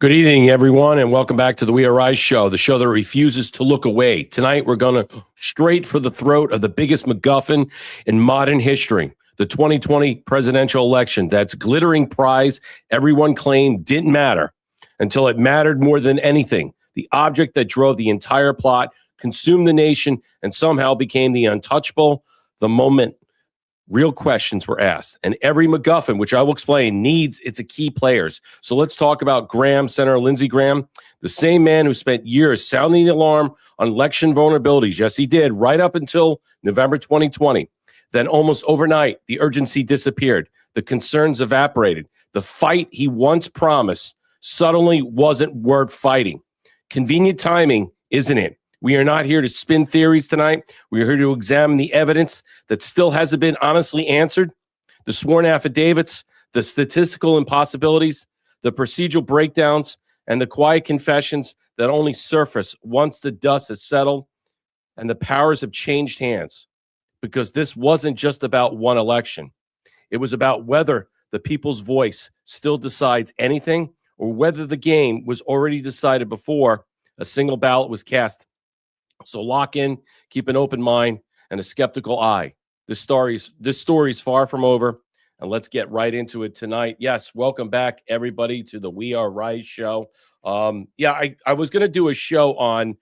Good evening, everyone, and welcome back to the We Are Rise show, the show that refuses to look away. Tonight, we're going to straight for the throat of the biggest MacGuffin in modern history, the 2020 presidential election. That's glittering prize everyone claimed didn't matter until it mattered more than anything. The object that drove the entire plot, consumed the nation, and somehow became the untouchable. The moment real questions were asked, and every MacGuffin, which I will explain, needs its key players. So let's talk about Graham, Senator Lindsey Graham, the same man who spent years sounding the alarm on election vulnerabilities. Yes, he did, right up until November 2020. Then almost overnight, the urgency disappeared. The concerns evaporated. The fight he once promised suddenly wasn't worth fighting. Convenient timing, isn't it? We are not here to spin theories tonight. We are here to examine the evidence that still hasn't been honestly answered, the sworn affidavits, the statistical impossibilities, the procedural breakdowns, and the quiet confessions that only surface once the dust has settled and the powers have changed hands. Because this wasn't just about one election. It was about whether the people's voice still decides anything or whether the game was already decided before a single ballot was cast. So lock in, keep an open mind, and a skeptical eye. This story is far from over, and let's get right into it tonight. Yes, welcome back, everybody, to the We Are Rise show. I was going to do a show on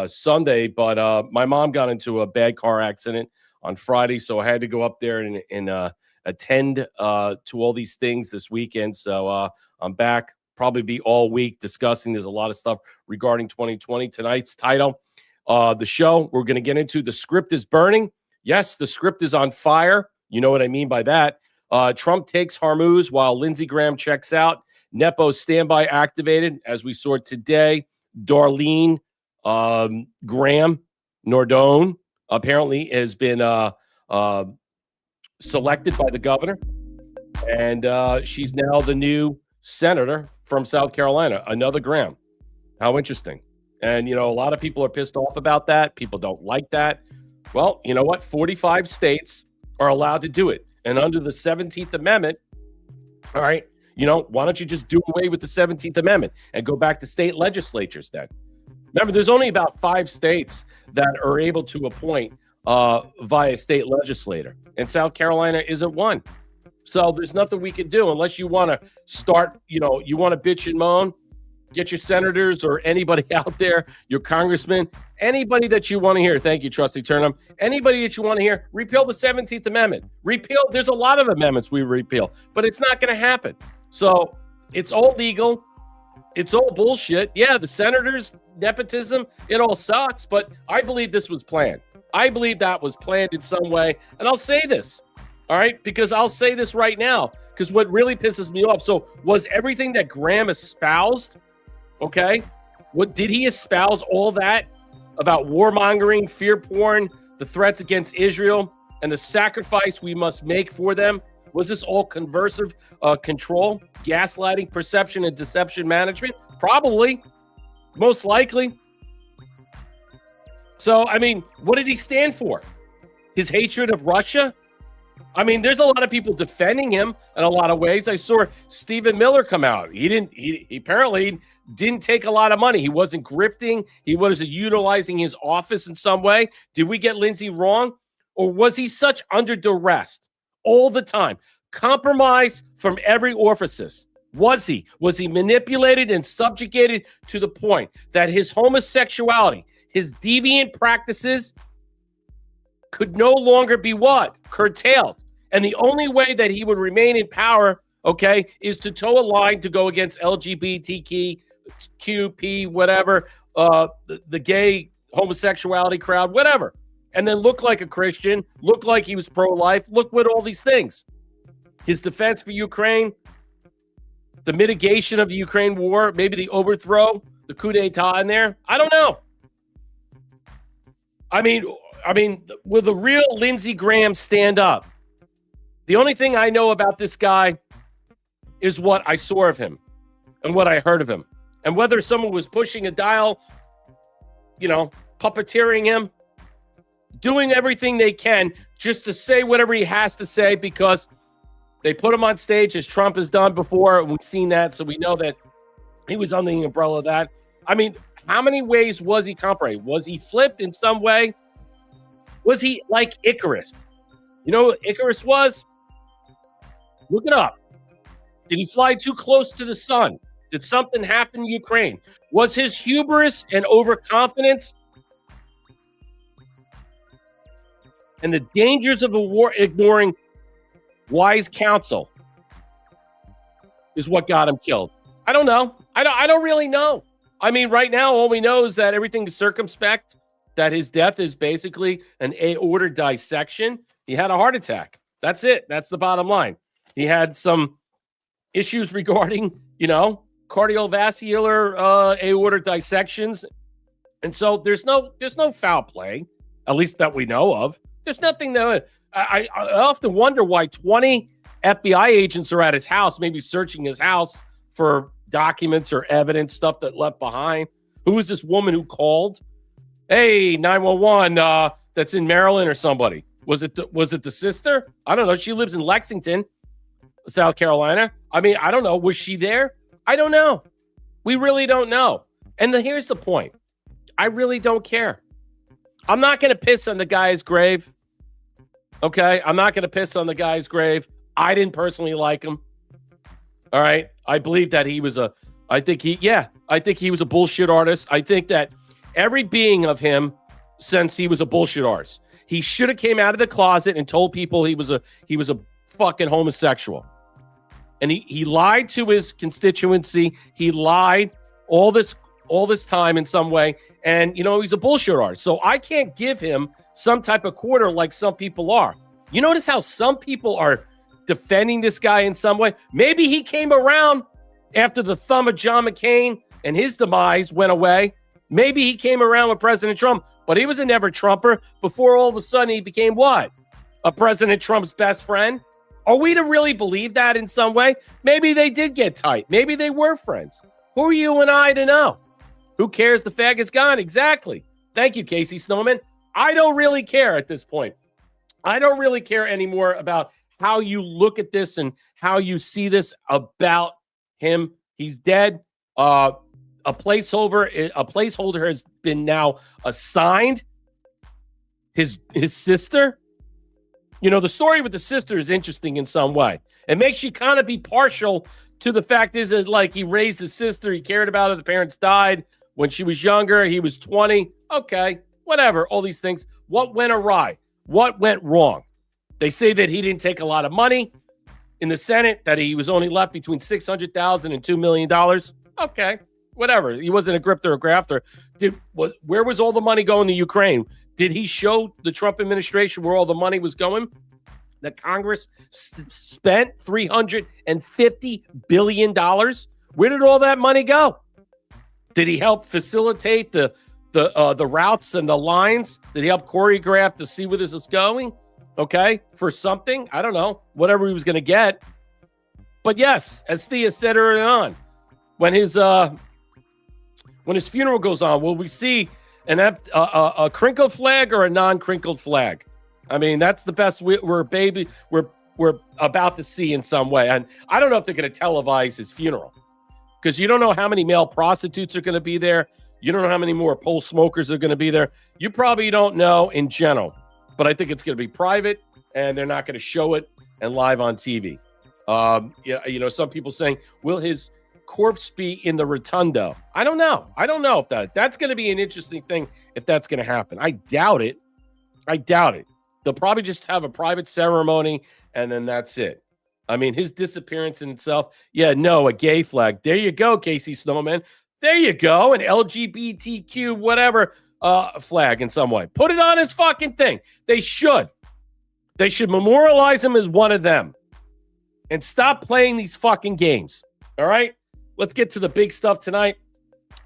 Sunday, but my mom got into a bad car accident on Friday, so I had to go up there and attend to all these things this weekend. So I'm back, probably be all week discussing. There's a lot of stuff regarding 2020. Tonight's title, the show we're going to get into, the script is burning. Yes, the script is on fire. You know what I mean by that. Trump takes Hormuz while Lindsey Graham checks out. Nepo standby activated, as we saw today. Darlene Graham Nordone apparently has been selected by the governor, and she's now the new senator from South Carolina, another Graham. How interesting. And, you know, a lot of people are pissed off about that. People don't like that. Well, you know what? 45 states are allowed to do it. And under the 17th Amendment, all right, you know, why don't you just do away with the 17th Amendment and go back to state legislatures then? Remember, there's only about 5 states that are able to appoint via state legislator. And South Carolina isn't one. So there's nothing we can do unless you want to start, you know, you want to bitch and moan. Get your senators or anybody out there, your congressman, anybody that you want to hear. Thank you, Trustee Turnham. Anybody that you want to hear, repeal the 17th Amendment. Repeal. There's a lot of amendments we repeal, but it's not going to happen. So it's all legal. It's all bullshit. Yeah, the senators, nepotism, it all sucks, but I believe this was planned. I believe that was planned in some way. And I'll say this, all right, because I'll say this right now, because what really pisses me off. So was everything that Graham espoused, okay? What did he espouse all that about warmongering, fear porn, the threats against Israel, and the sacrifice we must make for them? Was this all conversive control, gaslighting, perception, and deception management? Probably. Most likely. So, I mean, what did he stand for? His hatred of Russia? I mean, there's a lot of people defending him in a lot of ways. I saw Stephen Miller come out. He apparently didn't take a lot of money. He wasn't grifting. He wasn't utilizing his office in some way. Did we get Lindsey wrong? Or was he such under duress all the time? Compromised from every orifice. Was he? Was he manipulated and subjugated to the point that his homosexuality, his deviant practices could no longer be what? Curtailed. And the only way that he would remain in power, okay, is to toe a line to go against LGBTQ, whatever, the gay homosexuality crowd, whatever. And then look like a Christian, look like he was pro-life, look what all these things. His defense for Ukraine, the mitigation of the Ukraine war, maybe the overthrow, the coup d'etat in there. I don't know. I mean, will the real Lindsey Graham stand up? The only thing I know about this guy is what I saw of him and what I heard of him. And whether someone was pushing a dial, you know, puppeteering him, doing everything they can just to say whatever he has to say because they put him on stage as Trump has done before. And we've seen that, so we know that He was under the umbrella of that. I mean, how many ways was he compromised? Was he flipped in some way? Was he like Icarus? You know what Icarus was? Look it up. Did he fly too close to the sun? Did something happen in Ukraine? Was his hubris and overconfidence and the dangers of a war ignoring wise counsel is what got him killed? I don't know. I don't really know. I mean, right now, all we know is that everything is circumspect, that his death is basically an aorta dissection. He had a heart attack. That's it. That's the bottom line. He had some issues regarding, cardiovascular aorta dissections. And so there's no foul play, at least that we know of. There's nothing that I often wonder why 20 FBI agents are at his house, maybe searching his house for documents or evidence, stuff that left behind. Who is this woman who called? Hey, 911, that's in Maryland or somebody. Was it the sister? I don't know. She lives in Lexington, South Carolina. I mean, I don't know. Was she there? I don't know. We really don't know. And here's the point. I really don't care. I'm not going to piss on the guy's grave. Okay? I'm not going to piss on the guy's grave. I didn't personally like him. All right? I believe that I think he was a bullshit artist. I think that every being of him since he was a bullshit artist. He should have came out of the closet and told people he was a fucking homosexual. And he lied to his constituency. He lied all this time in some way. And, he's a bullshit artist. So I can't give him some type of quarter like some people are. You notice how some people are defending this guy in some way? Maybe he came around after the thumb of John McCain and his demise went away. Maybe he came around with President Trump, but he was a never Trumper before all of a sudden he became what? A President Trump's best friend? Are we to really believe that in some way? Maybe they did get tight. Maybe they were friends. Who are you and I to know? Who cares? The faggot's gone. Exactly. Thank you, Casey Snowman. I don't really care at this point. I don't really care anymore about how you look at this and how you see this about him. He's dead. A placeholder has been now assigned. His sister. The story with the sister is interesting in some way. It makes you kind of be partial to the fact is that like he raised his sister. He cared about her. The parents died when she was younger. He was 20. Okay, whatever. All these things. What went awry? What went wrong? They say that he didn't take a lot of money in the Senate, that he was only left between $600,000 and $2 million. Okay, whatever. He wasn't a grifter or grafter. Where was all the money going to Ukraine? Did he show the Trump administration where all the money was going? That Congress spent $350 billion. Where did all that money go? Did he help facilitate the routes and the lines? Did he help choreograph to see where this is going? Okay, for something? I don't know. Whatever he was going to get. But yes, as Thea said early on, when his funeral goes on, will we see a crinkled flag or a non-crinkled flag? I mean, that's the best we're about to see in some way. And I don't know if they're going to televise his funeral because you don't know how many male prostitutes are going to be there. You don't know how many more pole smokers are going to be there. You probably don't know in general, but I think it's going to be private and they're not going to show it and live on TV. Some people saying, will his corpse be in the rotundo? I don't know. I don't know if that's going to be an interesting thing if that's going to happen. I doubt it. They'll probably just have a private ceremony and then that's it. I mean, his disappearance in itself. Yeah, no, a gay flag. There you go, Casey Snowman. There you go. An LGBTQ whatever flag in some way. Put it on his fucking thing. They should memorialize him as one of them and stop playing these fucking games. All right? Let's get to the big stuff tonight.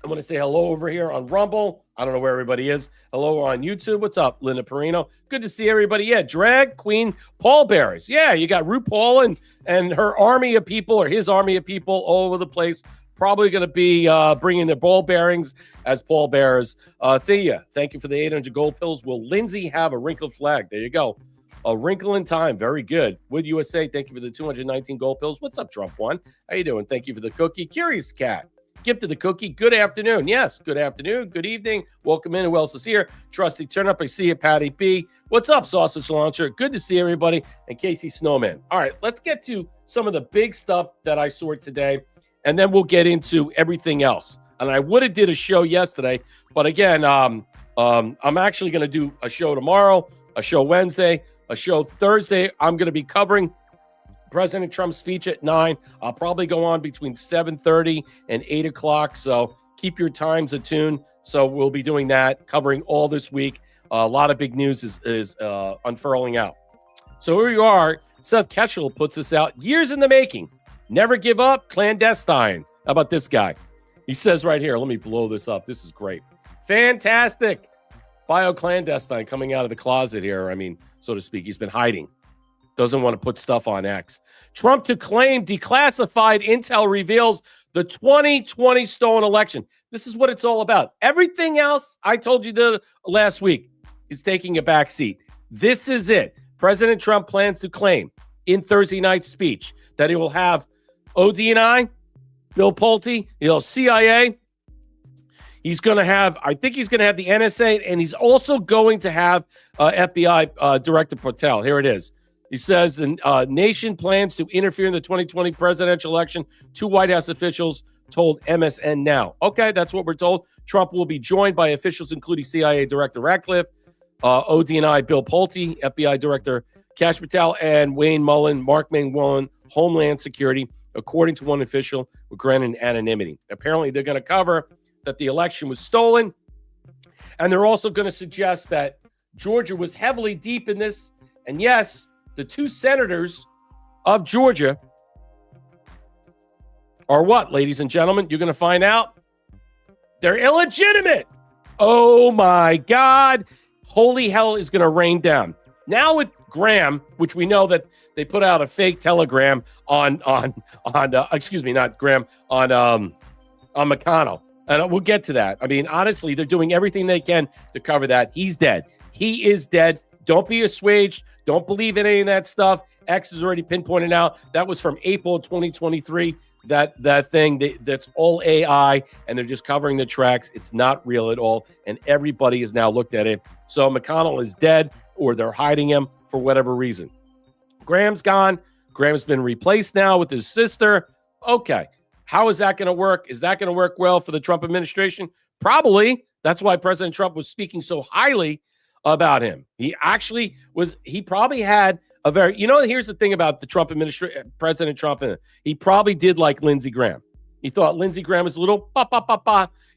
I want to say hello over here on Rumble. I don't know where everybody is. Hello on YouTube. What's up, Linda Perino? Good to see everybody. Yeah, drag queen pallbearers. Yeah, you got RuPaul and her army of people or his army of people all over the place. Probably going to be bringing their ball bearings as pallbearers. Thea, thank you for the 800 gold pills. Will Lindsey have a wrinkled flag? There you go. A wrinkle in time. Very good. Wood USA, thank you for the 219 gold pills. What's up, Trump One? How you doing? Thank you for the cookie. Curious Cat. Gift of the cookie. Good afternoon. Yes, good afternoon. Good evening. Welcome in. Who else is here? Trusty Turnup. I see you, Patty B. What's up, Sausage Launcher? Good to see everybody. And Casey Snowman. All right, let's get to some of the big stuff that I saw today, and then we'll get into everything else. And I would have did a show yesterday, but again, I'm actually going to do a show tomorrow, a show Wednesday, a show Thursday. I'm going to be covering President Trump's speech at 9. I'll probably go on between 7:30 and 8 o'clock. So keep your times attuned. So we'll be doing that, covering all this week. A lot of big news is unfurling out. So here we are. Seth Ketchel puts this out. Years in the making. Never give up. Clandestine. How about this guy? He says right here, let me blow this up. This is great. Fantastic. Bio-clandestine coming out of the closet here. I mean, so to speak. He's been hiding. Doesn't want to put stuff on X. Trump to claim declassified intel reveals the 2020 stolen election. This is what it's all about. Everything else I told you last week is taking a back seat. This is it. President Trump plans to claim in Thursday night's speech that he will have ODNI, Bill Pulte, CIA. He's going to have, I think he's going to have the NSA, and he's also going to have FBI Director Patel. Here it is. He says the nation plans to interfere in the 2020 presidential election. 2 White House officials told MSN Now. Okay, that's what we're told. Trump will be joined by officials including CIA Director Ratcliffe, ODNI Bill Pulte, FBI Director Kash Patel, and Wayne Mullen, Mark Mangwillan, Homeland Security, according to one official with granted anonymity. Apparently, they're going to cover that the election was stolen, and they're also going to suggest that Georgia was heavily deep in this. And yes, the 2 senators of Georgia are what, ladies and gentlemen? You're going to find out. They're illegitimate. Oh, my God. Holy hell is going to rain down. Now with Graham, which we know that they put out a fake telegram on McConnell. And we'll get to that. I mean, honestly, they're doing everything they can to cover that. He's dead. He is dead. Don't be assuaged. Don't believe in any of that stuff. X has already pinpointed out. That was from April 2023. That thing, that's all AI, and they're just covering the tracks. It's not real at all, and everybody has now looked at it. So McConnell is dead, or they're hiding him for whatever reason. Graham's gone. Graham's been replaced now with his sister. Okay. How is that going to work? Is that going to work well for the Trump administration? Probably. That's why President Trump was speaking so highly about him. He probably had a very, here's the thing about the Trump administration, President Trump, he probably did like Lindsey Graham. He thought Lindsey Graham was a little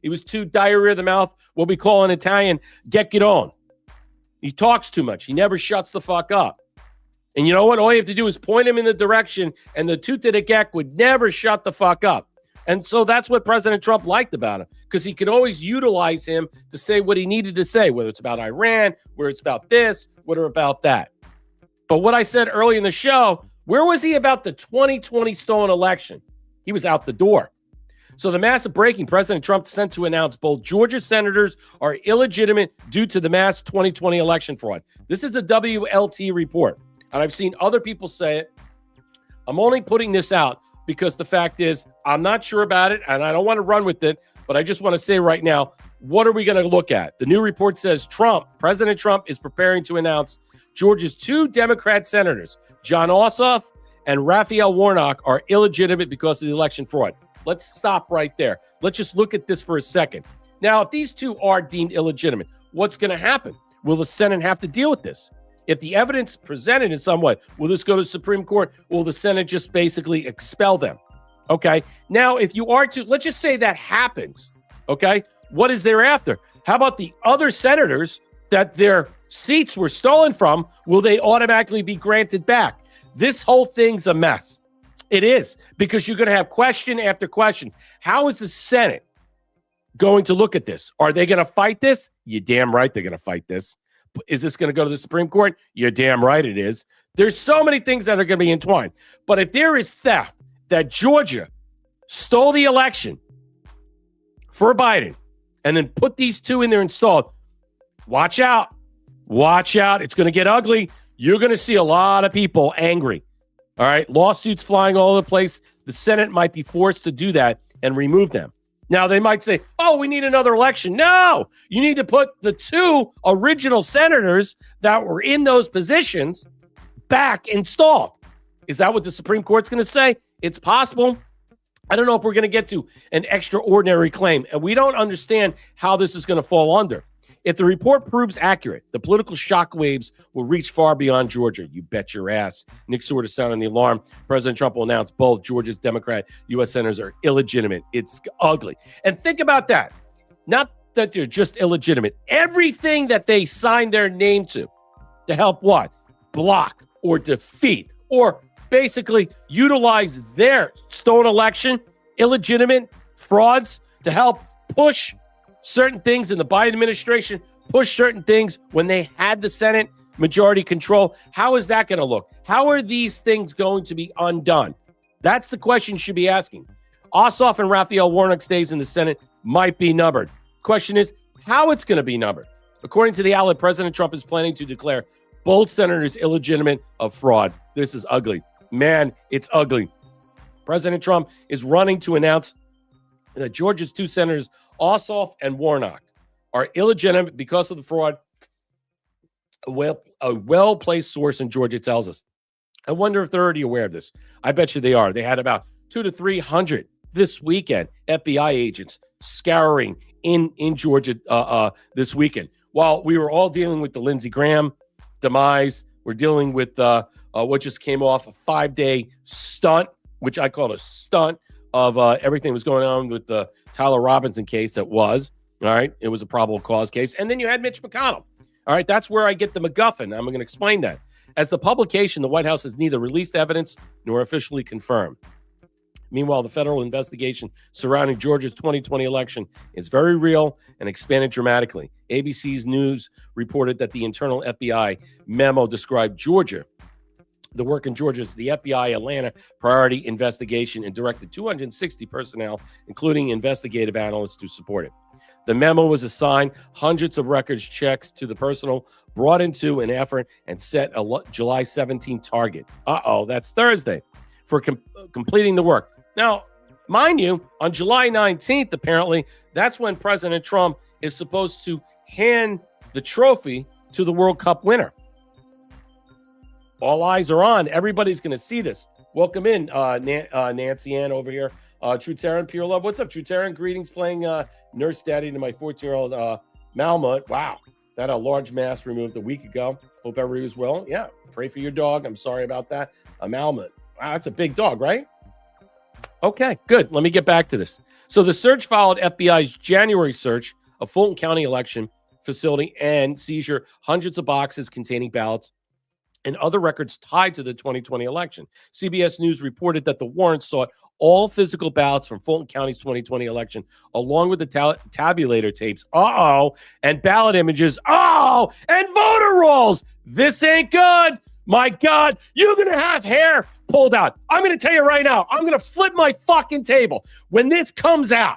He was too diarrhea of the mouth, what we call in Italian, get on. He talks too much. He never shuts the fuck up. And you know what? All you have to do is point him in the direction, and the tooth of the geck would never shut the fuck up. And so that's what President Trump liked about him, because he could always utilize him to say what he needed to say, whether it's about Iran, whether it's about this, whether about that. But what I said early in the show, where was he about the 2020 stolen election? He was out the door. So the massive breaking, President Trump sent to announce both Georgia senators are illegitimate due to the mass 2020 election fraud. This is the WLT report. And I've seen other people say it. I'm only putting this out because the fact is, I'm not sure about it, and I don't want to run with it, but I just want to say right now, what are we going to look at? The new report says President Trump is preparing to announce Georgia's 2 Democrat senators, John Ossoff and Raphael Warnock, are illegitimate because of the election fraud. Let's stop right there. Let's just look at this for a second. Now, if these 2 are deemed illegitimate, what's going to happen? Will the Senate have to deal with this? If the evidence presented in some way, will this go to the Supreme Court? Will the Senate just basically expel them? Okay. Now, if you are to, let's just say that happens. Okay. What is thereafter? How about the other senators that their seats were stolen from? Will they automatically be granted back? This whole thing's a mess. It is, because you're going to have question after question. How is the Senate going to look at this? Are they going to fight this? You're damn right they're going to fight this. Is this going to go to the Supreme Court? You're damn right it is. There's so many things that are going to be entwined. But if there is theft, that Georgia stole the election for Biden and then put these 2 in there installed, watch out. Watch out. It's going to get ugly. You're going to see a lot of people angry. All right. Lawsuits flying all over the place. The Senate might be forced to do that and remove them. Now, they might say, oh, we need another election. No, you need to put the two original senators that were in those positions back installed. Is that what the Supreme Court's going to say? It's possible. I don't know if we're going to get to an extraordinary claim, and we don't understand how this is going to fall under. If the report proves accurate, the political shockwaves will reach far beyond Georgia. You bet your ass. Nick Sword is sounding the alarm. President Trump will announce both Georgia's Democrat U.S. senators are illegitimate. It's ugly. And think about that. Not that they're just illegitimate. Everything that they signed their name to help what? Block or defeat or basically utilize their stolen election, illegitimate frauds to help push certain things in the Biden administration, push certain things when they had the Senate majority control. How is that going to look? How are these things going to be undone? That's the question you should be asking. Ossoff and Raphael Warnock's days in the Senate might be numbered. Question is how it's going to be numbered. According to the outlet, President Trump is planning to declare both senators illegitimate of fraud. This is ugly. Man, it's ugly. President Trump is running to announce that Georgia's two senators, Ossoff and Warnock, are illegitimate because of the fraud. A well-placed source in Georgia tells us. I wonder if they're already aware of this. I bet you they are. They had about 200 to 300 this weekend, FBI agents scouring in Georgia this weekend. While we were all dealing with the Lindsey Graham demise, we're dealing with what just came off a 5-day stunt, which I call a stunt of everything was going on with the Tyler Robinson case. That was, all right, it was a probable cause case. And then you had Mitch McConnell. All right, that's where I get the MacGuffin. I'm going to explain that. As the publication, the White House has neither released evidence nor officially confirmed. Meanwhile, the federal investigation surrounding Georgia's 2020 election is very real and expanded dramatically. ABC's News reported that the internal FBI memo described Georgia, the work in Georgia, as the FBI Atlanta priority investigation and directed 260 personnel, including investigative analysts, to support it. The memo was assigned hundreds of records checks to the personnel brought into an effort and set a July 17 target. That's Thursday for completing the work. Now, mind you, on July 19th, apparently, that's when President Trump is supposed to hand the trophy to the World Cup winner. All eyes are on. Everybody's going to see this. Welcome in, Nancy Ann over here. True Terran, Pure Love. What's up, True Terran? Greetings, playing nurse daddy to my 14-year-old Malmut. Wow, that a large mass removed a week ago. Hope everybody was well. Yeah, pray for your dog. I'm sorry about that. A Malmut. Wow, that's a big dog, right? Okay, good. Let me get back to this. So the search followed FBI's January search of Fulton County election facility and seizure hundreds of boxes containing ballots and other records tied to the 2020 election. CBS News reported that the warrant sought all physical ballots from Fulton County's 2020 election, along with the tabulator tapes, and ballot images, and voter rolls. This ain't good. My God, you're going to have hair pulled out. I'm going to tell you right now, I'm going to flip my fucking table. When this comes out,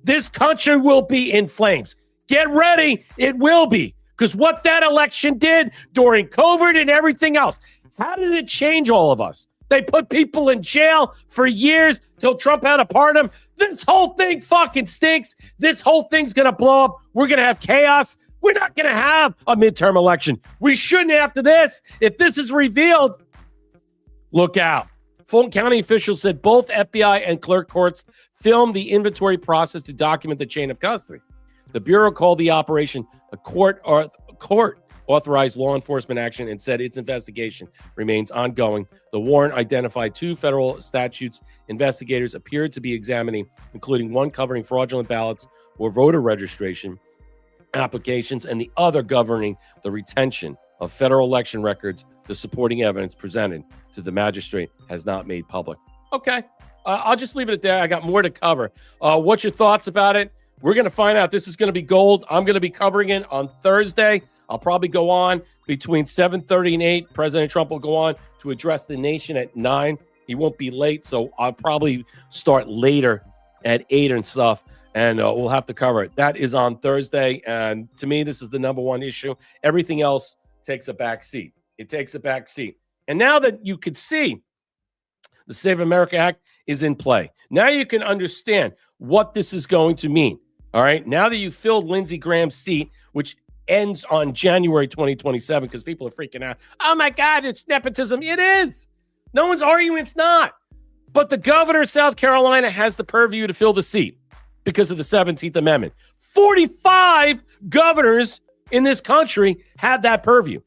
this country will be in flames. Get ready. It will be. Because what that election did during COVID and everything else, how did it change all of us? They put people in jail for years till Trump had to pardon them. This whole thing fucking stinks. This whole thing's going to blow up. We're going to have chaos. We're not going to have a midterm election. We shouldn't after this. If this is revealed, look out. Fulton County officials said both FBI and clerk courts filmed the inventory process to document the chain of custody. The Bureau called the operation a court-authorized law enforcement action and said its investigation remains ongoing. The warrant identified 2 federal statutes investigators appeared to be examining, including one covering fraudulent ballots or voter registration applications and the other governing the retention of federal election records. The supporting evidence presented to the magistrate has not made public. Okay, I'll just leave it at that. I got more to cover. What's your thoughts about it? We're going to find out. This is going to be gold. I'm going to be covering it on Thursday. I'll probably go on between 7:30 and 8. President Trump will go on to address the nation at 9. He won't be late, so I'll probably start later at 8 and stuff, and we'll have to cover it. That is on Thursday, and to me, this is the number one issue. Everything else takes a back seat. It takes a back seat. And now that you could see the Save America Act is in play, now you can understand what this is going to mean. All right. Now that you filled Lindsey Graham's seat, which ends on January 2027, because people are freaking out. Oh my God, it's nepotism. It is. No one's arguing it's not. But the governor of South Carolina has the purview to fill the seat because of the 17th Amendment. 45 governors in this country have that purview.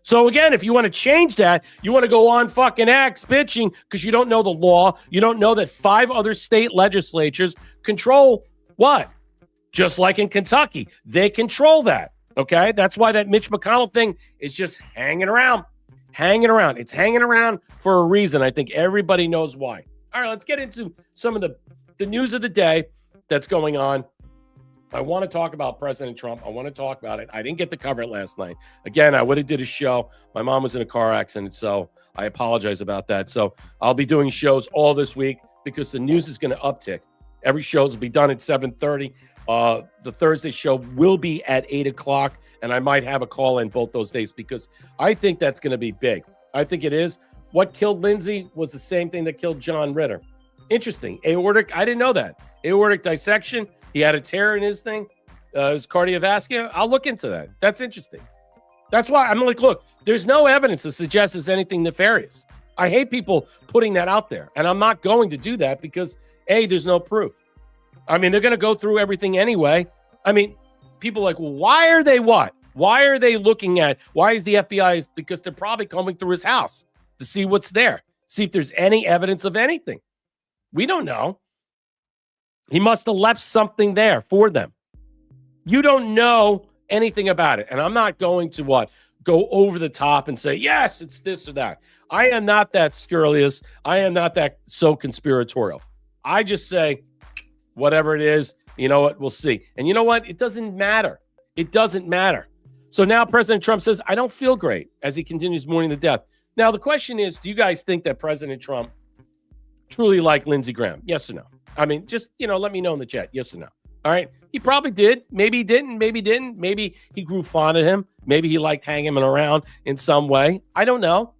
So again, if you want to change that, you want to go on fucking X bitching because you don't know the law. You don't know that 5 other state legislatures control what? Just like in Kentucky, they control that. Okay, that's why that Mitch McConnell thing is just hanging around. It's hanging around for a reason. I think everybody knows why. All right, let's get into some of the news of the day that's going on. I want to talk about President Trump. I want to talk about it. I didn't get to cover it last night. Again, I would have did a show. My mom was in a car accident, so I apologize about that. So I'll be doing shows all this week because the news is going to uptick. Every show will be done at 7:30. The Thursday show will be at 8 o'clock, and I might have a call in both those days because I think that's going to be big. I think it is. What killed Lindsey was the same thing that killed John Ritter. Interesting. Aortic, I didn't know that. Aortic dissection. He had a tear in his thing, his cardiovascular. I'll look into that. That's interesting. That's why I'm like, look, there's no evidence to suggest it's anything nefarious. I hate people putting that out there, and I'm not going to do that because, A, there's no proof. I mean, they're going to go through everything anyway. I mean, people are like, well, why are they what? Why are they looking at, why is the FBI? Because they're probably coming through his house to see what's there, see if there's any evidence of anything. We don't know. He must have left something there for them. You don't know anything about it. And I'm not going to go over the top and say, yes, it's this or that. I am not that scurrilous. I am not that so conspiratorial. I just say, whatever it is, you know what, we'll see. And you know what? It doesn't matter. It doesn't matter. So now President Trump says, I don't feel great as he continues mourning the death. Now, the question is, do you guys think that President Trump truly liked Lindsey Graham? Yes or no? I mean, just, let me know in the chat. Yes or no? All right. He probably did. Maybe he didn't. Maybe he didn't. Maybe he grew fond of him. Maybe he liked hanging him around in some way. I don't know.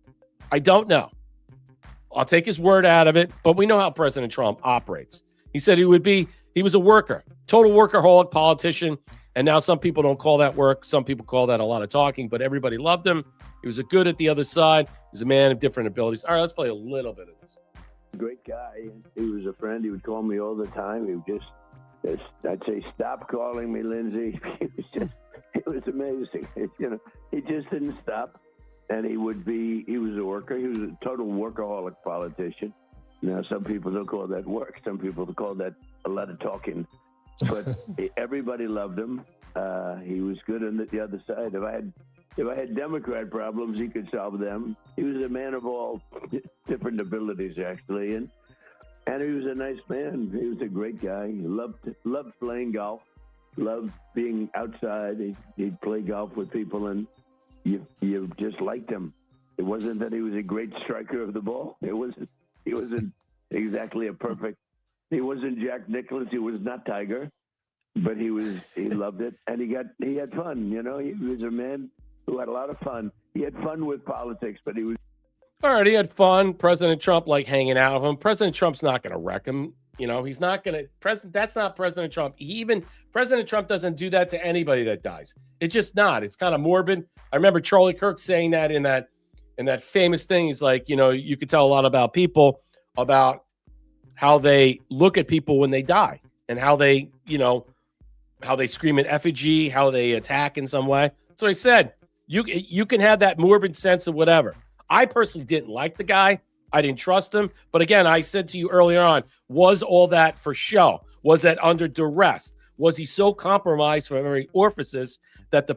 I'll take his word out of it, but we know how President Trump operates. He said he was a worker, total workaholic politician. And now some people don't call that work. Some people call that a lot of talking, but everybody loved him. He was a good at the other side. He's a man of different abilities. All right, let's play a little bit of this. Great guy. He was a friend. He would call me all the time. He would just I'd say, stop calling me Lindsey. It was amazing. He just didn't stop. And he was a worker. He was a total workaholic politician. Now, some people don't call that work. Some people call that a lot of talking. But everybody loved him. He was good on the other side. If I had Democrat problems, he could solve them. He was a man of all different abilities, actually, and he was a nice man. He was a great guy. He loved playing golf, loved being outside. He'd play golf with people, and you just liked him. It wasn't that he was a great striker of the ball. He wasn't exactly a perfect. He wasn't Jack Nicklaus. He was not Tiger, but he loved it, and he had fun. He was a man who had a lot of fun. He had fun with politics, but he was. All right, he had fun. President Trump hanging out with him. President Trump's not going to wreck him. He's not going to. That's not President Trump. President Trump doesn't do that to anybody that dies. It's just not. It's kind of morbid. I remember Charlie Kirk saying that in that famous thing. He's like, you could tell a lot about people, about how they look at people when they die and how they, how they scream an effigy, how they attack in some way. So I said, you can have that morbid sense of whatever. I personally didn't like the guy. I didn't trust him. But again, I said to you earlier on, was all that for show? Was that under duress? Was he so compromised from every orifice that the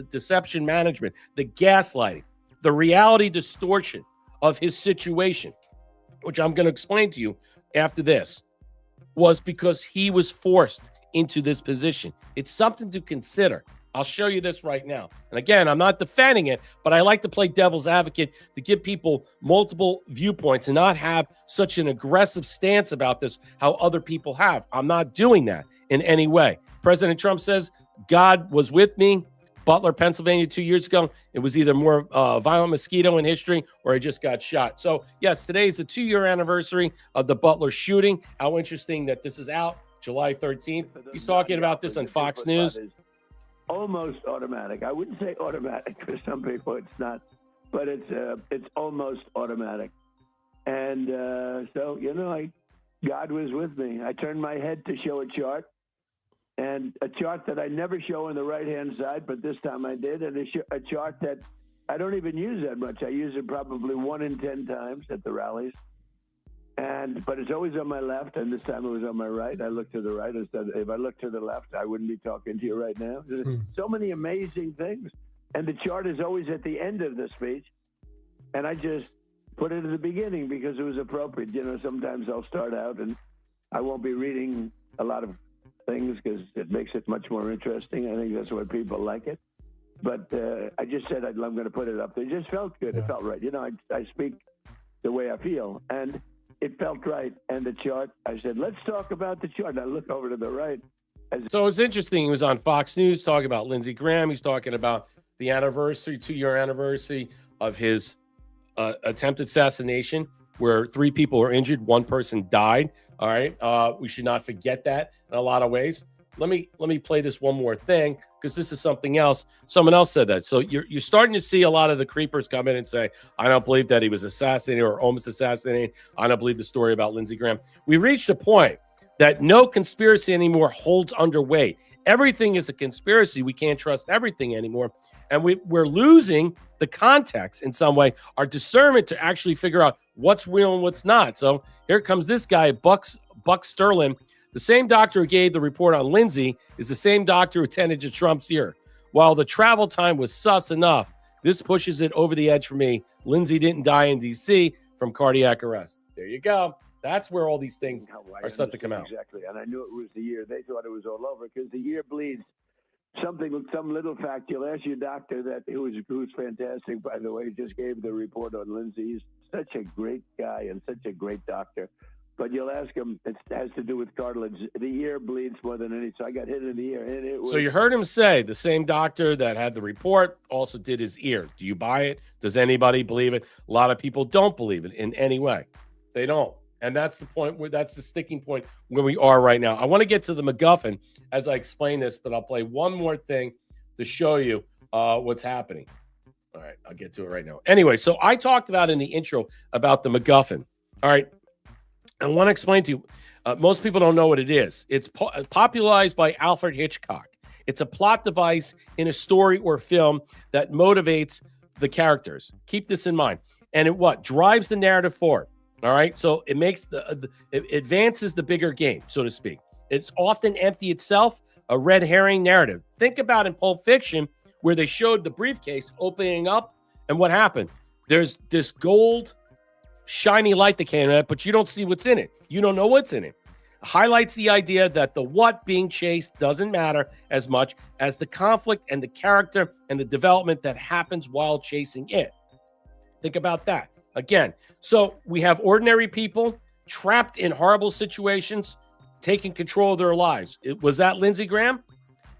deception management, the gaslighting, the reality distortion of his situation, which I'm going to explain to you after this, was because he was forced into this position? It's something to consider. I'll show you this right now. And again, I'm not defending it, but I like to play devil's advocate to give people multiple viewpoints and not have such an aggressive stance about this, how other people have. I'm not doing that in any way. President Trump says, God was with me. Butler, Pennsylvania 2 years ago. It was either more violent mosquito in history or he just got shot. So, yes, today is the 2-year anniversary of the Butler shooting. How interesting that this is out July 13th. He's talking about this on Fox News. Almost automatic. I wouldn't say automatic. For some people it's not, but it's almost automatic. And so, God was with me. I turned my head to show a chart, and a chart that I never show on the right-hand side, but this time I did, and a chart that I don't even use that much. I use it probably 1 in 10 times at the rallies. But it's always on my left, and this time it was on my right. I looked to the right. If I looked to the left, I wouldn't be talking to you right now. So many amazing things. And the chart is always at the end of the speech. And I just put it at the beginning because it was appropriate. Sometimes I'll start out and I won't be reading a lot of things because it makes it much more interesting. I think that's why people like it. But I just said I'm going to put it up there. It just felt good. It felt right. I speak the way I feel. And it felt right. And the chart, I said, let's talk about the chart. And I look over to the right. So it's interesting. He was on Fox News talking about Lindsey Graham. He's talking about the 2-year anniversary of his attempted assassination, where 3 people were injured, 1 person died. All right. We should not forget that in a lot of ways. Let me play this one more thing, because this is something else. Someone else said that. So you're starting to see a lot of the creepers come in and say, I don't believe that he was assassinated or almost assassinated. I don't believe the story about Lindsey Graham. We reached a point that no conspiracy anymore holds underweight. Everything is a conspiracy. We can't trust everything anymore. And we're losing the context in some way, our discernment to actually figure out what's real and what's not. So here comes this guy, Buck Sterling. The same doctor who gave the report on Lindsey is the same doctor who attended to Trump's ear. While the travel time was sus enough, this pushes it over the edge for me. Lindsey didn't die in D.C. from cardiac arrest. There you go. That's where all these things are set to come out. Exactly. And I knew it was the year. They thought it was all over because the year bleeds. Some little fact. You'll ask your doctor who's fantastic, by the way, just gave the report on Lindsey. He's such a great guy and such a great doctor. But you'll ask him, it has to do with cartilage. The ear bleeds more than any. So I got hit in the ear. And it was, so you heard him say the same doctor that had the report also did his ear. Do you buy it? Does anybody believe it? A lot of people don't believe it in any way. They don't. And that's the point that's the sticking point where we are right now. I want to get to the MacGuffin as I explain this, but I'll play one more thing to show you what's happening. All right, I'll get to it right now. Anyway, so I talked about in the intro about the MacGuffin. All right. I want to explain to you, most people don't know what it is. It's popularized by Alfred Hitchcock. It's a plot device in a story or film that motivates the characters. Keep this in mind. And it drives the narrative forward. All right. So it makes it advances the bigger game, so to speak. It's often empty itself, a red herring narrative. Think about in Pulp Fiction, where they showed the briefcase opening up, and what happened? There's this gold shiny light that came in it, but you don't see what's in it. You don't know what's in it. Highlights the idea that the what being chased doesn't matter as much as the conflict and the character and the development that happens while chasing it. Think about that. Again, so we have ordinary people trapped in horrible situations, taking control of their lives. Was that Lindsey Graham?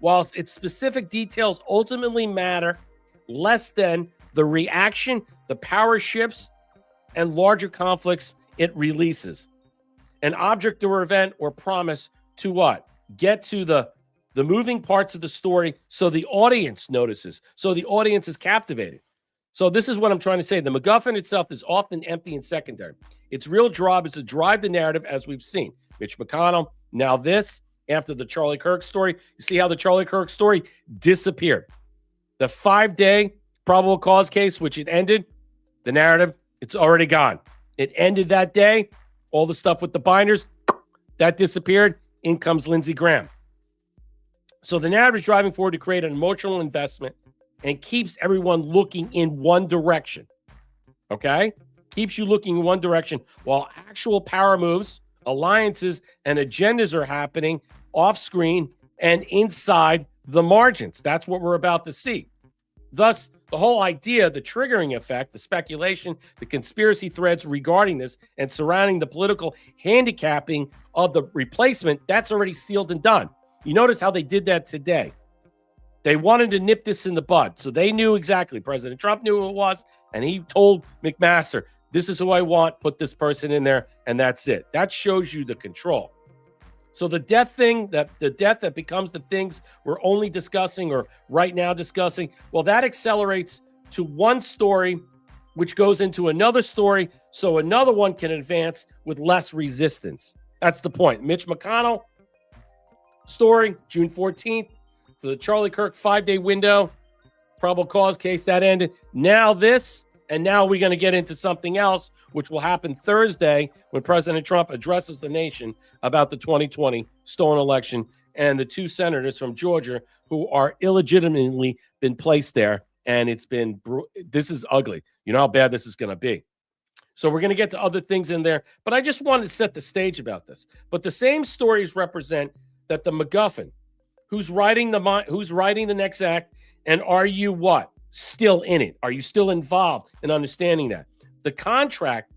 Whilst its specific details ultimately matter less than the reaction, the power shifts, and larger conflicts it releases. An object or event or promise to what? Get to the moving parts of the story so the audience notices, so the audience is captivated. So this is what I'm trying to say. The MacGuffin itself is often empty and secondary. Its real job is to drive the narrative, as we've seen. Mitch McConnell, now this, after the Charlie Kirk story. You see how the Charlie Kirk story disappeared. The 5-day probable cause case, which it ended, the narrative, it's already gone. It ended that day. All the stuff with the binders, that disappeared. In comes Lindsey Graham. So the narrative is driving forward to create an emotional investment and keeps everyone looking in one direction. Okay? Keeps you looking in one direction while actual power moves, alliances, and agendas are happening off screen and inside the margins. That's what we're about to see. Thus, the whole idea, the triggering effect, the speculation, the conspiracy threads regarding this and surrounding the political handicapping of the replacement, that's already sealed and done. You notice how they did that today. They wanted to nip this in the bud. So they knew exactly. President Trump knew who it was, and he told McMaster, this is who I want, put this person in there, and that's it. That shows you the control. So the death thing, the death that becomes the things we're only discussing or right now discussing, well, that accelerates to one story, which goes into another story, so another one can advance with less resistance. That's the point. Mitch McConnell story, June 14th, to the Charlie Kirk 5-day window, probable cause case, that ended. Now this, and now we're going to get into something else, which will happen Thursday when President Trump addresses the nation about the 2020 stolen election and the two senators from Georgia who are illegitimately been placed there. And this is ugly. You know how bad this is going to be. So we're going to get to other things in there, but I just wanted to set the stage about this. But the same stories represent that the MacGuffin, who's writing the next act, and are you what? Still in it? Are you still involved in understanding that? The contract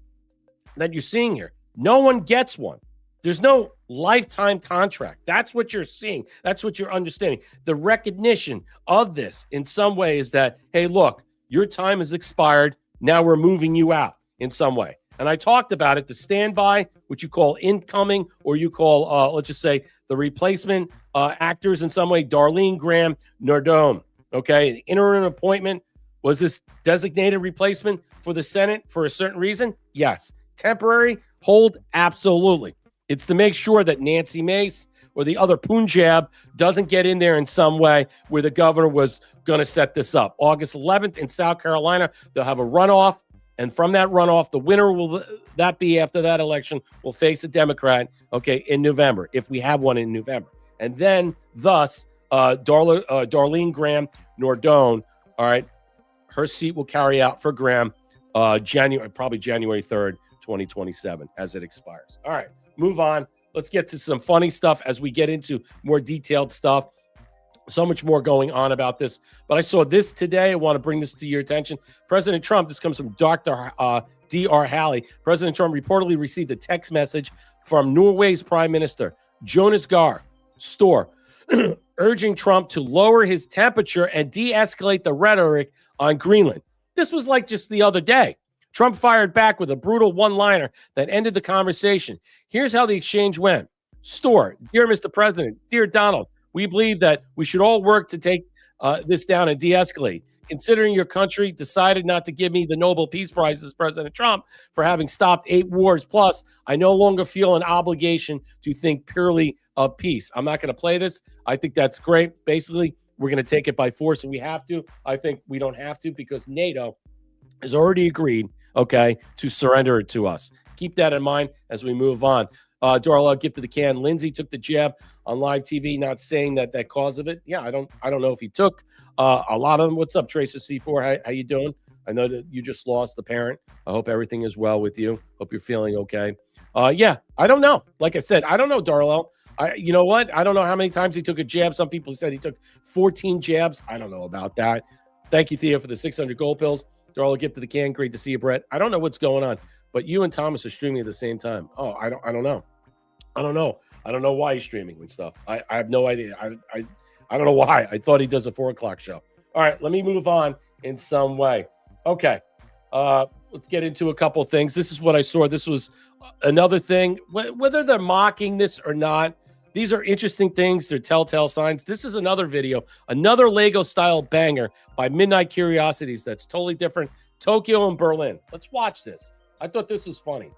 that you're seeing here, no one gets one. There's no lifetime contract. That's what you're seeing. That's what you're understanding. The recognition of this in some way is that, hey, look, your time has expired. Now we're moving you out in some way. And I talked about it, the standby, which you call incoming, or you call, let's just say, the replacement actors in some way, Darlene Graham Nardone. Okay, the interim appointment. Was this designated replacement for the Senate for a certain reason? Yes. Temporary hold? Absolutely. It's to make sure that Nancy Mace or the other Punjab doesn't get in there in some way where the governor was going to set this up. August 11th in South Carolina, they'll have a runoff. And from that runoff, the winner will that be after that election will face a Democrat, okay, in November, if we have one in November. And then, thus, Darlene Graham Nardone, all right, her seat will carry out for Graham probably January 3rd, 2027, as it expires. All right, move on. Let's get to some funny stuff as we get into more detailed stuff. So much more going on about this. But I saw this today. I want to bring this to your attention. President Trump, this comes from Dr. D.R. Halley. President Trump reportedly received a text message from Norway's Prime Minister, Jonas Gahr Store, urging Trump to lower his temperature and de-escalate the rhetoric on Greenland. This was like just the other day. Trump fired back with a brutal one-liner that ended the conversation. Here's how the exchange went. Store, dear Mr. President, dear Donald, we believe that we should all work to take this down and de-escalate. Considering your country decided not to give me the Nobel Peace Prize as President Trump for having stopped 8 wars plus, I no longer feel an obligation to think purely of peace. I'm not going to play this. I think that's great. Basically, we're going to take it by force, and we have to. I think we don't have to because NATO has already agreed, okay, to surrender it to us. Keep that in mind as we move on. Darla, gift to the can. Lindsey took the jab on live TV, not saying that cause of it. Yeah, I don't know if he took a lot of them. What's up, Tracer C4? How you doing? I know that you just lost a parent. I hope everything is well with you. Hope you're feeling okay. Yeah, I don't know. Like I said, I don't know, Darla. You know what? I don't know how many times he took a jab. Some people said he took 14 jabs. I don't know about that. Thank you, Thea, for the 600 gold pills. Darla, gift to the can. Great to see you, Brett. I don't know what's going on. But you and Thomas are streaming at the same time. Oh, I don't know. I don't know why he's streaming and stuff. I have no idea. I don't know why. I thought he does a 4:00 show. All right, let me move on in some way. Okay, let's get into a couple of things. This is what I saw. This was another thing. Whether they're mocking this or not, these are interesting things. They're telltale signs. This is another video, another Lego-style banger by Midnight Curiosities that's totally different. Tokyo and Berlin. Let's watch this. I thought this was funny.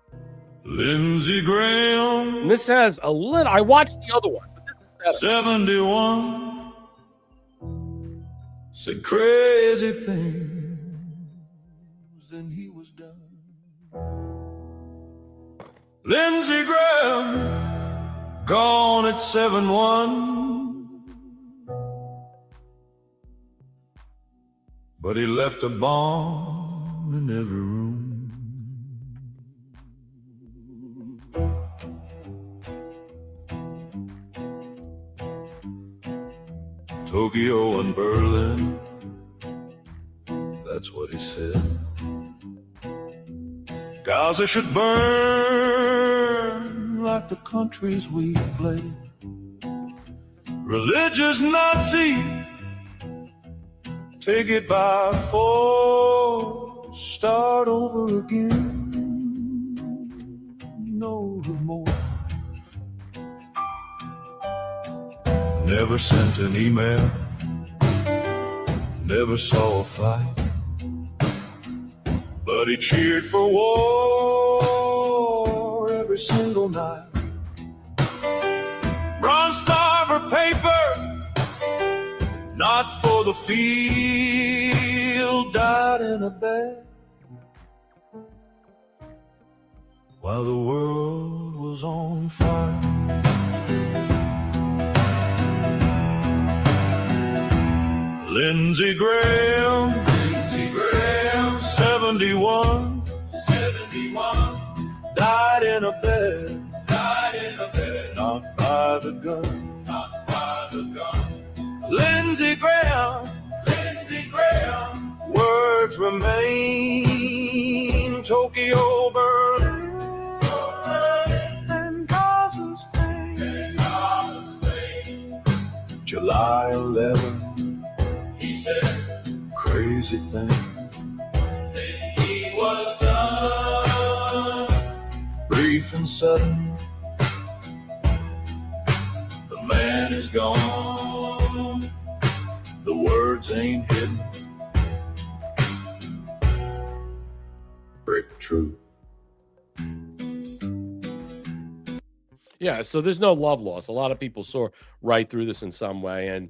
Lindsey Graham. And this has a little. I watched the other one, but this is better. 71. Said crazy things, and he was done. Lindsey Graham, gone at 7-1. But he left a bomb in every room. Tokyo and Berlin, that's what he said. Gaza should burn like the countries we played. Religious Nazi say goodbye for start over again. No remorse. Never sent an email, never saw a fight, but he cheered for war every single night. Bronze Star for paper, not for the field, died in a bed while the world was on fire. Lindsey Graham, 71, died in a bed, not by the gun. Lindsey Graham, words remain, Tokyo, Berlin, and Gaza's pain. July 11, he said crazy thing. He was done. Brief and sudden, the man is gone. The words ain't hidden. Break truth. Yeah, so there's no love lost. A lot of people saw right through this in some way. And,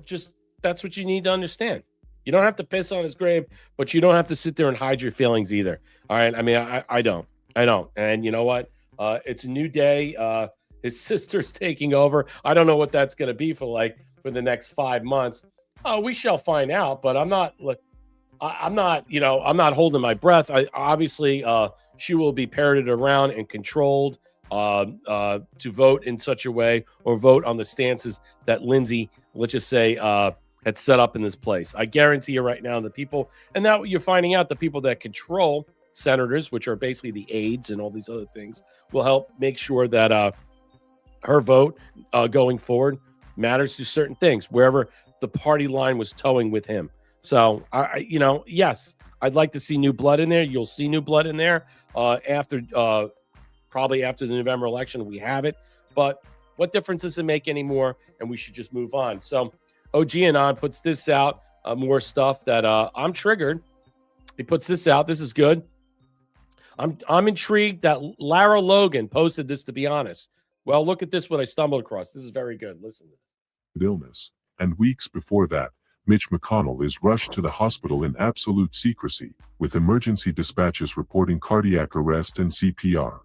just that's what you need to understand. You don't have to piss on his grave, but you don't have to sit there and hide your feelings either. All right. I mean, I don't. And you know what? It's a new day. His sister's taking over. I don't know what that's going to be for the next 5 months. Oh, we shall find out. But I'm not holding my breath. Obviously, she will be parroted around and controlled to vote in such a way or vote on the stances that Lindsey, let's just say, had set up in this place. I guarantee you right now, the people, and now you're finding out the people that control senators, which are basically the aides and all these other things, will help make sure that her vote going forward matters to certain things, wherever the party line was towing with him. So, yes, I'd like to see new blood in there. You'll see new blood in there probably after the November election. We have it. But what difference does it make anymore? And we should just move on. So, OG Anon puts this out, more stuff that I'm triggered. He puts this out. This is good. I'm intrigued that Lara Logan posted this, to be honest. Well, look at this, what I stumbled across. This is very good. Listen to this. Illness, and weeks before that, Mitch McConnell is rushed to the hospital in absolute secrecy, with emergency dispatches reporting cardiac arrest and CPR.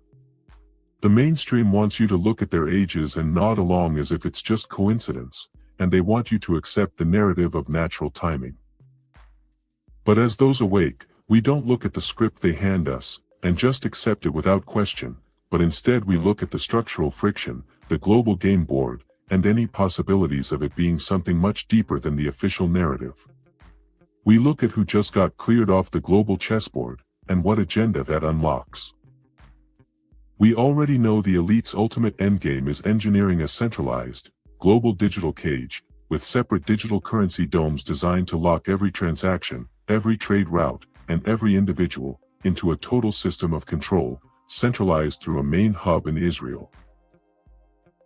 The mainstream wants you to look at their ages and nod along as if it's just coincidence, and they want you to accept the narrative of natural timing. But as those awake, we don't look at the script they hand us, and just accept it without question, but instead we look at the structural friction, the global game board, and any possibilities of it being something much deeper than the official narrative. We look at who just got cleared off the global chessboard, and what agenda that unlocks. We already know the elite's ultimate endgame is engineering a centralized, global digital cage, with separate digital currency domes designed to lock every transaction, every trade route, and every individual, into a total system of control, centralized through a main hub in Israel.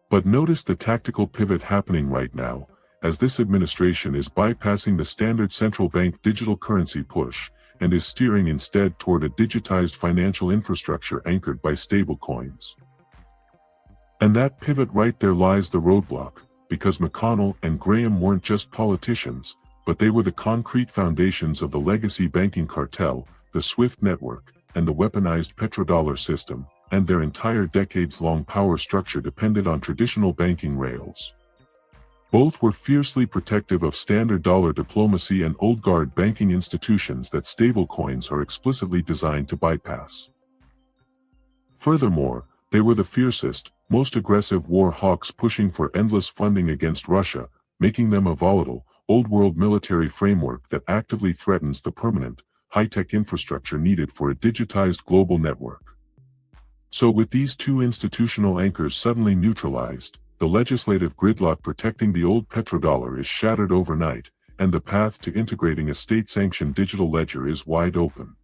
But notice the tactical pivot happening right now, as this administration is bypassing the standard central bank digital currency push, and is steering instead toward a digitized financial infrastructure anchored by stablecoins. And that pivot right there lies the roadblock, because McConnell and Graham weren't just politicians, but they were the concrete foundations of the legacy banking cartel, the SWIFT network, and the weaponized petrodollar system, and their entire decades-long power structure depended on traditional banking rails. Both were fiercely protective of standard dollar diplomacy and old-guard banking institutions that stablecoins are explicitly designed to bypass. Furthermore, they were the fiercest, most aggressive war hawks pushing for endless funding against Russia, making them a volatile, old-world military framework that actively threatens the permanent, high-tech infrastructure needed for a digitized global network. So with these two institutional anchors suddenly neutralized, the legislative gridlock protecting the old petrodollar is shattered overnight, and the path to integrating a state-sanctioned digital ledger is wide open.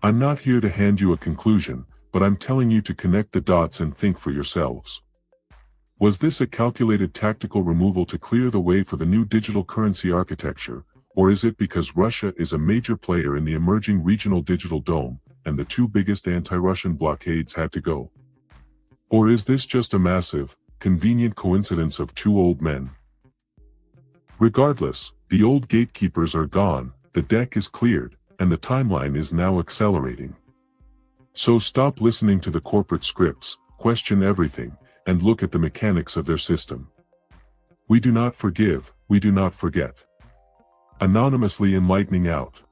I'm not here to hand you a conclusion, but I'm telling you to connect the dots and think for yourselves. Was this a calculated tactical removal to clear the way for the new digital currency architecture, or is it because Russia is a major player in the emerging regional digital dome, and the two biggest anti-Russian blockades had to go? Or is this just a massive, convenient coincidence of two old men? Regardless, the old gatekeepers are gone, the deck is cleared, and the timeline is now accelerating. So stop listening to the corporate scripts, question everything, and look at the mechanics of their system. We do not forgive, we do not forget. Anonymously enlightening out.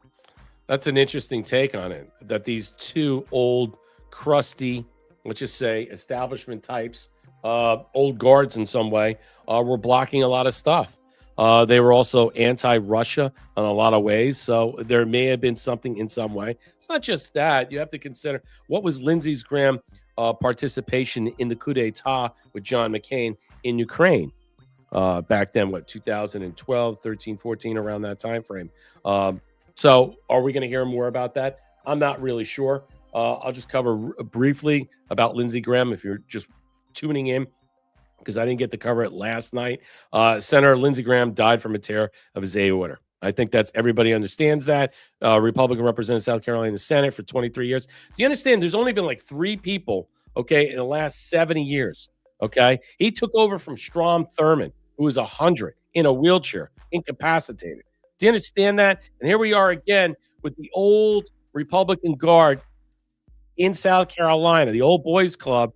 That's an interesting take on it, that these two old, crusty, let's just say establishment types, old guards in some way, were blocking a lot of stuff. They were also anti-Russia in a lot of ways, so there may have been something in some way. It's not just that. You have to consider, what was Lindsey Graham participation in the coup d'etat with John McCain in Ukraine back then, 2012, 13, 14, around that time frame. So are we going to hear more about that? I'm not really sure. I'll just cover briefly about Lindsey Graham if you're just tuning in, because I didn't get to cover it last night. Senator Lindsey Graham died from a tear of his aorta. I think that's, everybody understands that. Republican represented South Carolina in the Senate for 23 years. Do you understand? There's only been like 3 people, okay, in the last 70 years, okay? He took over from Strom Thurmond, who was 100, in a wheelchair, incapacitated. Do you understand that? And here we are again with the old Republican Guard in South Carolina, the old boys club,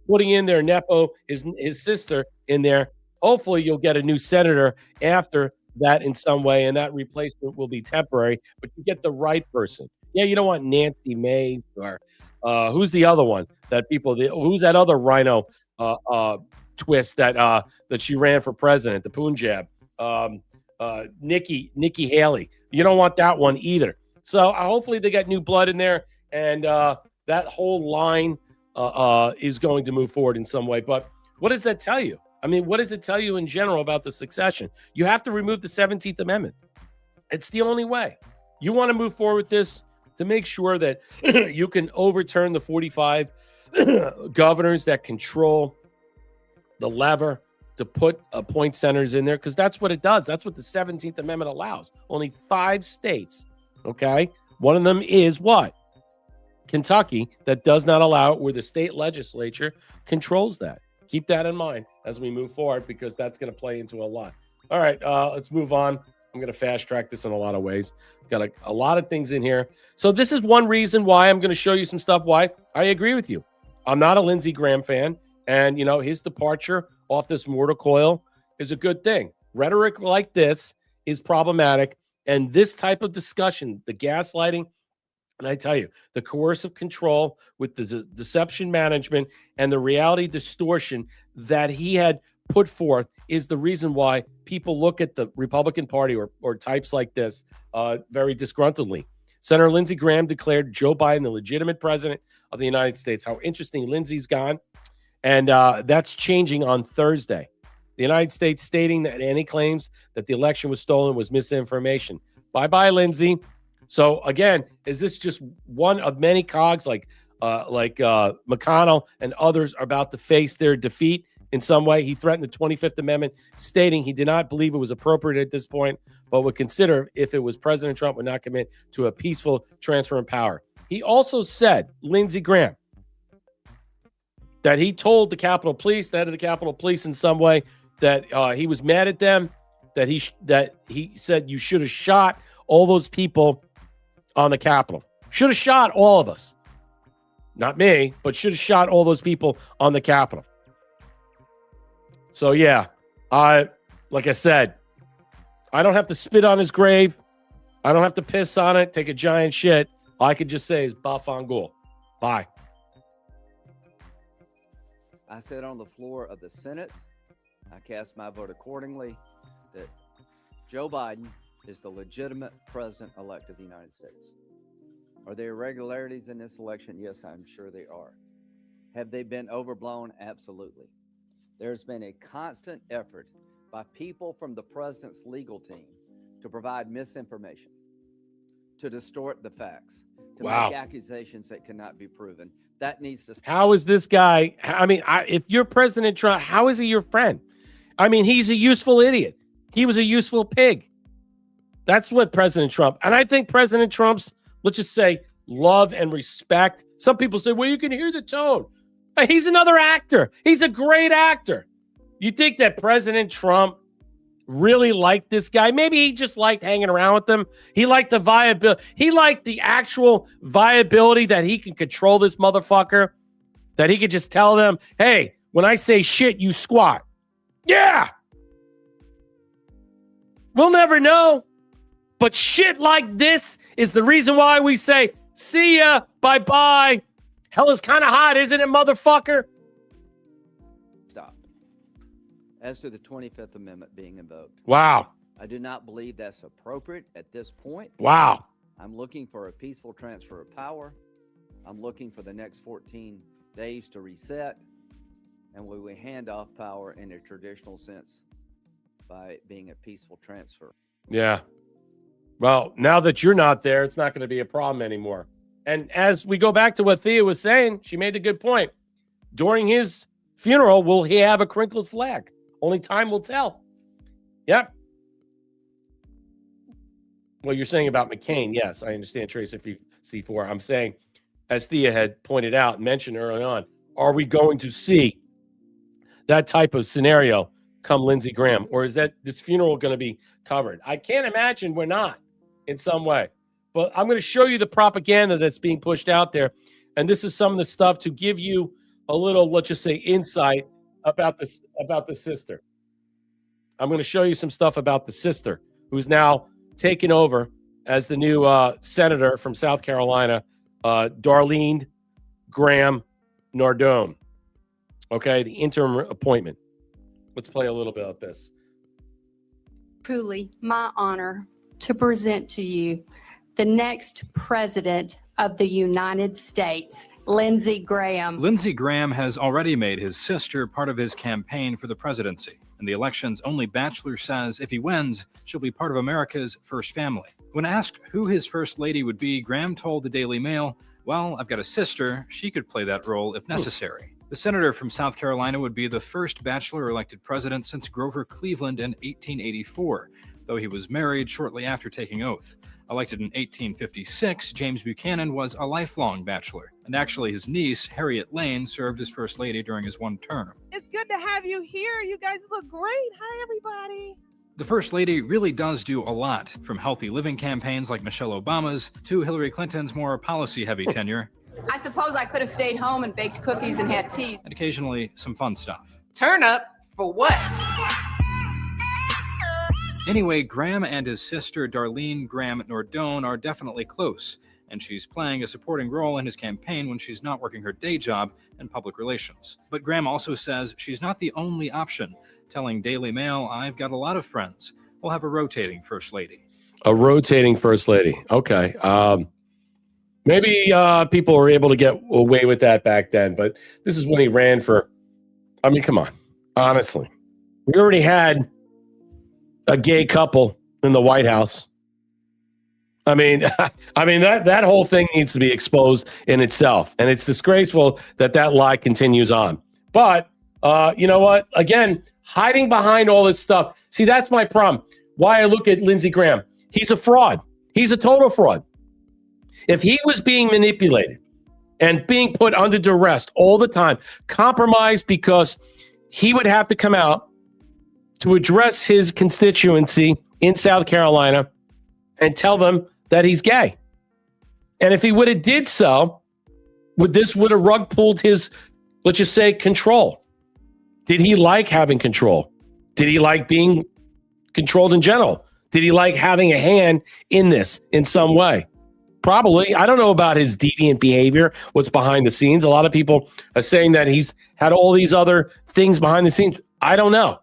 putting in their Nepo, his sister in there. Hopefully you'll get a new senator after that in some way, and that replacement will be temporary, but you get the right person. Yeah, you don't want Nancy Mace or who's the other one that who's that other rhino twist that she ran for president, the Punjab, Nikki Haley. You don't want that one either. So hopefully they get new blood in there, and that whole line is going to move forward in some way. But what does that tell you? I mean, what does it tell you in general about the succession? You have to remove the 17th Amendment. It's the only way. You want to move forward with this to make sure that you can overturn the 45 governors that control the lever to put appoint senators in there, because that's what it does. That's what the 17th Amendment allows. Only 5 states, okay? One of them is what? Kentucky, that does not allow it, where the state legislature controls that. Keep that in mind as we move forward, because that's going to play into a lot. All right, let's move on. I'm going to fast track this in a lot of ways. Got a lot of things in here. So this is one reason why I'm going to show you some stuff why I agree with you. I'm not a Lindsey Graham fan, and his departure off this mortal coil is a good thing. Rhetoric like this is problematic, and this type of discussion, the gaslighting, and I tell you, the coercive control with the deception management and the reality distortion that he had put forth is the reason why people look at the Republican Party or types like this very disgruntledly. Senator Lindsey Graham declared Joe Biden the legitimate president of the United States. How interesting. Lindsey's gone, and that's changing on Thursday. The United States stating that any claims that the election was stolen was misinformation. Bye-bye, Lindsey. So again, is this just one of many cogs like McConnell and others are about to face their defeat in some way? He threatened the 25th Amendment, stating he did not believe it was appropriate at this point, but would consider if it was President Trump would not commit to a peaceful transfer of power. He also said, Lindsey Graham, that he told the Capitol Police, the head of the Capitol Police in some way, that he was mad at them, that he said you should have shot all those people on the Capitol. Should have shot all of us. Not me, but should have shot all those people on the Capitol. So yeah, like I said, I don't have to spit on his grave. I don't have to piss on it, take a giant shit. All I could just say is Bafangul. Bye. I said on the floor of the Senate, I cast my vote accordingly, that Joe Biden is the legitimate president-elect of the United States. Are there irregularities in this election? Yes, I'm sure they are. Have they been overblown? Absolutely. There's been a constant effort by people from the president's legal team to provide misinformation, to distort the facts, to Wow. make accusations that cannot be proven. That needs to stop. How is this guy? I mean, if you're President Trump, how is he your friend? I mean, he's a useful idiot. He was a useful pig. That's what President Trump. And I think President Trump's, let's just say, love and respect. Some people say, well, you can hear the tone. He's another actor. He's a great actor. You think that President Trump really liked this guy? Maybe he just liked hanging around with them. He liked the viability. He liked the actual viability that he can control this motherfucker, that he could just tell them, hey, when I say shit, you squat. Yeah. We'll never know. But shit like this is the reason why we say, see ya, bye-bye. Hell is kind of hot, isn't it, motherfucker? Stop. As to the 25th Amendment being invoked, Wow. I do not believe that's appropriate at this point. Wow. I'm looking for a peaceful transfer of power. I'm looking for the next 14 days to reset, and we will hand off power in a traditional sense by it being a peaceful transfer. Yeah. Well, now that you're not there, it's not going to be a problem anymore. And as we go back to what Thea was saying, she made a good point. During his funeral, will he have a crinkled flag? Only time will tell. Yep. Well, you're saying about McCain. Yes, I understand Tracer C4. I'm saying, as Thea had pointed out and mentioned early on, are we going to see that type of scenario come Lindsey Graham? Or is that this funeral going to be covered? I can't imagine we're not in some way. But I'm going to show you the propaganda that's being pushed out there. And this is some of the stuff to give you a little, let's just say, insight about this, about the sister. I'm going to show you some stuff about the sister who's now taken over as the new senator from South Carolina, Darlene Graham Nardone. Okay, the interim appointment. Let's play a little bit of this. Truly my honor to present to you the next president of the United States, Lindsey Graham. Lindsey Graham has already made his sister part of his campaign for the presidency, and the election's only bachelor says if he wins, she'll be part of America's first family. When asked who his first lady would be, Graham told the Daily Mail, well, I've got a sister. She could play that role if necessary. The senator from South Carolina would be the first bachelor elected president since Grover Cleveland in 1884, though he was married shortly after taking oath. Elected in 1856, James Buchanan was a lifelong bachelor, and actually his niece, Harriet Lane, served as first lady during his one term. It's good to have you here. You guys look great. Hi, everybody. The First Lady really does do a lot, from healthy living campaigns like Michelle Obama's to Hillary Clinton's more policy-heavy tenure. I suppose I could have stayed home and baked cookies and had tea. And occasionally some fun stuff. Turn up for what? Anyway, Graham and his sister Darlene Graham Nardone are definitely close, and she's playing a supporting role in his campaign when she's not working her day job in public relations. But Graham also says she's not the only option, telling Daily Mail, I've got a lot of friends. We'll have a rotating First Lady. A rotating First Lady. Okay. Maybe people were able to get away with that back then, but this is when he ran for, I mean, come on, honestly. We already had a gay couple in the White House. I mean, that whole thing needs to be exposed in itself, and it's disgraceful that lie continues on. But you know what? Again, hiding behind all this stuff. See, that's my problem. Why I look at Lindsey Graham. He's a fraud. He's a total fraud. If he was being manipulated and being put under duress all the time, compromised because he would have to come out to address his constituency in South Carolina and tell them that he's gay. And if he would have did so, would have rug pulled his, let's just say, control? Did he like having control? Did he like being controlled in general? Did he like having a hand in this in some way? Probably. I don't know about his deviant behavior, what's behind the scenes. A lot of people are saying that he's had all these other things behind the scenes. I don't know.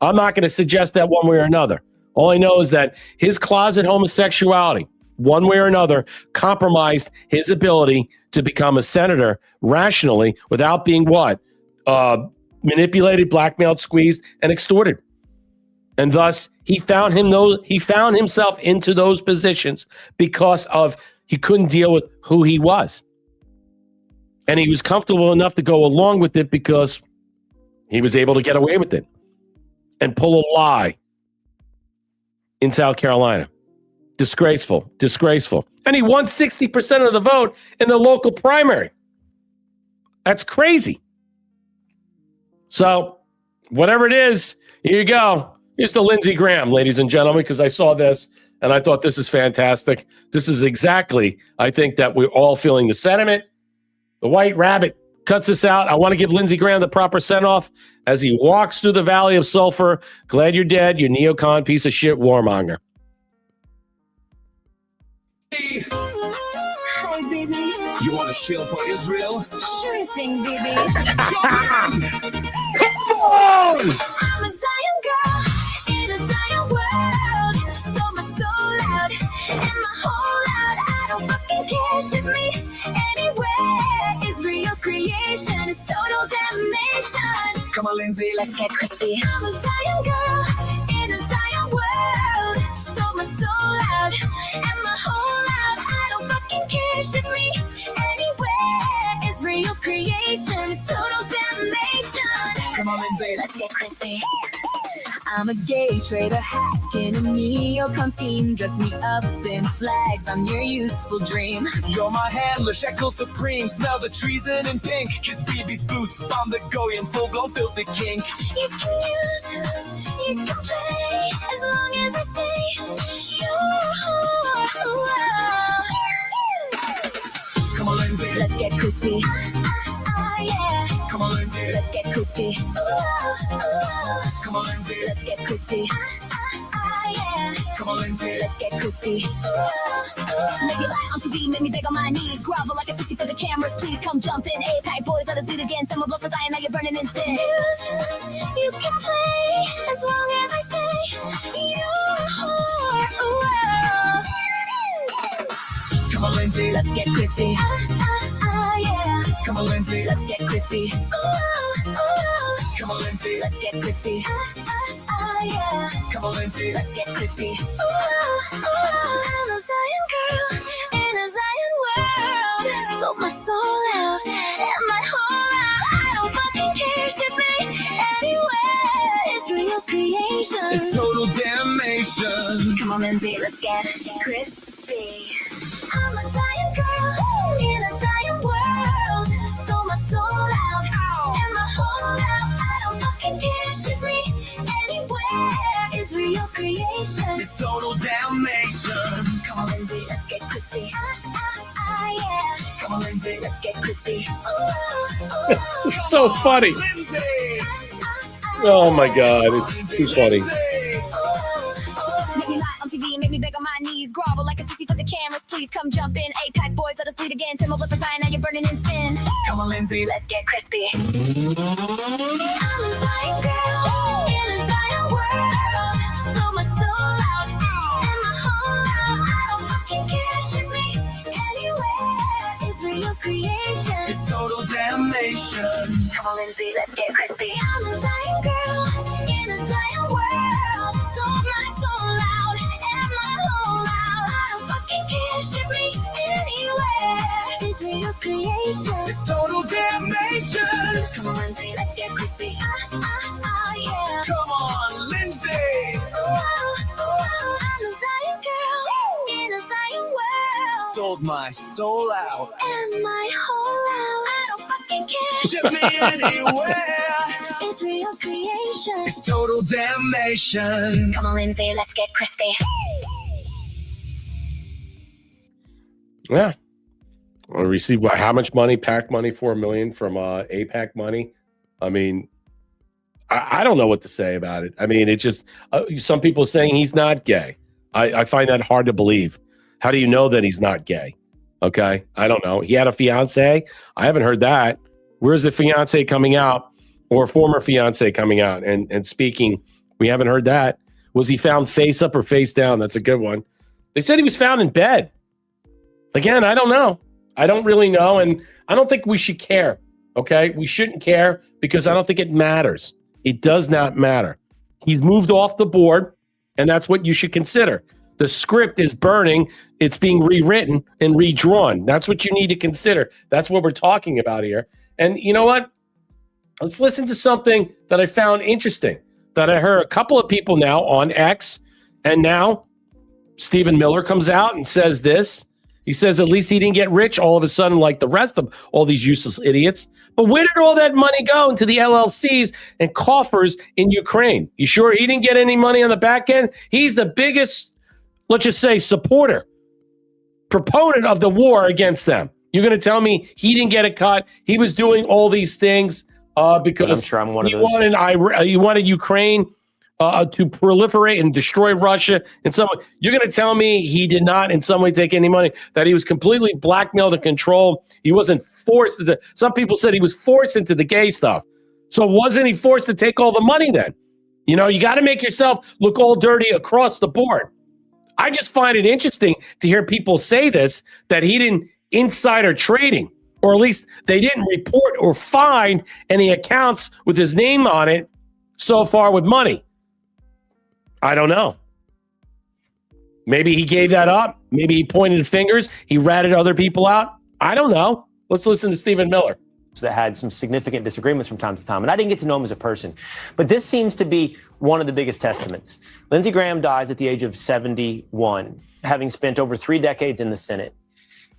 I'm not going to suggest that one way or another. All I know is that his closet homosexuality, one way or another, compromised his ability to become a senator rationally without being what? Manipulated, blackmailed, squeezed, and extorted. And thus he found himself into those positions because of he couldn't deal with who he was. And he was comfortable enough to go along with it because he was able to get away with it and pull a lie in South Carolina. Disgraceful. And he won 60% of the vote in the local primary. That's crazy. So, whatever it is, here you go. Here's the Lindsey Graham, ladies and gentlemen, because I saw this and I thought this is fantastic. This is exactly, I think, that we're all feeling the sentiment. The White Rabbit cuts this out. I want to give Lindsey Graham the proper send-off as he walks through the Valley of Sulphur. Glad you're dead, you neocon piece of shit warmonger. Hi, baby. You want to shield for Israel? Sure thing, baby. Come I'm on! a Zion girl in a Zion world. So my soul out and my whole out. I don't fucking care. Ship me anywhere. Israel's creation is total damnation. Come on, Lindsay. Let's get crispy. I'm a Zion girl in a Zion world. So my soul out and my whole out. I don't fucking care. Ship me anywhere. Israel's creation is total damnation. Come on, Lindsay. Let's get crispy. I'm a gay traitor hacking a neocon scheme. Dress me up in flags, I'm your useful dream. You're my handler, Shekel Supreme. Smell the treason in pink. Kiss BB's boots, bomb the Goyen, full-blown filthy kink. You can use, you can play, as long as I stay. Come on, Lindsay. Let's get crispy. Yeah. Come on, Lindsay. Let's get crispy. Come on, Lindsay. Let's get crispy. Yeah. Come on, Lindsay. Let's get crispy. Make me lie on TV, make me beg on my knees. Grovel like a sissy for the cameras, please come jump in. APAC boys, let us beat again. Some of us I now you're burning in sin. You can play as long as I stay. Come on, Lindsay. Let's get crispy. Yeah. Come on, Lindsay. Let's get crispy. Come on, Lindsay. Let's get crispy. Yeah. Come on, Lindsay. Let's get crispy. I'm a Zion girl in a Zion world. Sold my soul out and my whole out. I don't fucking care. Ship me anywhere. Israel's creation. It's total damnation. Come on, Lindsay. Let's get crispy. I'm a Zion girl in a Zion world. Sold my soul out and my whole out. I don't fucking care. Ship me anywhere. Israel's creation. It's total damnation. Come on, Lindsay, let's get crispy. Yeah. Come on, Lindsay. Let's get crispy. It's so funny. Lindsay. Oh my God, it's too funny. Make me lie on TV, make me beg on my knees. Grovel like a sissy for the cameras, please come jump in. APAC boys, let us bleed again. Tim over for Zion, now you're burning in sin. Come on, Lindsay. Let's get crispy. I'm a Zion girl in a Zion world. Sold my soul out and my whole out. I don't fucking care. Ship me anywhere. Israel's creation. It's total damnation. Come on, Lindsay, let's get crispy. I'm a Zion girl in a Zion world. Sold my soul out and my whole out. I don't fucking care. Ship me anywhere. Israel's creation. It's total damnation. Come on, Lindsay, let's get crispy. Yeah. Come on, Lindsay. I'm a Zion girl in a Zion world. Sold my soul out. And my whole out. I don't fucking care. Ship me anywhere. Israel's creation. It's total damnation. Come on, Lindsay, let's get crispy. Yeah. I received how much money? PAC money, $4 million from APAC money. I mean, I don't know what to say about it. I mean, it just some people saying he's not gay. I find that hard to believe. How do you know that he's not gay? Okay, I don't know. He had a fiance. I haven't heard that. Where's the fiance coming out, or former fiance coming out and speaking? We haven't heard that. Was he found face up or face down? That's a good one. They said he was found in bed. Again, I don't know. I don't really know, and I don't think we should care. Okay, we shouldn't care because I don't think it matters. It does not matter. He's moved off the board, and that's what you should consider. The script is burning. It's being rewritten and redrawn. That's what you need to consider. That's what we're talking about here. And you know what? Let's listen to something that I found interesting, that I heard a couple of people now on X, and now Stephen Miller comes out and says this. He says at least he didn't get rich all of a sudden like the rest of all these useless idiots. But where did all that money go? Into the LLCs and coffers in Ukraine. You sure he didn't get any money on the back end? He's the biggest, let's just say, supporter, proponent of the war against them. You're going to tell me he didn't get a cut? He was doing all these things because I'm sure I'm one of those. You wanted Ukraine to proliferate and destroy Russia in some way. You're going to tell me he did not in some way take any money, that he was completely blackmailed and controlled. He wasn't forced to. Some people said he was forced into the gay stuff. So wasn't he forced to take all the money then? You know, you got to make yourself look all dirty across the board. I just find it interesting to hear people say this, that he didn't insider trading, or at least they didn't report or find any accounts with his name on it so far with money. I don't know. Maybe he gave that up. Maybe he pointed fingers. He ratted other people out. I don't know. Let's listen to Stephen Miller. That had some significant disagreements from time to time. And I didn't get to know him as a person. But this seems to be one of the biggest testaments. Lindsey Graham dies at the age of 71, having spent over 3 decades in the Senate.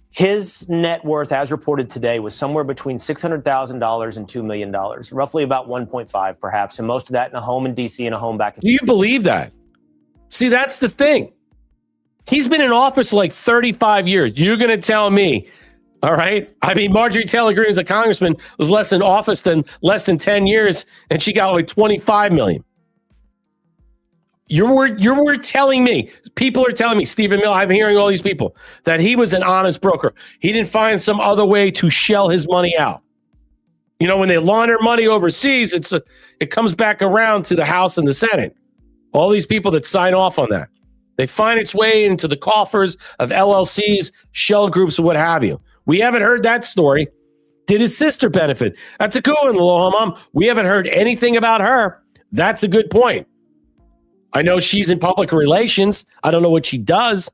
His net worth, as reported today, was somewhere between $600,000 and $2 million, roughly about 1.5, perhaps, and most of that in a home in D.C. and a home back in. Do you believe that? See, that's the thing. He's been in office like 35 years. You're going to tell me, all right? I mean, Marjorie Taylor Greene as a congressman was less in office than less than 10 years, and she got like 25 million. You're telling me, people are telling me, Stephen Miller, I'm hearing all these people, that he was an honest broker. He didn't find some other way to shell his money out. You know, when they launder money overseas, it comes back around to the House and the Senate. All these people that sign off on that, they find its way into the coffers of LLCs, shell groups, or what have you. We haven't heard that story. Did his sister benefit? That's a good one, Mom. We haven't heard anything about her. That's a good point. I know she's in public relations. I don't know what she does.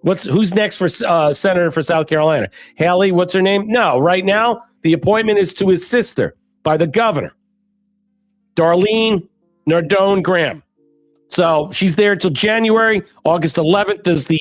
Who's next for senator for South Carolina? Haley, what's her name? No, right now, the appointment is to his sister by the governor, Darlene Nardone Graham. So she's there till January. August 11th is the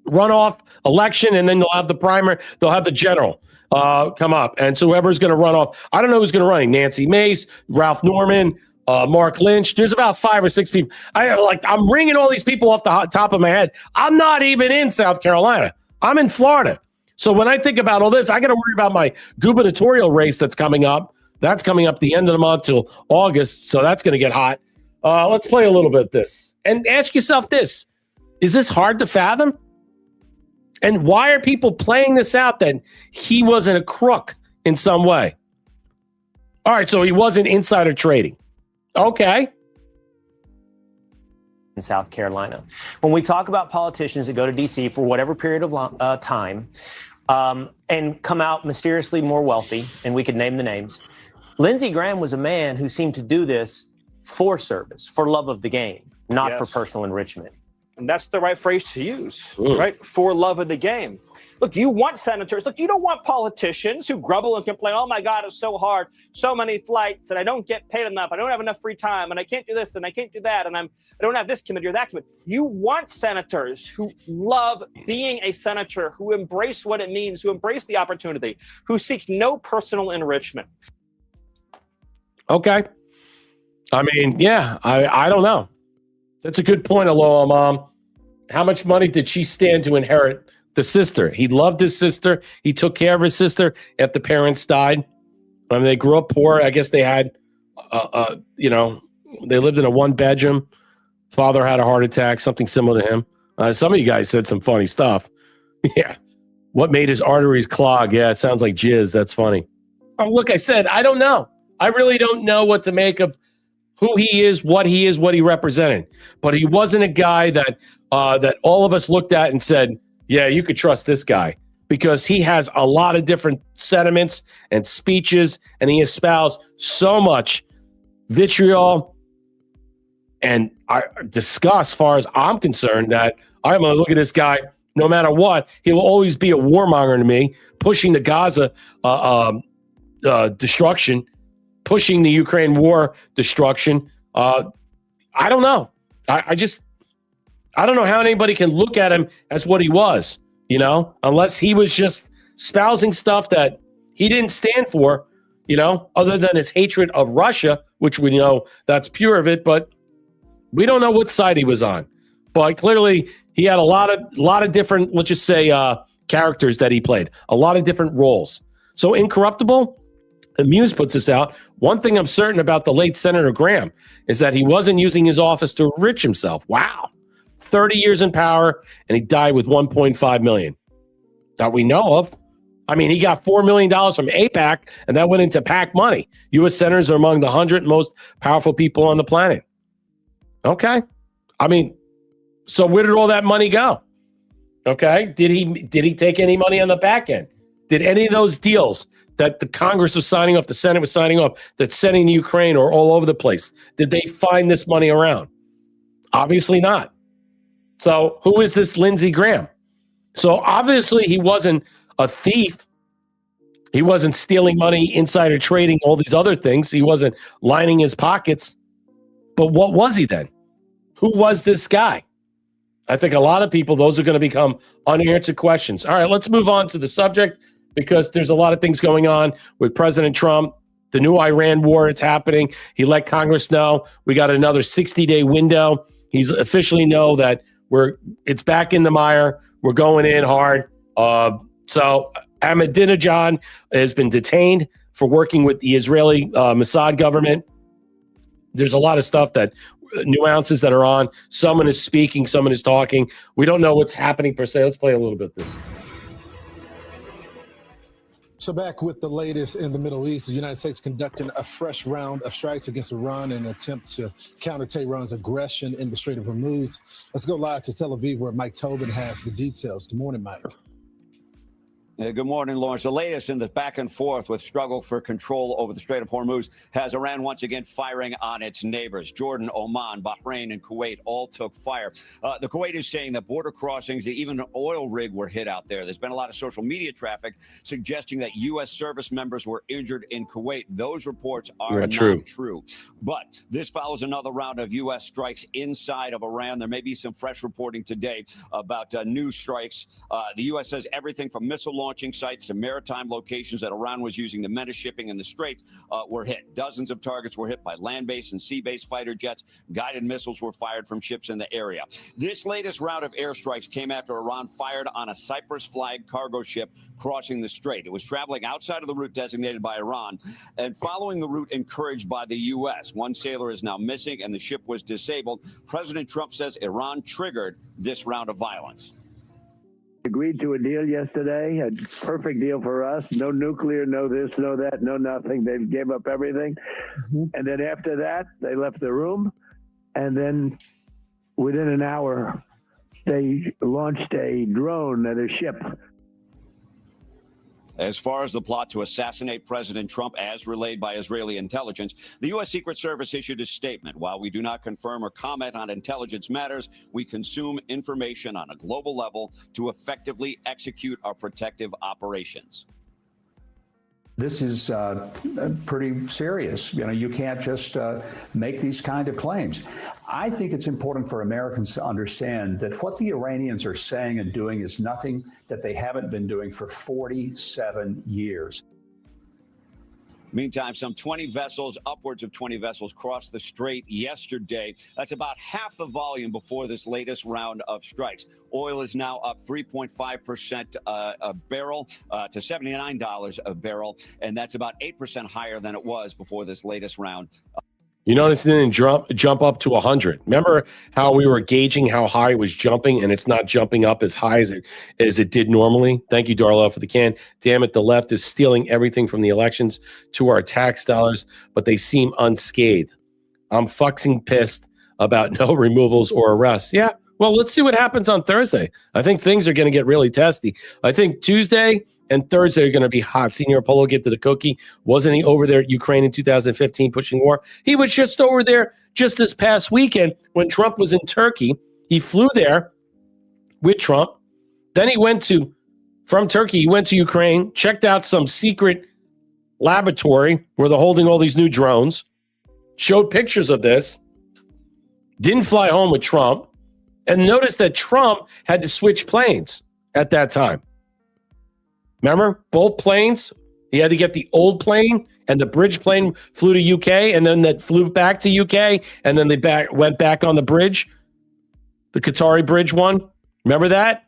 runoff election, and then they'll have the primary. They'll have the general come up. And so whoever's going to run off, I don't know who's going to run. Nancy Mace, Ralph Norman, Mark Lynch. There's about 5 or 6 people. I'm ringing all these people off the top of my head. I'm not even in South Carolina. I'm in Florida. So when I think about all this, I got to worry about my gubernatorial race that's coming up. That's coming up the end of the month till August. So that's going to get hot. Let's play a little bit of this and ask yourself this. Is this hard to fathom? And why are people playing this out that he wasn't a crook in some way? All right, so he wasn't insider trading. Okay. In South Carolina. When we talk about politicians that go to D.C. for whatever period of time and come out mysteriously more wealthy, and we could name the names, Lindsey Graham was a man who seemed to do this for service, for love of the game, not for personal enrichment. And that's the right phrase to use, right? For love of the game. Look, you want senators. Look, you don't want politicians who grumble and complain, oh, my God, it's so hard, so many flights, and I don't get paid enough. I don't have enough free time, and I can't do this, and I can't do that, and I don't have this committee or that committee. You want senators who love being a senator, who embrace what it means, who embrace the opportunity, who seek no personal enrichment. Okay. I mean, yeah, I don't know. That's a good point, Aloha Mom. How much money did she stand to inherit the sister? He loved his sister. He took care of his sister after parents died. I mean, they grew up poor. I guess they had, they lived in a 1-bedroom. Father had a heart attack, something similar to him. Some of you guys said some funny stuff. Yeah. What made his arteries clog? Yeah, it sounds like jizz. That's funny. Oh, look, I said, I don't know. I really don't know what to make of who he is, what he represented. But he wasn't a guy that all of us looked at and said, yeah, you could trust this guy, because he has a lot of different sentiments and speeches, and he espoused so much vitriol And I discuss, as far as I'm concerned, that I'm going to look at this guy no matter what. He will always be a warmonger to me, pushing the Gaza destruction, pushing the Ukraine war destruction. I don't know. I don't know how anybody can look at him as what he was, unless he was just espousing stuff that he didn't stand for, other than his hatred of Russia, which we know that's pure of it, but we don't know what side he was on. But clearly he had a lot of different, let's just say, characters that he played, a lot of different roles. So incorruptible, and Muse puts this out. One thing I'm certain about the late Senator Graham is that he wasn't using his office to enrich himself. Wow. 30 years in power, and he died with $1.5 million that we know of. I mean, he got $4 million from AIPAC, and that went into PAC money. U.S. senators are among the 100 most powerful people on the planet. Okay. I mean, so where did all that money go? Okay. Did he take any money on the back end? Did any of those deals that the Congress was signing off, the Senate was signing off, that's sending to Ukraine or all over the place, did they find this money around? Obviously not. So who is this Lindsey Graham? So obviously he wasn't a thief. He wasn't stealing money, insider trading, all these other things. He wasn't lining his pockets. But what was he then? Who was this guy? I think a lot of people, those are going to become unanswered questions. All right, let's move on to the subject, because there's a lot of things going on with President Trump, the new Iran war, it's happening. He let Congress know we got another 60-day window. He's officially know that it's back in the mire. We're going in hard. So Ahmadinejad has been detained for working with the Israeli Mossad government. There's a lot of stuff nuances that are on. Someone is speaking, someone is talking. We don't know what's happening per se. Let's play a little bit of this. So back with the latest in the Middle East, the United States conducting a fresh round of strikes against Iran in an attempt to counter Tehran's aggression in the Strait of Hormuz. Let's go live to Tel Aviv, where Mike Tobin has the details. Good morning, Mike. Good morning, Lawrence. The latest in the back and forth with struggle for control over the Strait of Hormuz has Iran once again firing on its neighbors. Jordan, Oman, Bahrain, and Kuwait all took fire. The Kuwait is saying that border crossings, even an oil rig, were hit out there. There's been a lot of social media traffic suggesting that U.S. service members were injured in Kuwait. Those reports are not true. But this follows another round of U.S. strikes inside of Iran. There may be some fresh reporting today about new strikes. The U.S. says everything from missile launching sites to maritime locations that Iran was using to menace shipping in the Strait were hit. Dozens of targets were hit by land-based and sea-based fighter jets. Guided missiles were fired from ships in the area. This latest round of airstrikes came after Iran fired on a Cyprus-flagged cargo ship crossing the Strait. It was traveling outside of the route designated by Iran and following the route encouraged by the U.S. One sailor is now missing and the ship was disabled. President Trump says Iran triggered this round of violence. Agreed to a deal yesterday, a perfect deal for us. No nuclear, no this, no that, no nothing. They gave up everything. And then after that, they left the room. And then within an hour, they launched a drone at a ship. As far as the plot to assassinate President Trump, as relayed by Israeli intelligence, the U.S. Secret Service issued a statement. While we do not confirm or comment on intelligence matters, we consume information on a global level to effectively execute our protective operations. This is pretty serious. You can't just make these kind of claims. I think it's important for Americans to understand that what the Iranians are saying and doing is nothing that they haven't been doing for 47 years. Meantime, some 20 vessels, upwards of 20 vessels, crossed the strait yesterday. That's about half the volume before this latest round of strikes. Oil is now up 3.5% a barrel to $79 a barrel, and that's about 8% higher than it was before this latest round. You notice it didn't jump up to 100. Remember how we were gauging how high it was jumping, and it's not jumping up as high as it did normally? Thank you, Darla, for the can. Damn it, the left is stealing everything from the elections to our tax dollars, but they seem unscathed. I'm fucking pissed about no removals or arrests. Yeah, Well, let's see what happens on Thursday. I think things are going to get really testy. I think Tuesday and Thursday are going to be hot. Senor Polo get to the cookie. Wasn't he over there at Ukraine in 2015 pushing war? He was just over there just this past weekend when Trump was in Turkey. He flew there with Trump. Then he went from Turkey, he went to Ukraine, checked out some secret laboratory where they're holding all these new drones, showed pictures of this, didn't fly home with Trump, and noticed that Trump had to switch planes at that time. Remember, both planes, he had to get the old plane, and the bridge plane flew to UK, and then that flew back to UK, and then they went back on the bridge, the Qatari bridge one. Remember that?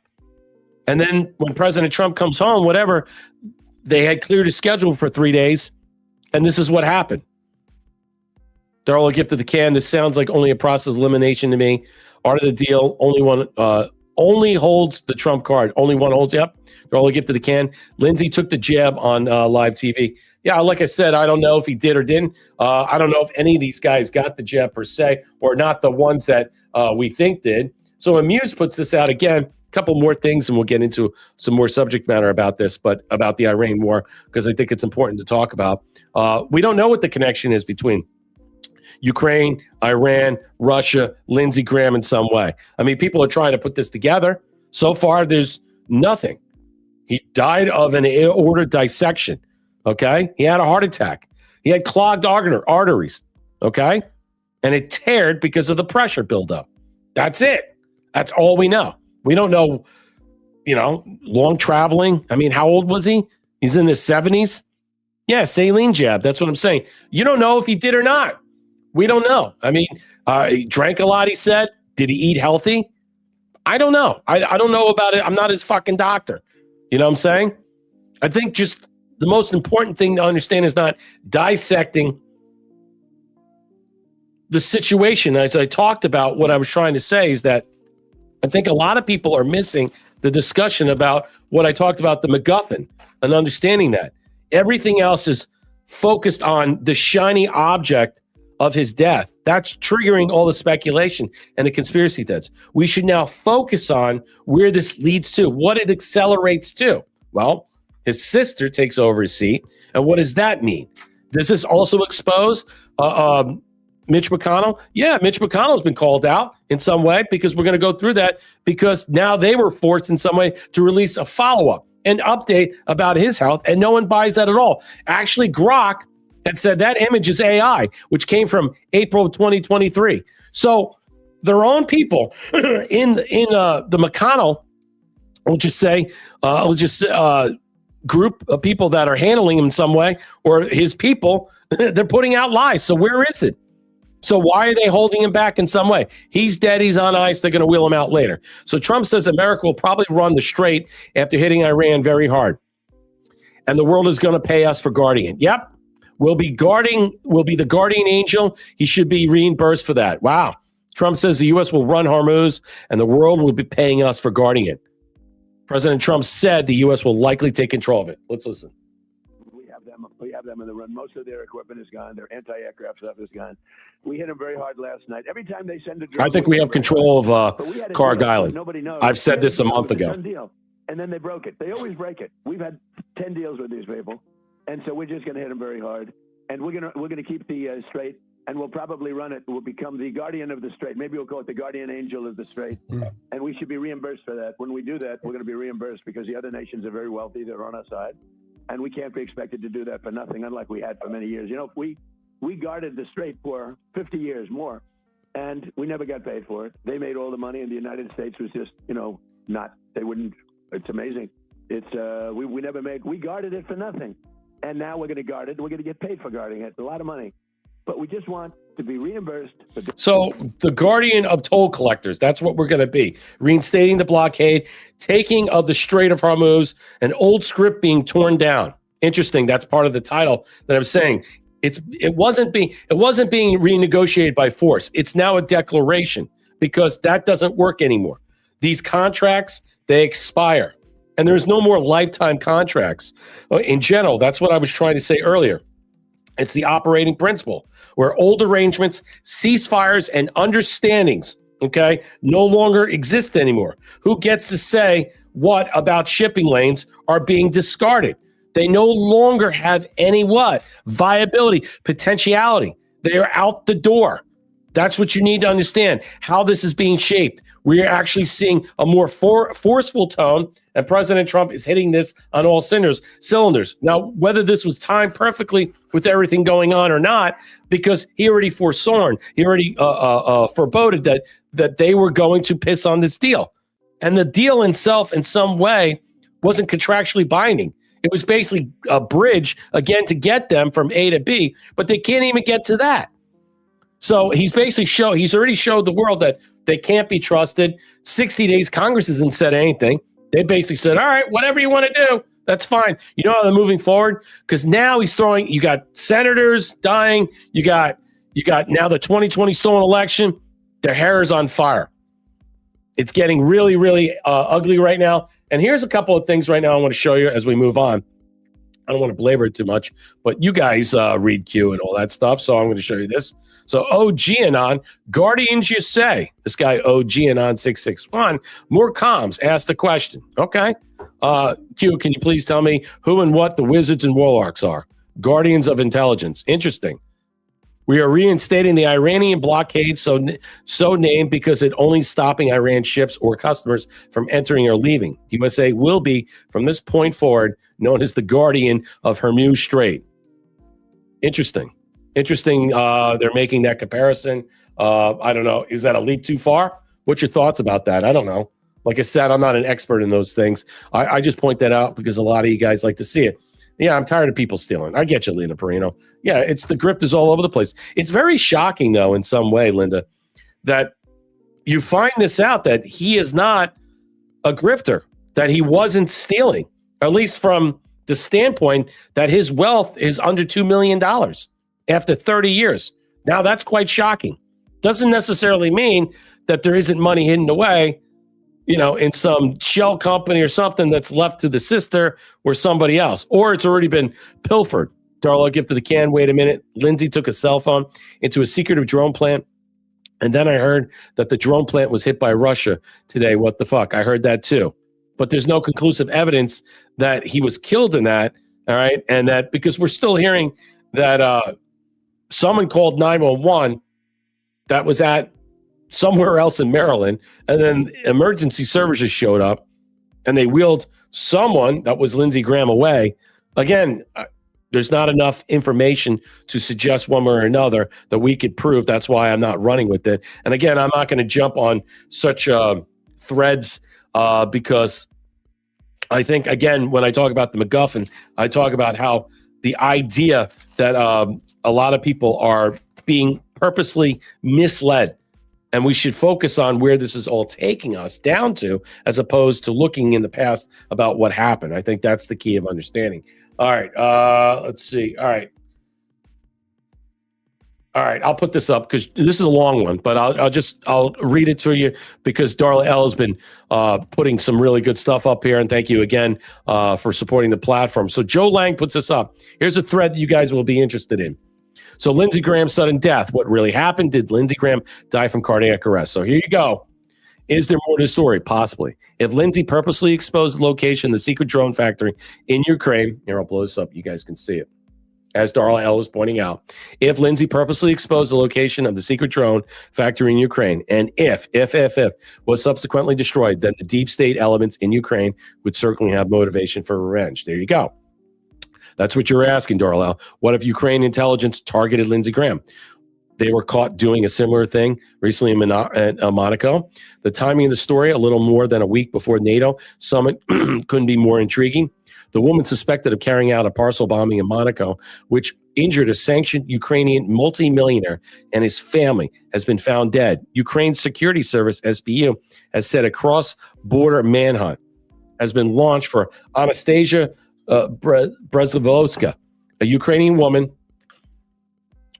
And then when President Trump comes home, whatever, they had cleared his schedule for 3 days, and this is what happened. They're all a gift of the can. This sounds like only a process elimination to me. Art of the deal, only holds the Trump card. Only one holds, yep. They're all a gift of the can. Lindsey took the jab on live TV. Yeah, like I said, I don't know if he did or didn't. I don't know if any of these guys got the jab per se, or not the ones that we think did. So Amuse puts this out again. A couple more things, and we'll get into some more subject matter about this, but about the Iran war, because I think it's important to talk about. We don't know what the connection is between Ukraine, Iran, Russia, Lindsey Graham in some way. I mean, people are trying to put this together. So far, there's nothing. He died of an aortic dissection, okay? He had a heart attack. He had clogged arteries, okay? And it teared because of the pressure buildup. That's it. That's all we know. We don't know, long traveling. I mean, how old was he? He's in his 70s? Yeah, saline jab. That's what I'm saying. You don't know if he did or not. We don't know. I mean, he drank a lot, he said. Did he eat healthy? I don't know. I don't know about it. I'm not his fucking doctor. You know what I'm saying? I think just the most important thing to understand is not dissecting the situation. As I talked about, what I was trying to say is that I think a lot of people are missing the discussion about what I talked about, the MacGuffin, and understanding that. Everything else is focused on the shiny object of his death. That's triggering all the speculation and the conspiracy theories. We should now focus on where this leads to, what it accelerates to. Well, his sister takes over his seat. And what does that mean? Does this also expose Mitch McConnell? Yeah, Mitch McConnell's been called out in some way, because we're going to go through that, because now they were forced in some way to release a follow-up, an update about his health, and no one buys that at all. Actually, Grok had said that image is AI, which came from April of 2023. So their own people in the McConnell, group of people that are handling him in some way, or his people, they're putting out lies. So where is it? So why are they holding him back in some way? He's dead. He's on ice. They're going to wheel him out later. So Trump says America will probably run the Strait after hitting Iran very hard. And the world is going to pay us for guarding it. Yep. We'll be the guardian angel. He should be reimbursed for that. Wow. Trump says the U.S. will run Hormuz and the world will be paying us for guarding it. President Trump said the U.S. will likely take control of it. Let's listen. We have them in the run. Most of their equipment is gone. Their anti-aircraft stuff is gone. We hit them very hard last night. Every time they send a drone, I think we have control of Carg Island. Nobody knows. I've said this a month ago. And then they broke it. They always break it. We've had 10 deals with these people. And so we're just going to hit them very hard. And we're going to keep the Strait, and we'll probably run it. We'll become the guardian of the Strait. Maybe we'll call it the guardian angel of the Strait. And we should be reimbursed for that. When we do that, we're going to be reimbursed because the other nations are very wealthy. They're on our side. And we can't be expected to do that for nothing, unlike we had for many years. We guarded the Strait for 50 years more, and we never got paid for it. They made all the money, and the United States was just, they wouldn't. It's amazing. It's we guarded it for nothing. And now we're going to guard it. We're going to get paid for guarding it. A lot of money. But we just want to be reimbursed. So the guardian of toll collectors, that's what we're going to be. Reinstating the blockade, taking of the Strait of Hormuz, an old script being torn down. Interesting. That's part of the title that I'm saying. It wasn't being renegotiated by force. It's now a declaration, because that doesn't work anymore. These contracts, they expire. And there's no more lifetime contracts. In general, that's what I was trying to say earlier. It's the operating principle, where old arrangements, ceasefires, and understandings okay, no longer exist anymore. Who gets to say what about shipping lanes are being discarded? They no longer have any what? Viability, potentiality. They are out the door. That's what you need to understand, how this is being shaped. We're actually seeing a more forceful tone, and President Trump is hitting this on all cylinders. Now, whether this was timed perfectly with everything going on or not, because he already foreboded that they were going to piss on this deal. And the deal itself, in some way, wasn't contractually binding. It was basically a bridge, again, to get them from A to B, but they can't even get to that. So he's already showed the world that they can't be trusted. 60 days, Congress hasn't said anything. They basically said, all right, whatever you want to do, that's fine. You know how they're moving forward? Because now you got senators dying. You got now the 2020 stolen election. Their hair is on fire. It's getting really, really ugly right now. And here's a couple of things right now I want to show you as we move on. I don't want to belabor it too much, but you guys read Q and all that stuff, so I'm going to show you this. So OG Anon, Guardians you say. This guy OG Anon 661, more comms, asked the question. Okay. Q, can you please tell me who and what the wizards and warlocks are? Guardians of Intelligence. Interesting. We are reinstating the Iranian blockade, so named because it only stopping Iran ships or customers from entering or leaving. USA will be, from this point forward, known as the Guardian of Hormuz Strait. Interesting. They're making that comparison. I don't know. Is that a leap too far? What's your thoughts about that? I don't know. Like I said, I'm not an expert in those things. I just point that out because a lot of you guys like to see it. Yeah, I'm tired of people stealing. I get you, Linda Perino. Yeah, it's the grift is all over the place. It's very shocking, though, in some way, Linda, that you find this out, that he is not a grifter, that he wasn't stealing, at least from the standpoint that his wealth is under $2 million after 30 years. Now, that's quite shocking. Doesn't necessarily mean that there isn't money hidden away, in some shell company or something that's left to the sister or somebody else, or it's already been pilfered. Darla, gift of the can. Wait a minute. Lindsey took a cell phone into a secretive drone plant. And then I heard that the drone plant was hit by Russia today. What the fuck? I heard that too. But there's no conclusive evidence that he was killed in that. All right. And that because we're still hearing that someone called 911 that was at somewhere else in Maryland, and then emergency services showed up and they wheeled someone that was Lindsey Graham away. Again, there's not enough information to suggest one way or another that we could prove. That's why I'm not running with it. And again, I'm not going to jump on such threads because I think, again, when I talk about the MacGuffin, I talk about how the idea that a lot of people are being purposely misled. And we should focus on where this is all taking us down to, as opposed to looking in the past about what happened. I think that's the key of understanding. All right. Let's see. All right. I'll put this up because this is a long one, but I'll read it to you because Darla L has been putting some really good stuff up here. And thank you again for supporting the platform. So Joe Lang puts this up. Here's a thread that you guys will be interested in. So Lindsey Graham's sudden death. What really happened? Did Lindsey Graham die from cardiac arrest? So here you go. Is there more to the story? Possibly. If Lindsey purposely exposed the location of the secret drone factory in Ukraine, here, I'll blow this up. You guys can see it. As Darla L is pointing out, if Lindsey purposely exposed the location of the secret drone factory in Ukraine, and if was subsequently destroyed, then the deep state elements in Ukraine would certainly have motivation for revenge. There you go. That's what you're asking, Darla. What if Ukraine intelligence targeted Lindsey Graham? They were caught doing a similar thing recently in Monaco. The timing of the story, a little more than a week before NATO summit, couldn't be more intriguing. The woman suspected of carrying out a parcel bombing in Monaco, which injured a sanctioned Ukrainian multimillionaire and his family, has been found dead. Ukraine's security service, SBU, has said a cross-border manhunt has been launched for Anastasia Brezlovska, a Ukrainian woman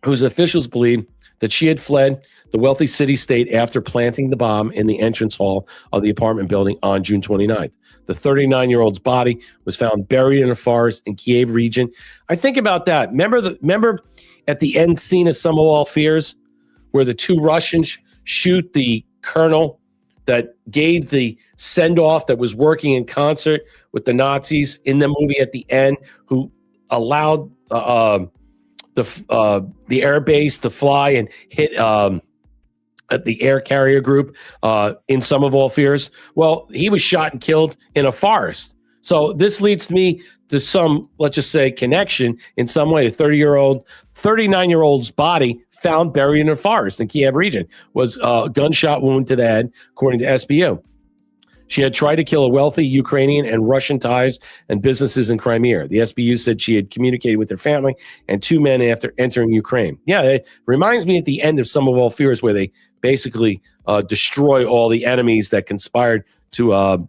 whose officials believe that she had fled the wealthy city-state after planting the bomb in the entrance hall of the apartment building on June 29th. The 39-year-old's body was found buried in a forest in Kiev region. I think about that. Remember at the end scene of Sum of All Fears, where the two Russians shoot the colonel that gave the send-off that was working in concert with the Nazis in the movie at the end, who allowed the air base to fly and hit the air carrier group in Sum of All Fears. Well, he was shot and killed in a forest. So this leads me to some, let's just say, connection in some way. A 39-year-old's body found buried in a forest in Kiev region was a gunshot wound to the head, according to SBU. She had tried to kill a wealthy Ukrainian and Russian ties and businesses in Crimea. The SBU said she had communicated with her family and 2 men after entering Ukraine. Yeah, it reminds me at the end of Sum of All Fears, where they basically destroy all the enemies that conspired to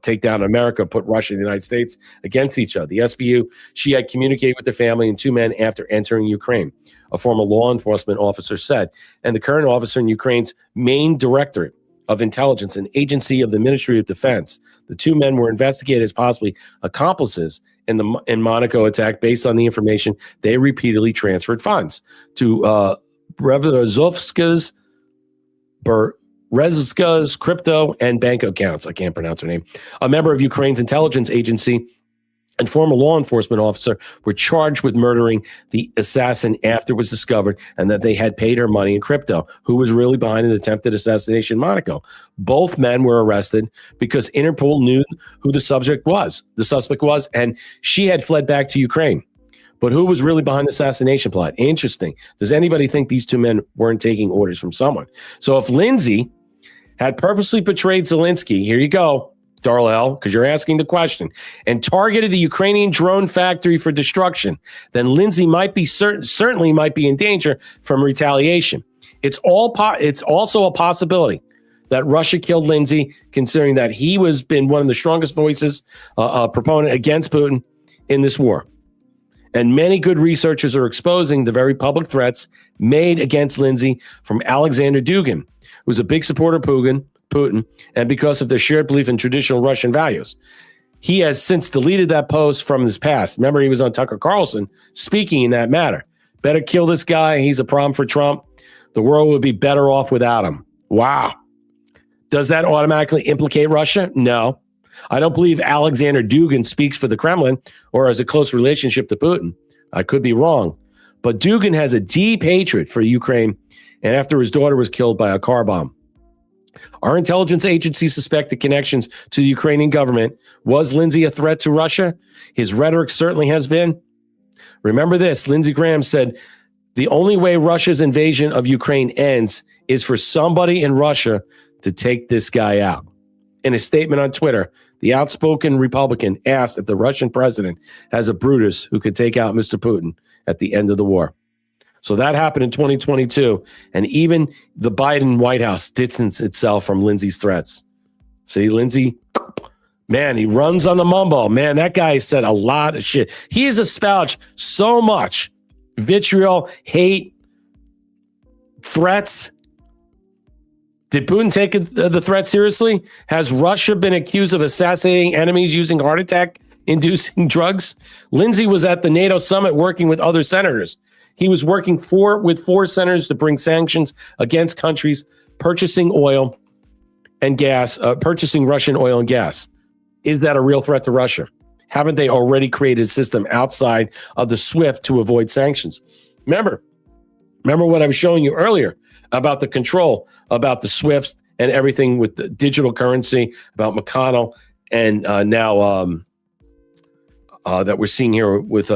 take down America, put Russia and the United States against each other. The SBU, she had communicated with her family and 2 men after entering Ukraine, a former law enforcement officer said. And the current officer in Ukraine's main directorate of intelligence, an agency of the Ministry of Defense. The 2 men were investigated as possibly accomplices in the Monaco attack based on the information they repeatedly transferred funds to Berezovska's crypto and bank accounts. I can't pronounce her name. A member of Ukraine's intelligence agency and former law enforcement officer were charged with murdering the assassin after it was discovered and that they had paid her money in crypto, who was really behind an attempted assassination in Monaco. Both men were arrested because Interpol knew who the suspect was, and she had fled back to Ukraine. But who was really behind the assassination plot? Interesting. Does anybody think these 2 men weren't taking orders from someone? So if Lindsey had purposely betrayed Zelensky, here you go, Darlell, because you're asking the question, and targeted the Ukrainian drone factory for destruction, then Lindsey might be certainly might be in danger from retaliation. It's also a possibility that Russia killed Lindsey, considering that he was been one of the strongest voices, proponent against Putin in this war. And many good researchers are exposing the very public threats made against Lindsey from Alexander Dugin, who's a big supporter of Putin, and because of their shared belief in traditional Russian values. He has since deleted that post from his past. Remember, he was on Tucker Carlson speaking in that matter. Better kill this guy. He's a problem for Trump. The world would be better off without him. Wow. Does that automatically implicate Russia? No. I don't believe Alexander Dugin speaks for the Kremlin or has a close relationship to Putin. I could be wrong. But Dugin has a deep hatred for Ukraine, and after his daughter was killed by a car bomb. Our intelligence agencies suspect the connections to the Ukrainian government. Was Lindsey a threat to Russia? His rhetoric certainly has been. Remember this, Lindsey Graham said, the only way Russia's invasion of Ukraine ends is for somebody in Russia to take this guy out. In a statement on Twitter, the outspoken Republican asked if the Russian president has a Brutus who could take out Mr. Putin at the end of the war. So that happened in 2022, and even the Biden White House distanced itself from Lindsey's threats. See, Lindsey, man, he runs on the mumbo. Man, that guy said a lot of shit. He has espoused so much vitriol, hate, threats. Did Putin take the threat seriously? Has Russia been accused of assassinating enemies using heart attack-inducing drugs? Lindsey was at the NATO summit working with other senators. He was working with 4 senators to bring sanctions against countries purchasing oil and gas, purchasing Russian oil and gas. Is that a real threat to Russia? Haven't they already created a system outside of the SWIFT to avoid sanctions? Remember what I was showing you earlier about the control, about the SWIFT and everything with the digital currency, about McConnell, and now that we're seeing here with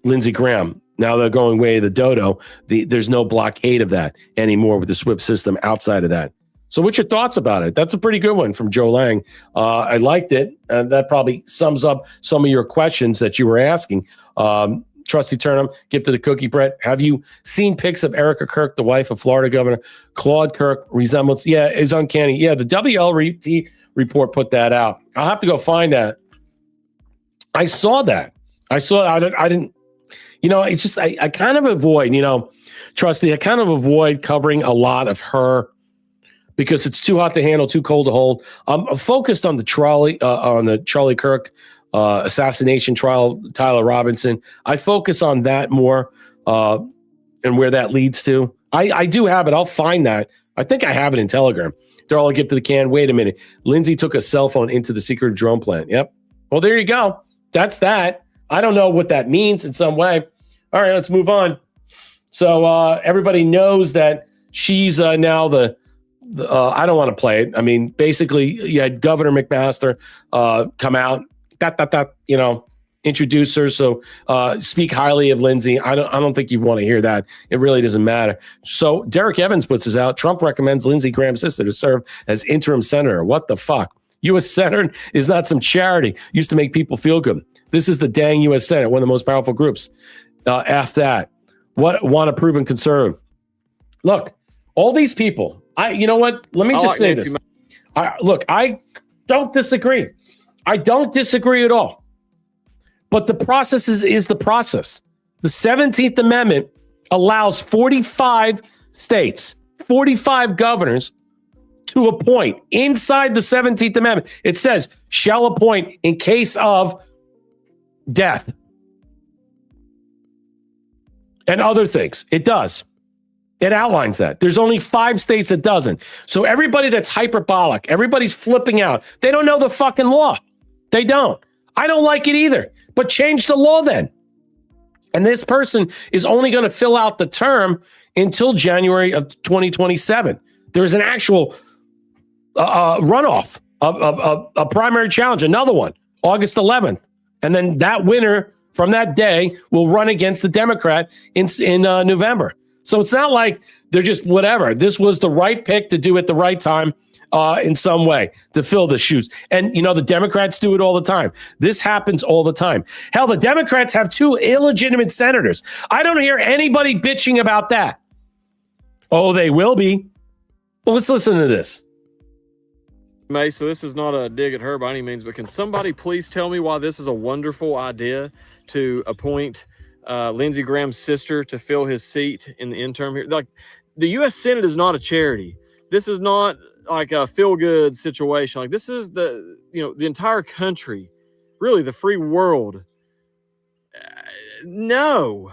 Lindsey Graham. Now they're going way the dodo. There's no blockade of that anymore with the SWIFT system outside of that. So what's your thoughts about it? That's a pretty good one from Joe Lang. I liked it. And that probably sums up some of your questions that you were asking. Trusty Turnham, gift of the cookie, Brett. Have you seen pics of Erica Kirk, the wife of Florida Governor Claude Kirk? Resemblance? Yeah, it's uncanny. Yeah, the WLT report put that out. I'll have to go find that. I saw that. I didn't. It's just, I kind of avoid, Trusty, I kind of avoid covering a lot of her because it's too hot to handle, too cold to hold. I'm focused on the Charlie Kirk assassination trial, Tyler Robinson. I focus on that more and where that leads to. I do have it. I'll find that. I think I have it in Telegram. They're all get to the can. Wait a minute. Lindsey took a cell phone into the secret drone plant. Yep. Well, there you go. That's that. I don't know what that means in some way. All right, let's move on. So everybody knows that she's now the I don't want to play it. I mean, basically, you had Governor McMaster come out, introduce her. So speak highly of Lindsey. I don't think you want to hear that. It really doesn't matter. So Derek Evans puts this out. Trump recommends Lindsey Graham's sister to serve as interim senator. What the fuck? U.S. Senate is not some charity. Used to make people feel good. This is the dang U.S. Senate, one of the most powerful groups. After that, what want to prove and conserve? Look, all these people. You know what? Let me just say this. I don't disagree. I don't disagree at all. But the process is the process. The 17th Amendment allows 45 states, 45 governors to appoint inside the 17th Amendment. It says, shall appoint in case of death and other things. It does. It outlines that. There's only 5 states that doesn't. So everybody that's hyperbolic, everybody's flipping out. They don't know the fucking law. They don't. I don't like it either. But change the law then. And this person is only going to fill out the term until January of 2027. There's an actual runoff, a primary challenge, another one, August 11th. And then that winner from that day will run against the Democrat in November. So it's not like they're just whatever. This was the right pick to do at the right time in some way to fill the shoes. And, the Democrats do it all the time. This happens all the time. Hell, the Democrats have 2 illegitimate senators. I don't hear anybody bitching about that. Oh, they will be. Well, let's listen to this. May, so this is not a dig at her by any means, but can somebody please tell me why this is a wonderful idea to appoint Lindsey Graham's sister to fill his seat in the interim here? Like, the U.S. Senate is not a charity. This is not like a feel-good situation. Like, this is the entire country, really the free world. No.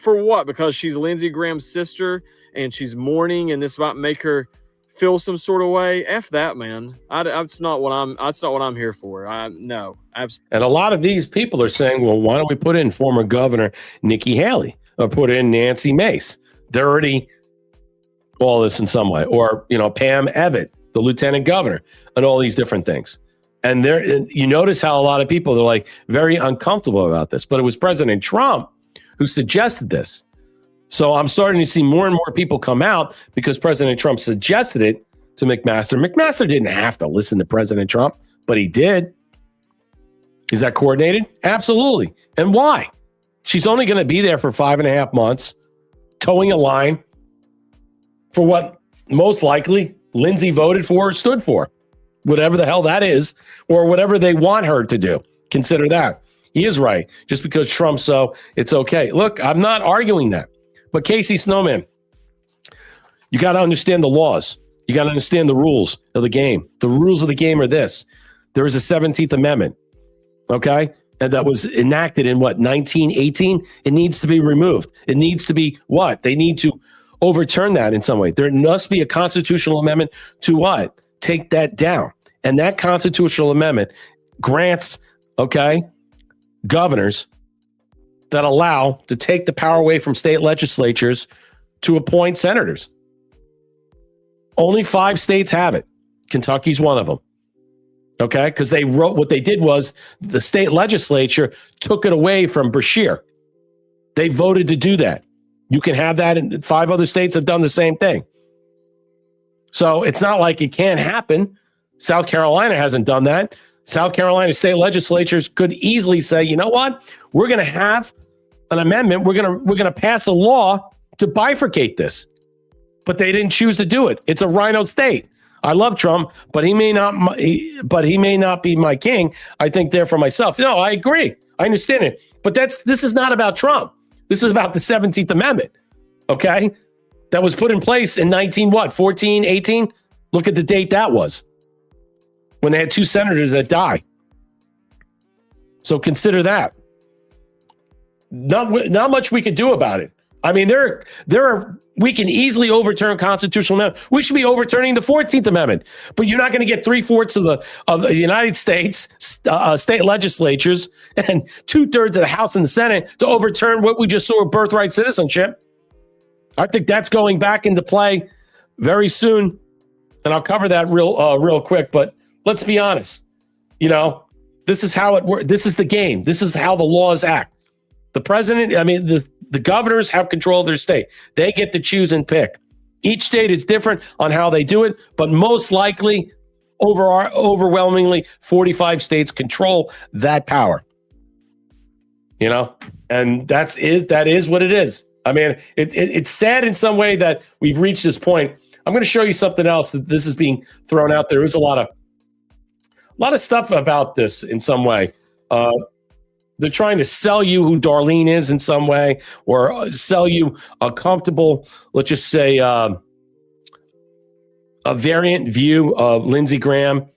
For what? Because she's Lindsey Graham's sister and she's mourning, and this might make her feel some sort of way. F that, man. That's not what I'm here for. No. Absolutely. And a lot of these people are saying, well, why don't we put in former Governor Nikki Haley or put in Nancy Mace? They're already all this in some way. Or, Pam Ebbett, the lieutenant governor, and all these different things. And you notice how a lot of people are like very uncomfortable about this. But it was President Trump who suggested this. So I'm starting to see more and more people come out because President Trump suggested it to McMaster. McMaster didn't have to listen to President Trump, but he did. Is that coordinated? Absolutely. And why? She's only going to be there for 5.5 months, towing a line for what most likely Lindsey voted for or stood for, whatever the hell that is, or whatever they want her to do. Consider that. He is right. Just because Trump's so, it's okay. Look, I'm not arguing that. But Casey Snowman, you got to understand the laws. You got to understand the rules of the game. The rules of the game are this. There is a 17th Amendment, okay? And that was enacted in 1918? It needs to be removed. It needs to be what? They need to overturn that in some way. There must be a constitutional amendment to what? Take that down. And that constitutional amendment grants, okay, governors that allow to take the power away from state legislatures to appoint senators. Only 5 states have it. Kentucky's one of them. Okay? Because they wrote, what they did was the state legislature took it away from Bashir. They voted to do that. You can have that, and 5 other states have done the same thing. So it's not like it can't happen. South Carolina hasn't done that. South Carolina state legislatures could easily say, you know what? We're going to have an amendment. We're going to pass a law to bifurcate this. But they didn't choose to do it. It's a rhino state. I love Trump, but he may not be my king. I think there for myself. No, I agree. I understand it. But this is not about Trump. This is about the 17th Amendment. Okay? That was put in place in 14, 18? Look at the date that was. When they had 2 senators that died. So consider that. Not much we could do about it. I mean, we can easily overturn constitutional amendment. We should be overturning the 14th Amendment, but you're not going to get 3/4 of the United States state legislatures and 2/3 of the House and the Senate to overturn what we just saw with birthright citizenship. I think that's going back into play very soon, and I'll cover that real quick. But let's be honest, this is how it works. This is the game. This is how the laws act. The president, the governors have control of their state. They get to choose and pick. Each state is different on how they do it, but most likely, overwhelmingly, 45 states control that power. And that is what it is. I mean, it's sad in some way that we've reached this point. I'm going to show you something else that this is being thrown out there. There's a lot of stuff about this in some way. They're trying to sell you who Darlene is in some way, or sell you a comfortable, let's just say, a variant view of Lindsey Graham.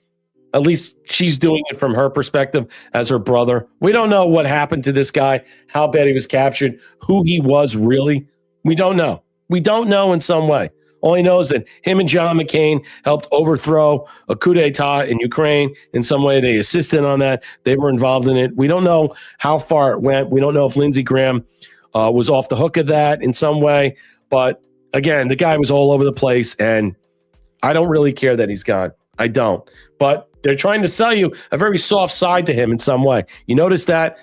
At least she's doing it from her perspective as her brother. We don't know what happened to this guy, how bad he was captured, who he was really. We don't know. We don't know in some way. All he knows that him and John McCain helped overthrow a coup d'etat in Ukraine. In some way, they assisted on that. They were involved in it. We don't know how far it went. We don't know if Lindsey Graham was off the hook of that in some way. But again, the guy was all over the place, and I don't really care that he's gone. I don't. But they're trying to sell you a very soft side to him in some way. You notice that?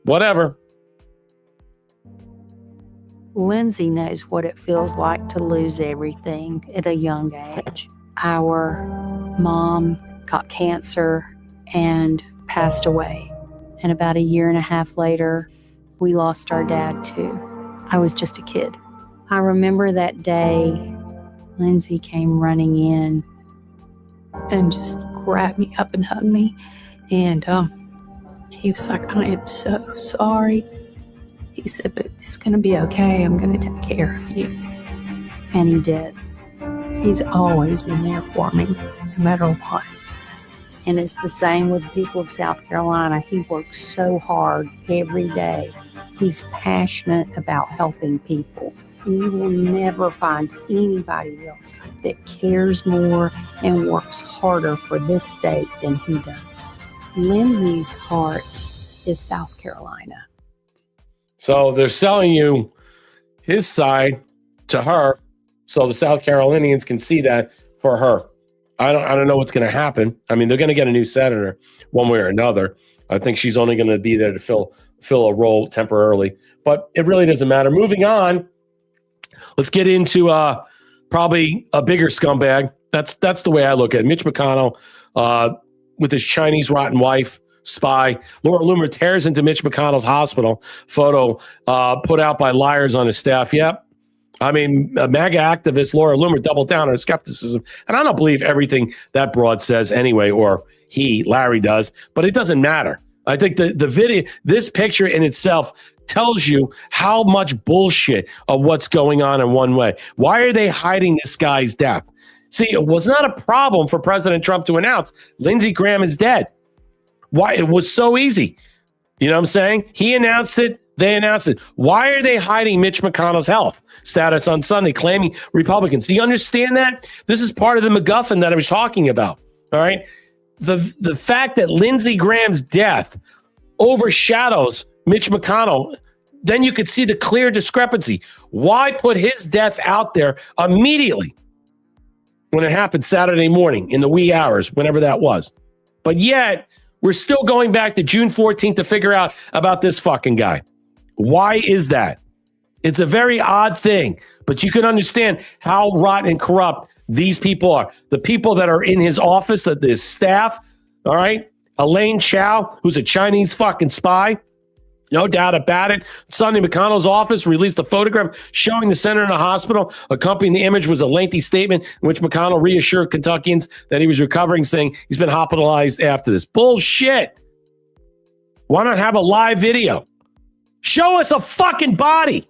Whatever. Lindsey knows what it feels like to lose everything at a young age. Our mom got cancer and passed away. And about 1.5 years later, we lost our dad too. I was just a kid. I remember that day, Lindsey came running in and just grabbed me up and hugged me. And he was like, "I am so sorry." He said, "But it's going to be okay. I'm going to take care of you." And he did. He's always been there for me, no matter what. And it's the same with the people of South Carolina. He works so hard every day. He's passionate about helping people. And you will never find anybody else that cares more and works harder for this state than he does. Lindsey's heart is South Carolina. So they're selling you his side to her, so the South Carolinians can see that for her. I don't know what's going to happen. I mean, they're going to get a new senator one way or another. I think she's only going to be there to fill a role temporarily, but it really doesn't matter. Moving on, let's get into probably a bigger scumbag. That's the way I look at it. Mitch McConnell with his Chinese rotten wife. Spy. Laura Loomer tears into Mitch McConnell's hospital photo put out by liars on his staff. Yep. I mean, MAGA activist Laura Loomer doubled down on her skepticism. And I don't believe everything that broad says anyway, or Larry does, but it doesn't matter. I think the video, this picture in itself tells you how much bullshit of what's going on in one way. Why are they hiding this guy's death? See, it was not a problem for President Trump to announce Lindsey Graham is dead. Why? It was so easy. You know what I'm saying? He announced it. They announced it. Why are they hiding Mitch McConnell's health status on Sunday, claiming Republicans? Do you understand that? This is part of the MacGuffin that I was talking about. All right. The fact that Lindsey Graham's death overshadows Mitch McConnell, then you could see the clear discrepancy. Why put his death out there immediately when it happened Saturday morning in the wee hours, whenever that was? But yet, we're still going back to June 14th to figure out about this fucking guy. Why is that? It's a very odd thing, but you can understand how rotten and corrupt these people are. The people that are in his office, that his staff, all right? Elaine Chao, who's a Chinese fucking spy, no doubt about it. Sunday, McConnell's office released a photograph showing the senator in a hospital. Accompanying the image was a lengthy statement in which McConnell reassured Kentuckians that he was recovering, saying he's been hospitalized after this. Bullshit. Why not have a live video? Show us a fucking body.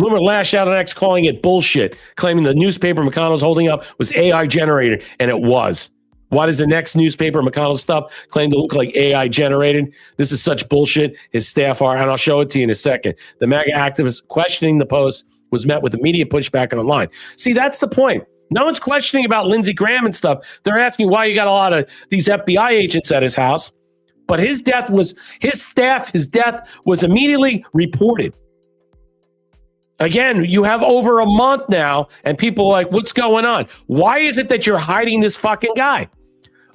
Loomer lashed out on X, calling it bullshit, claiming the newspaper McConnell's holding up was AI generated, and it was. Why does the next newspaper, McConnell stuff, claim to look like AI generated? This is such bullshit. His staff are, and I'll show it to you in a second. The MAGA activist questioning the post was met with immediate pushback online. See, that's the point. No one's questioning about Lindsey Graham and stuff. They're asking why you got a lot of these FBI agents at his house. But his death was immediately reported. Again, you have over a month now, and people are like, what's going on? Why is it that you're hiding this fucking guy?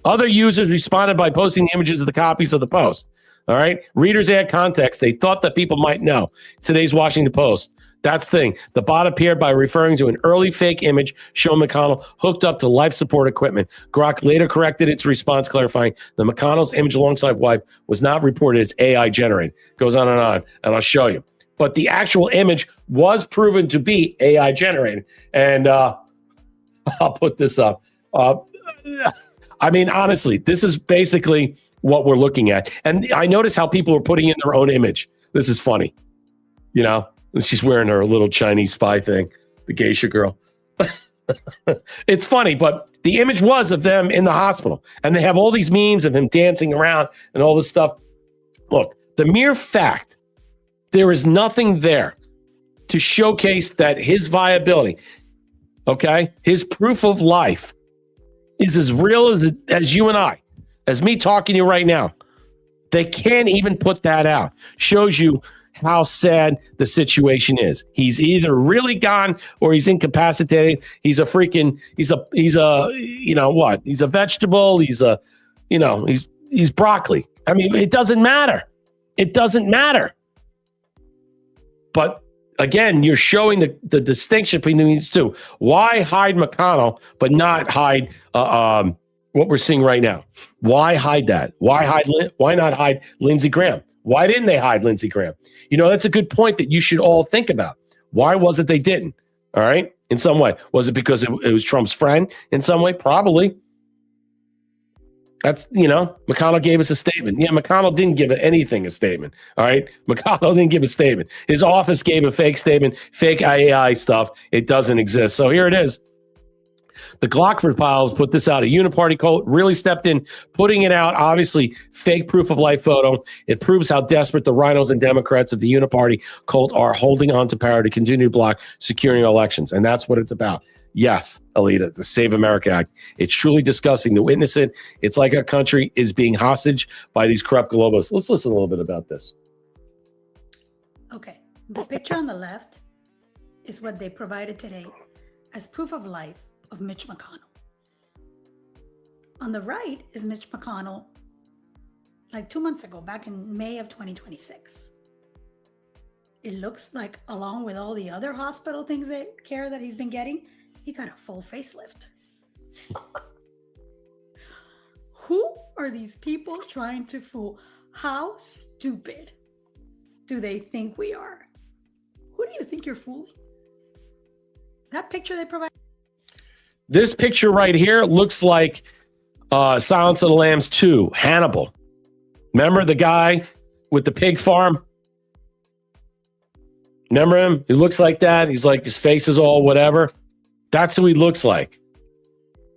Other users responded by posting the images of the copies of the post. All right. Readers add context. They thought that people might know. Today's Washington Post. That's the thing. The bot appeared by referring to an early fake image showing McConnell hooked up to life support equipment. Grok later corrected its response, clarifying that McConnell's image alongside wife was not reported as AI generated. Goes on, and I'll show you. But the actual image was proven to be AI generated. And I'll put this up. I mean, honestly, this is basically what we're looking at. And I notice how people are putting in their own image. This is funny. You know, she's wearing her little Chinese spy thing, the geisha girl. It's funny, but the image was of them in the hospital. And they have all these memes of him dancing around and all this stuff. Look, the mere fact there is nothing there to showcase that his viability, okay, his proof of life is as real as you and I, as me talking to you right now. They can't even put that out. Shows you how sad the situation is. He's either really gone or he's incapacitated. He's a vegetable. He's broccoli. I mean, it doesn't matter. It doesn't matter. But again, you're showing the distinction between these two. Why hide McConnell but not hide what we're seeing right now? Why hide that? Why not hide Lindsey Graham? Why didn't they hide Lindsey Graham? You know, that's a good point that you should all think about. Why was it they didn't? All right. In some way. Was it because it was Trump's friend in some way? Probably. That's, McConnell gave us a statement. Yeah, McConnell didn't give anything a statement. All right. McConnell didn't give a statement. His office gave a fake statement, fake AI stuff. It doesn't exist. So here it is. The Glockford Files put this out. A uniparty cult really stepped in, putting it out. Obviously, fake proof of life photo. It proves how desperate the rhinos and Democrats of the uniparty cult are holding on to power to continue to block securing elections. And that's what it's about. Yes, Alita, the Save America Act. It's truly disgusting to witness it. It's like our country is being hostage by these corrupt globalists. Let's listen a little bit about this. Okay, the picture on the left is what they provided today as proof of life of Mitch McConnell. On the right is Mitch McConnell, like 2 months ago, back in May of 2026. It looks like, along with all the other hospital care that he's been getting, he got a full facelift. Who are these people trying to fool? How stupid do they think we are? Who do you think you're fooling? That picture they provided. This picture right here looks like Silence of the Lambs 2, Hannibal. Remember the guy with the pig farm? Remember him? He looks like that. He's like, his face is all whatever. That's who he looks like.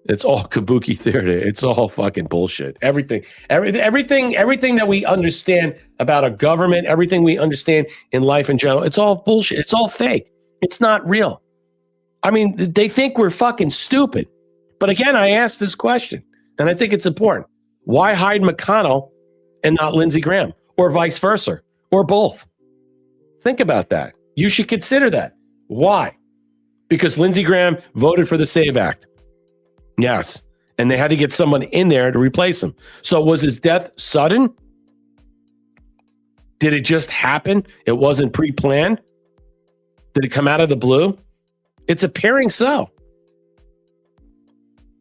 It's all kabuki theater. It's all fucking bullshit. Everything that we understand about a government, everything we understand in life in general, it's all bullshit. It's all fake. It's not real. I mean, they think we're fucking stupid. But again, I asked this question, and I think it's important. Why hide McConnell and not Lindsey Graham, or vice versa, or both? Think about that. You should consider that. Why? Because Lindsey Graham voted for the SAVE Act. Yes. And they had to get someone in there to replace him. So was his death sudden? Did it just happen? It wasn't pre-planned? Did it come out of the blue? It's appearing so.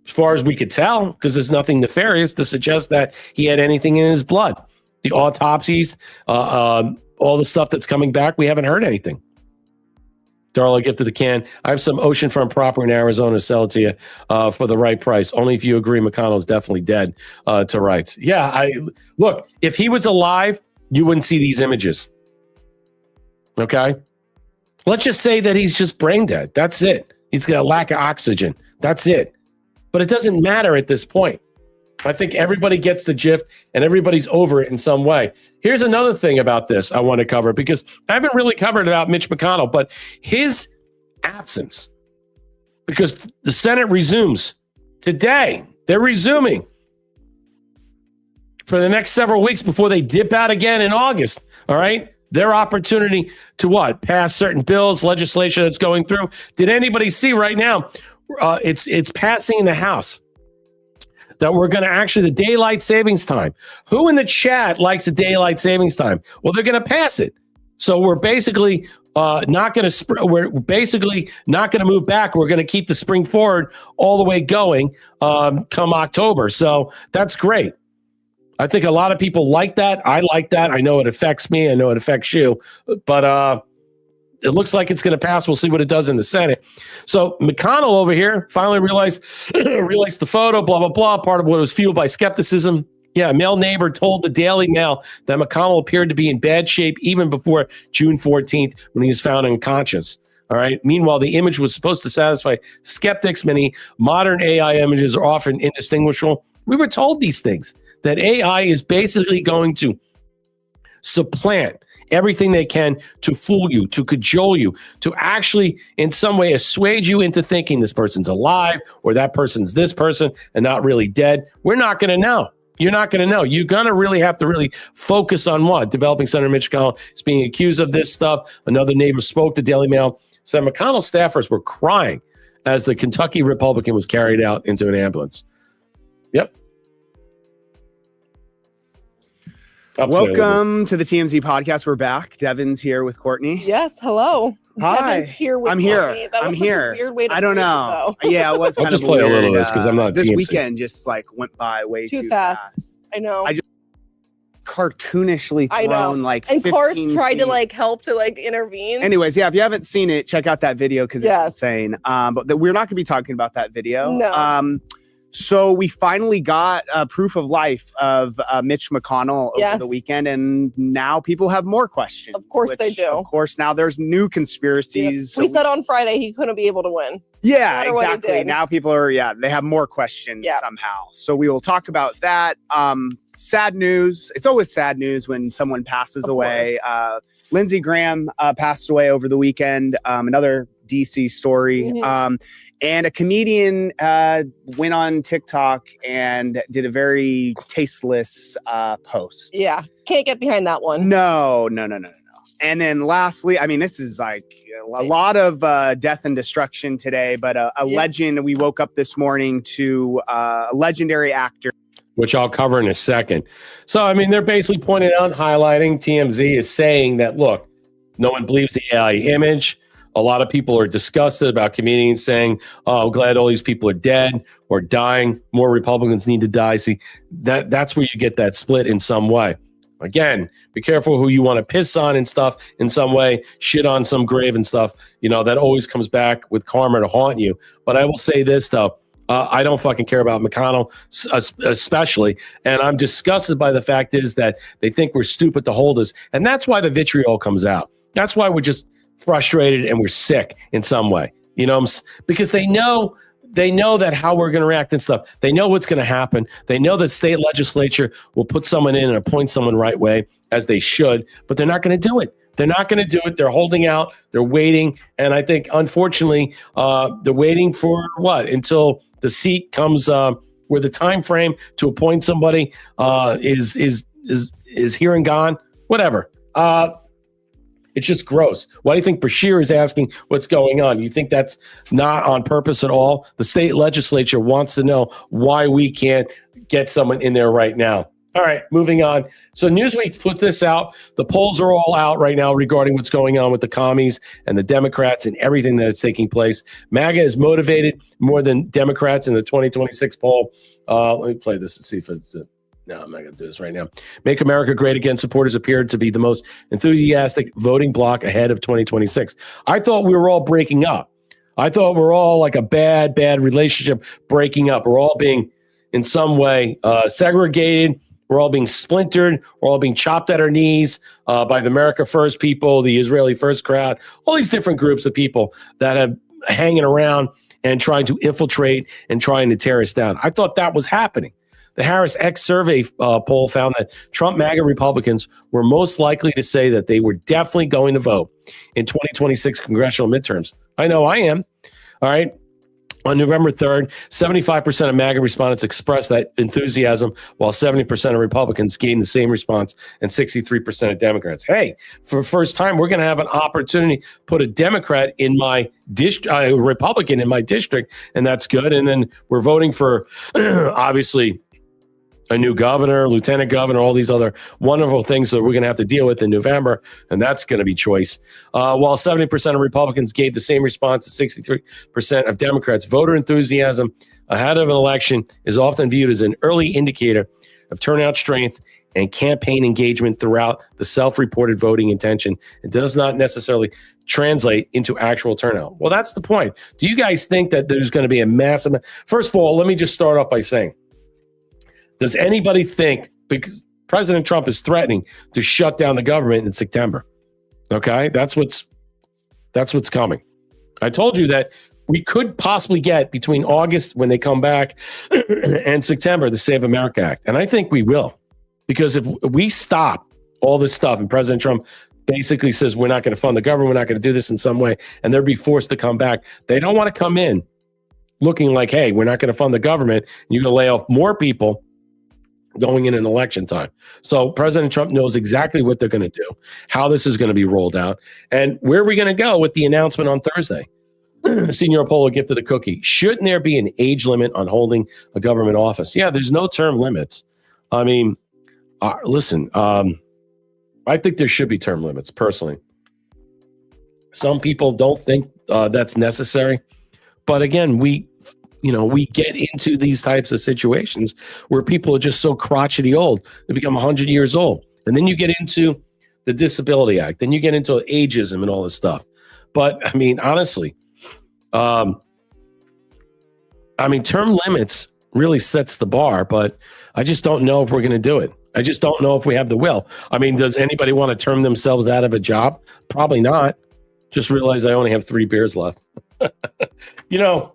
As far as we could tell, because there's nothing nefarious to suggest that he had anything in his blood. The autopsies, all the stuff that's coming back, we haven't heard anything. Darla, gift of the can. I have some oceanfront property in Arizona to sell it to you for the right price. Only if you agree McConnell's definitely dead to rights. Yeah, look, if he was alive, you wouldn't see these images. Okay? Let's just say that he's just brain dead. That's it. He's got a lack of oxygen. That's it. But it doesn't matter at this point. I think everybody gets the gist and everybody's over it in some way. Here's another thing about this I want to cover, because I haven't really covered about Mitch McConnell, but his absence, because the Senate resumes today. They're resuming for the next several weeks before they dip out again in August. All right. Their opportunity to what? Pass certain bills, legislation that's going through. Did anybody see right now? It's passing in the House that we're going to actually, the daylight savings time. Who in the chat likes the daylight savings time? Well, they're going to pass it. So we're basically not going to move back. We're going to keep the spring forward all the way going come October. So that's great. I think a lot of people like that. I like that. I know it affects me. I know it affects you, but it looks like it's going to pass. We'll see what it does in the Senate. So McConnell over here finally realized the photo, blah, blah, blah. Part of what was fueled by skepticism. Yeah, a male neighbor told the Daily Mail that McConnell appeared to be in bad shape even before June 14th when he was found unconscious. All right. Meanwhile, the image was supposed to satisfy skeptics. Many modern AI images are often indistinguishable. We were told these things, that AI is basically going to supplant everything they can to fool you, to cajole you, to actually in some way assuage you into thinking this person's alive or that person's this person and not really dead. We're not going to know. You're not going to know. You're going to really have to really focus on what? Developing Senator Mitch McConnell is being accused of this stuff. Another neighbor spoke to Daily Mail. So McConnell staffers were crying as the Kentucky Republican was carried out into an ambulance. Yep. Welcome to the TMZ podcast. We're back. Devin's here with Courtney. Yes, hello. Hi. Devin's here with I'm here. Courtney. That I'm was such here. a weird way to I don't phrase it, know. though. Yeah, it was I'll kind just of play a weird. little of this because I'm not This TMZ. weekend just like went by way too fast. I know. I just cartoonishly I know. thrown like and Cars 15 tried to feet. like help to like intervene. Anyways, yeah, if you haven't seen it, check out that video because Yes. it's insane. But we're not going to be talking about that video. No. So we finally got proof of life of Mitch McConnell over Yes. the weekend, and now people have more questions. Of course they which, do. Of course, now there's new conspiracies. we So said on Friday he couldn't be able to win. yeah, No matter what he exactly. did. Now people are, they have more questions somehow. So we will talk about that. Sad news. It's always sad news when someone passes away. Lindsey Graham passed away over the weekend. Another DC story. Mhm. And a comedian went on TikTok and did a very tasteless post. Yeah. Can't get behind that one. No. And then lastly, I mean, this is like a lot of death and destruction today, but a legend. We woke up this morning to a legendary actor. Which I'll cover in a second. So, I mean, they're basically pointing out, highlighting, TMZ is saying that, look, no one believes the AI image. A lot of people are disgusted about comedians saying, oh, I'm glad all these people are dead or dying. More Republicans need to die. See, that's where you get that split in some way. Again, be careful who you want to piss on and stuff in some way, shit on some grave and stuff. You know, that always comes back with karma to haunt you. But I will say this, though. I don't fucking care about McConnell, especially. And I'm disgusted by the fact is that they think we're stupid to hold us. And that's why the vitriol comes out. That's why we're just frustrated and we're sick in some way. You know, because they know that how we're going to react and stuff. They know what's going to happen. They know that state legislature will put someone in and appoint someone right way, as they should. But they're not going to do it. They're not going to do it. They're holding out. They're waiting. And I think, unfortunately, they're waiting for what? Until the seat comes where the time frame to appoint somebody is here and gone. Whatever. It's just gross. Why do you think Bashir is asking what's going on? You think that's not on purpose at all? The state legislature wants to know why we can't get someone in there right now. All right, moving on. So Newsweek put this out. The polls are all out right now regarding what's going on with the commies and the Democrats and everything that's taking place. MAGA is motivated more than Democrats in the 2026 poll. Let me play this and see if it's... No, I'm not going to do this right now. Make America Great Again supporters appeared to be the most enthusiastic voting bloc ahead of 2026. I thought we were all breaking up. I thought we're all like a bad relationship breaking up. We're all being, in some way, segregated. We're all being splintered. We're all being chopped at our knees by the America First people, the Israeli First crowd, all these different groups of people that have hanging around and trying to infiltrate and trying to tear us down. I thought that was happening. The Harris X survey poll found that Trump MAGA Republicans were most likely to say that they were definitely going to vote in 2026 congressional midterms. I know I am. All right. On November 3rd, 75% of MAGA respondents expressed that enthusiasm, while 70% of Republicans gave the same response and 63% of Democrats. Hey, for the first time, we're going to have an opportunity to put a Democrat in my district, Republican in my district, and that's good. And then we're voting for, obviously, a new governor, lieutenant governor, all these other wonderful things that we're going to have to deal with in November, and that's going to be choice. While 70% of Republicans gave the same response as 63% of Democrats, voter enthusiasm ahead of an election is often viewed as an early indicator of turnout strength and campaign engagement throughout the self-reported voting intention. It does not necessarily translate into actual turnout. Well, that's the point. Do you guys think that there's going to be a massive... First of all, let me just start off by saying, does anybody think, because President Trump is threatening to shut down the government in September? Okay, that's what's coming. I told you that we could possibly get between August when they come back and September the Save America Act. And I think we will, because if we stop all this stuff and President Trump basically says we're not going to fund the government, we're not going to do this in some way, and they'll be forced to come back. They don't want to come in looking like, hey, we're not going to fund the government. You're going to lay off more people going in an election time. So President Trump knows exactly what they're going to do, how this is going to be rolled out, and where are we going to go with the announcement on Thursday. Senior Polo gifted a cookie. Shouldn't there be an age limit on holding a government office? Yeah, there's no term limits. I mean, listen, I think there should be term limits, personally. Some people don't think that's necessary. But again, we get into these types of situations where people are just so crotchety old. They become 100 years old. And then you get into the Disability Act. Then you get into ageism and all this stuff. But, I mean, honestly, term limits really sets the bar. But I just don't know if we're going to do it. I just don't know if we have the will. I mean, does anybody want to term themselves out of a job? Probably not. Just realized I only have 3 beers left. You know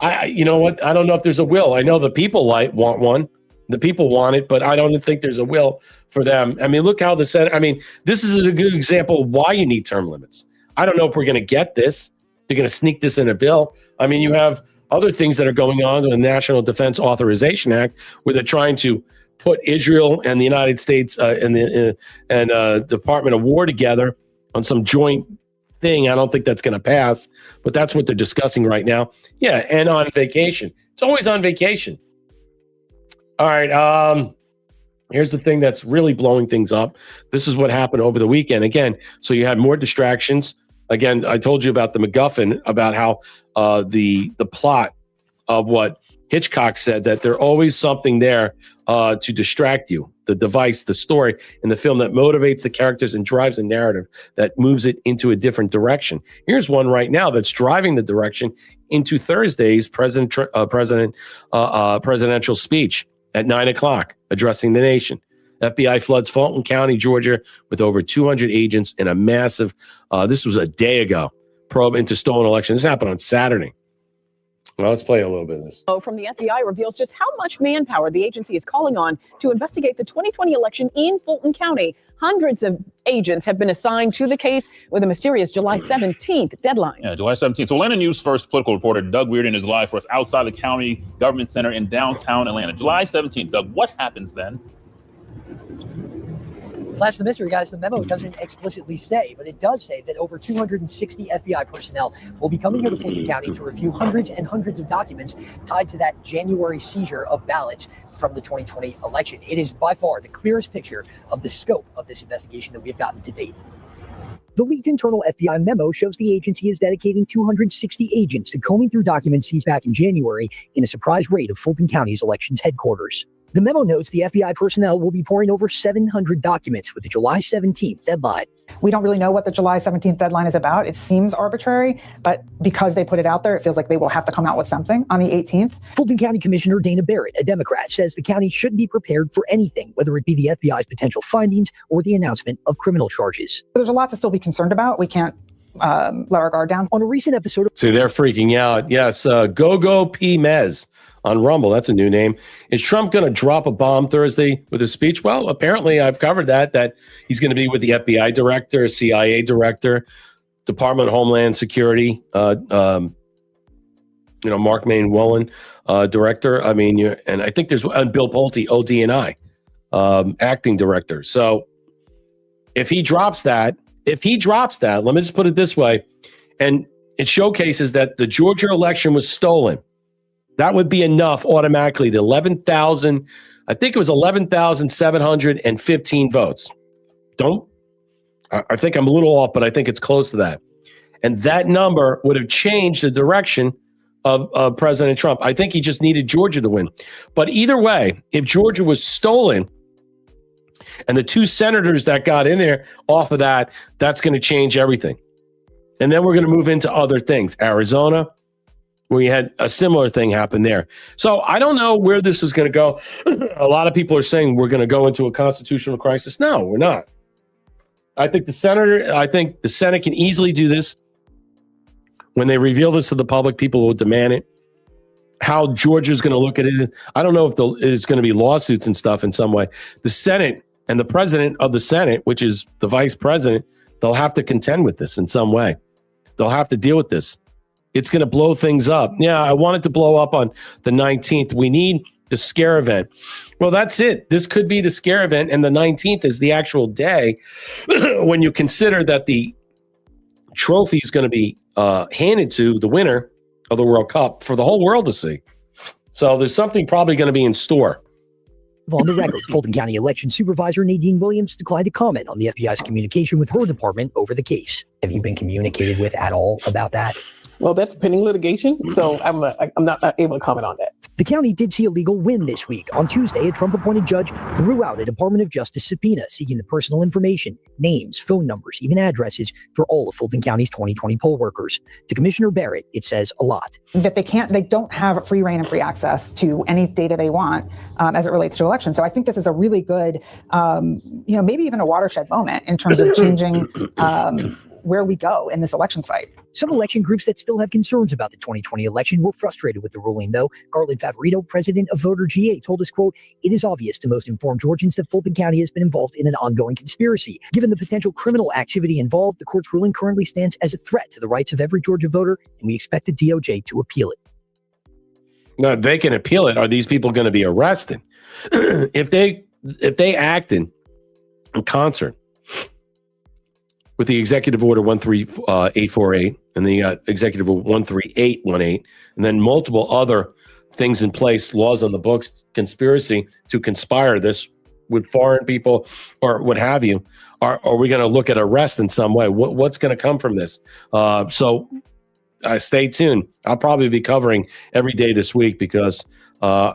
what? I don't know if there's a will. I know the people want one. The people want it, but I don't think there's a will for them. I mean, look how the Senate. I mean, this is a good example of why you need term limits. I don't know if we're going to get this. They're going to sneak this in a bill. I mean, you have other things that are going on with the National Defense Authorization Act, where they're trying to put Israel and the United States and Department of War together on some joint thing. I don't think that's going to pass, but that's what they're discussing right now. Yeah, and on vacation. It's always on vacation. All right, here's the thing that's really blowing things up. This is what happened over the weekend. Again, so you had more distractions. Again, I told you about the MacGuffin, about how the plot of what Hitchcock said, that there's always something there to distract you. The device, the story in the film that motivates the characters and drives a narrative that moves it into a different direction. Here's one right now that's driving the direction into Thursday's presidential speech at 9:00, addressing the nation. FBI floods Fulton County, Georgia, with over 200 agents in a massive, this was a day ago, probe into stolen elections. This happened on Saturday. Well, let's play a little bit of this. From the FBI reveals just how much manpower the agency is calling on to investigate the 2020 election in Fulton County. Hundreds of agents have been assigned to the case with a mysterious July 17th deadline. Yeah, July 17th. So Atlanta News First political reporter Doug Weirden is live for us outside the county government center in downtown Atlanta. July 17th. Doug, what happens then? That's the mystery, guys. The memo doesn't explicitly say, but it does say that over 260 FBI personnel will be coming here to Fulton County to review hundreds and hundreds of documents tied to that January seizure of ballots from the 2020 election. It is by far the clearest picture of the scope of this investigation that we have gotten to date. The leaked internal FBI memo shows the agency is dedicating 260 agents to combing through documents seized back in January in a surprise raid of Fulton County's elections headquarters. The memo notes the FBI personnel will be pouring over 700 documents with the July 17th deadline. We don't really know what the July 17th deadline is about. It seems arbitrary, but because they put it out there, it feels like they will have to come out with something on the 18th. Fulton County Commissioner Dana Barrett, a Democrat, says the county should be prepared for anything, whether it be the FBI's potential findings or the announcement of criminal charges. There's a lot to still be concerned about. We can't let our guard down. On a recent episode of... See, they're freaking out. Yes, Go P. Mez on Rumble. That's a new name. Is Trump going to drop a bomb Thursday with his speech? Well, apparently I've covered that he's going to be with the FBI director, CIA director, Department of Homeland Security, Mark Main-Woolen, director. I mean, and I think there's Bill Pulte, OD&I, acting director. So if he drops that, let me just put it this way, and it showcases that the Georgia election was stolen, that would be enough automatically. The 11,000, I think it was 11,715 votes. I think I'm a little off, but I think it's close to that. And that number would have changed the direction of President Trump. I think he just needed Georgia to win. But either way, if Georgia was stolen and the 2 senators that got in there off of that, that's going to change everything. And then we're going to move into other things. Arizona, we had a similar thing happen there. So I don't know where this is going to go. A lot of people are saying we're going to go into a constitutional crisis. No, we're not. I think the Senate can easily do this. When they reveal this to the public, people will demand it. How Georgia's going to look at it, I don't know if it's going to be lawsuits and stuff in some way. The Senate and the president of the Senate, which is the vice president, they'll have to contend with this in some way. They'll have to deal with this. It's going to blow things up. Yeah, I want it to blow up on the 19th. We need the scare event. Well, that's it. This could be the scare event, and the 19th is the actual day when you consider that the trophy is going to be handed to the winner of the World Cup for the whole world to see. So there's something probably going to be in store. On the record, Fulton County Election Supervisor Nadine Williams declined to comment on the FBI's communication with her department over the case. Have you been communicated with at all about that? Well, that's pending litigation, so I'm not able to comment on that. The county did see a legal win this week. On Tuesday, a Trump-appointed judge threw out a Department of Justice subpoena seeking the personal information, names, phone numbers, even addresses for all of Fulton County's 2020 poll workers. To Commissioner Barrett, it says a lot. That they don't have free reign and free access to any data they want as it relates to elections. So I think this is a really good, maybe even a watershed moment in terms of changing where we go in this elections fight. Some election groups that still have concerns about the 2020 election were frustrated with the ruling, though. Garland Favorito, president of Voter GA, told us, quote, "It is obvious to most informed Georgians that Fulton County has been involved in an ongoing conspiracy. Given the potential criminal activity involved, the court's ruling currently stands as a threat to the rights of every Georgia voter, and we expect the DOJ to appeal it." No, they can appeal it. Are these people going to be arrested? If they acted in concert with the executive order 13848 and the executive order 13818, and then multiple other things in place, laws on the books, conspiracy to conspire this with foreign people or what have you, are we going to look at arrest in some way? What's going to come from this? So stay tuned. I'll probably be covering every day this week because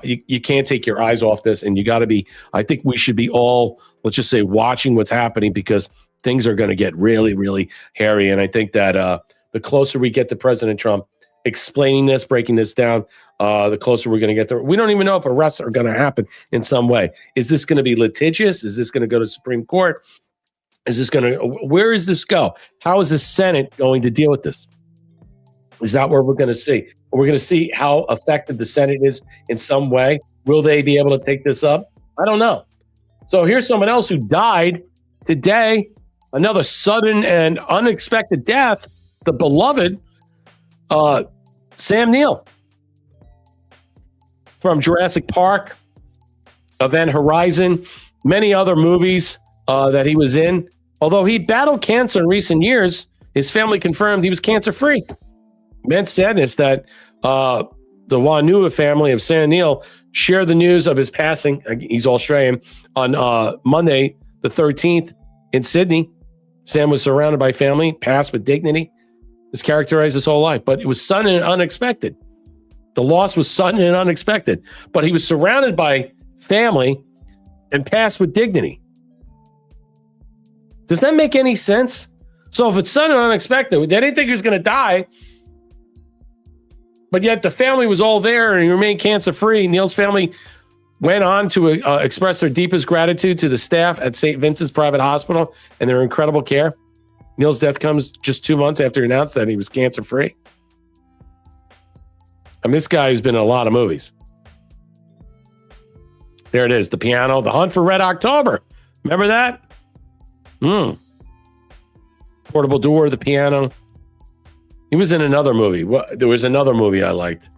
you can't take your eyes off this, and you got to be, I think we should be all, let's just say, watching what's happening because things are going to get really, really hairy. And I think that the closer we get to President Trump explaining this, breaking this down, the closer we're going to get to. We don't even know if arrests are going to happen in some way. Is this going to be litigious? Is this going to go to Supreme Court? Where does this go? How is the Senate going to deal with this? Is that what we're going to see? We're going to see how effective the Senate is in some way. Will they be able to take this up? I don't know. So here's someone else who died today. Another sudden and unexpected death. The beloved Sam Neill from Jurassic Park, Event Horizon, many other movies that he was in. Although he battled cancer in recent years, his family confirmed he was cancer-free. Meant sadness that the Wanua family of Sam Neill shared the news of his passing. He's Australian on Monday, the 13th in Sydney. Sam was surrounded by family, passed with dignity. It's characterized his whole life, but it was sudden and unexpected. The loss was sudden and unexpected, but he was surrounded by family and passed with dignity. Does that make any sense? So if it's sudden and unexpected, they didn't think he was going to die, but yet the family was all there and he remained cancer-free. Neil's family went on to express their deepest gratitude to the staff at St. Vincent's Private Hospital and their incredible care. Neil's death comes just 2 months after he announced that he was cancer-free. I mean, this guy has been in a lot of movies. There it is, the piano, The Hunt for Red October. Remember that? Portable door, the piano. He was in another movie. There was another movie I liked.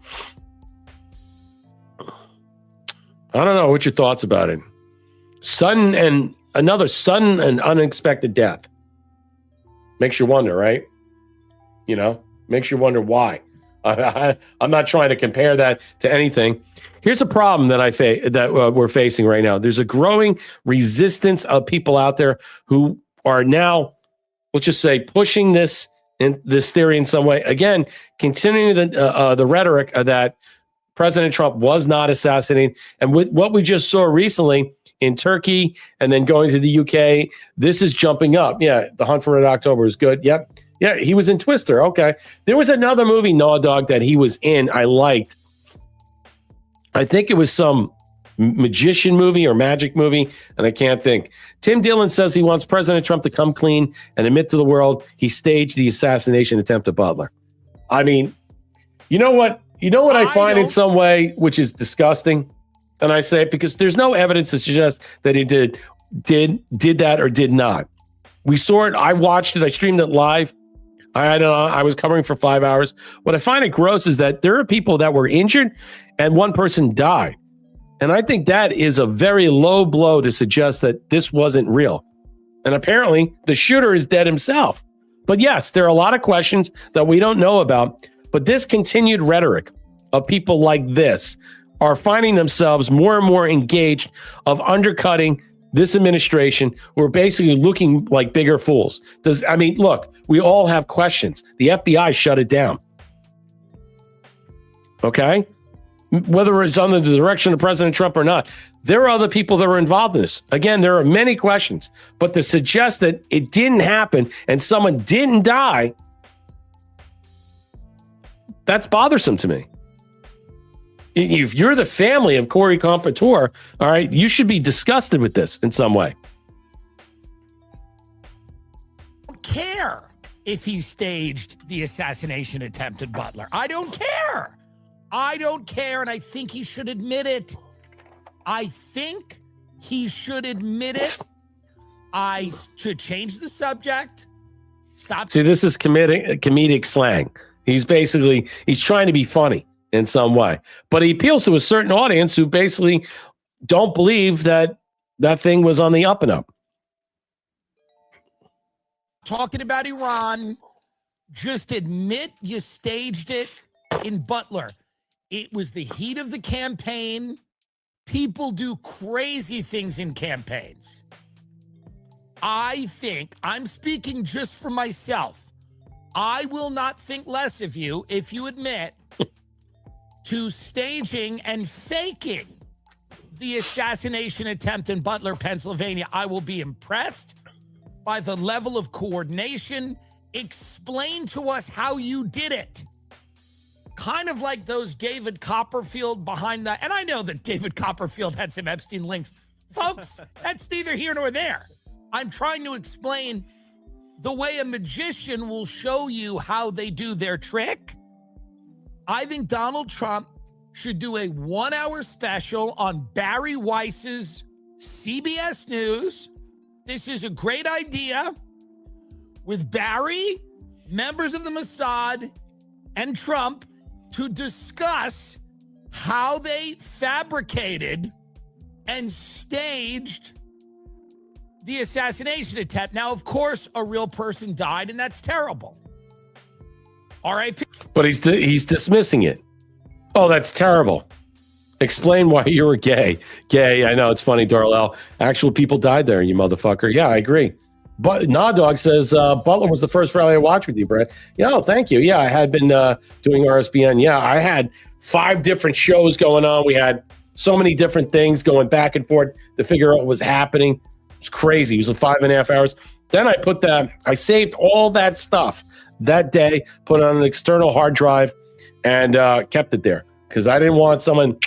I don't know. What's your thoughts about it? Sudden and unexpected death. Makes you wonder, right? You know, makes you wonder why. I'm not trying to compare that to anything. Here's a problem that we're facing right now. There's a growing resistance of people out there who are now, let's just say, pushing this theory in some way. Again, continuing the rhetoric that President Trump was not assassinated. And with what we just saw recently in Turkey and then going to the UK, this is jumping up. Yeah, The Hunt for Red October is good. Yep. Yeah, he was in Twister. Okay. There was another movie, Gnaw Dog, that he was in I liked. I think it was some magician movie or magic movie, and I can't think. Tim Dillon says he wants President Trump to come clean and admit to the world he staged the assassination attempt at Butler. I mean, you know what? You know what I find in some way, which is disgusting? And I say it because there's no evidence to suggest that he did that or did not. We saw it. I watched it. I streamed it live. I was covering for 5 hours. What I find it gross is that there are people that were injured and one person died. And I think that is a very low blow to suggest that this wasn't real. And apparently the shooter is dead himself. But yes, there are a lot of questions that we don't know about. But this continued rhetoric of people like this are finding themselves more and more engaged of undercutting this administration. We're basically looking like bigger fools. Look, we all have questions. The FBI shut it down. Okay? Whether it's under the direction of President Trump or not, there are other people that were involved in this. Again, there are many questions. But to suggest that it didn't happen and someone didn't die, that's bothersome to me. If you're the family of Corey Compouture, all right, you should be disgusted with this in some way. Don't care if he staged the assassination attempt at Butler. I don't care. I don't care, and I think he should admit it. I think he should admit it. I should change the subject. Stop. See, this is comedic slang. He's trying to be funny in some way, but he appeals to a certain audience who basically don't believe that thing was on the up and up. Talking about Iran, just admit you staged it in Butler. It was the heat of the campaign. People do crazy things in campaigns. I think, I'm speaking just for myself, I will not think less of you if you admit to staging and faking the assassination attempt in Butler, Pennsylvania. I will be impressed by the level of coordination. Explain to us how you did it. Kind of like those David Copperfield behind that. And I know that David Copperfield had some Epstein links. Folks, that's neither here nor there. I'm trying to explain the way a magician will show you how they do their trick. I think Donald Trump should do a 1-hour special on Barry Weiss's CBS News. This is a great idea with Barry, members of the Mossad, and Trump to discuss how they fabricated and staged the assassination attempt. Now, of course, a real person died, and that's terrible. R.I.P. But he's dismissing it. Oh, that's terrible. Explain why you were gay. Gay, I know, it's funny, Darlell. Actual people died there, you motherfucker. Yeah, I agree. But Gnaw Dog says, Butler was the first rally I watched with you, Brett. Yeah, oh, thank you. Yeah, I had been doing RSBN. Yeah, I had 5 different shows going on. We had so many different things going back and forth to figure out what was happening. It's crazy. It was 5.5 hours. Then I saved all that stuff that day, put it on an external hard drive, and kept it there because I didn't want someone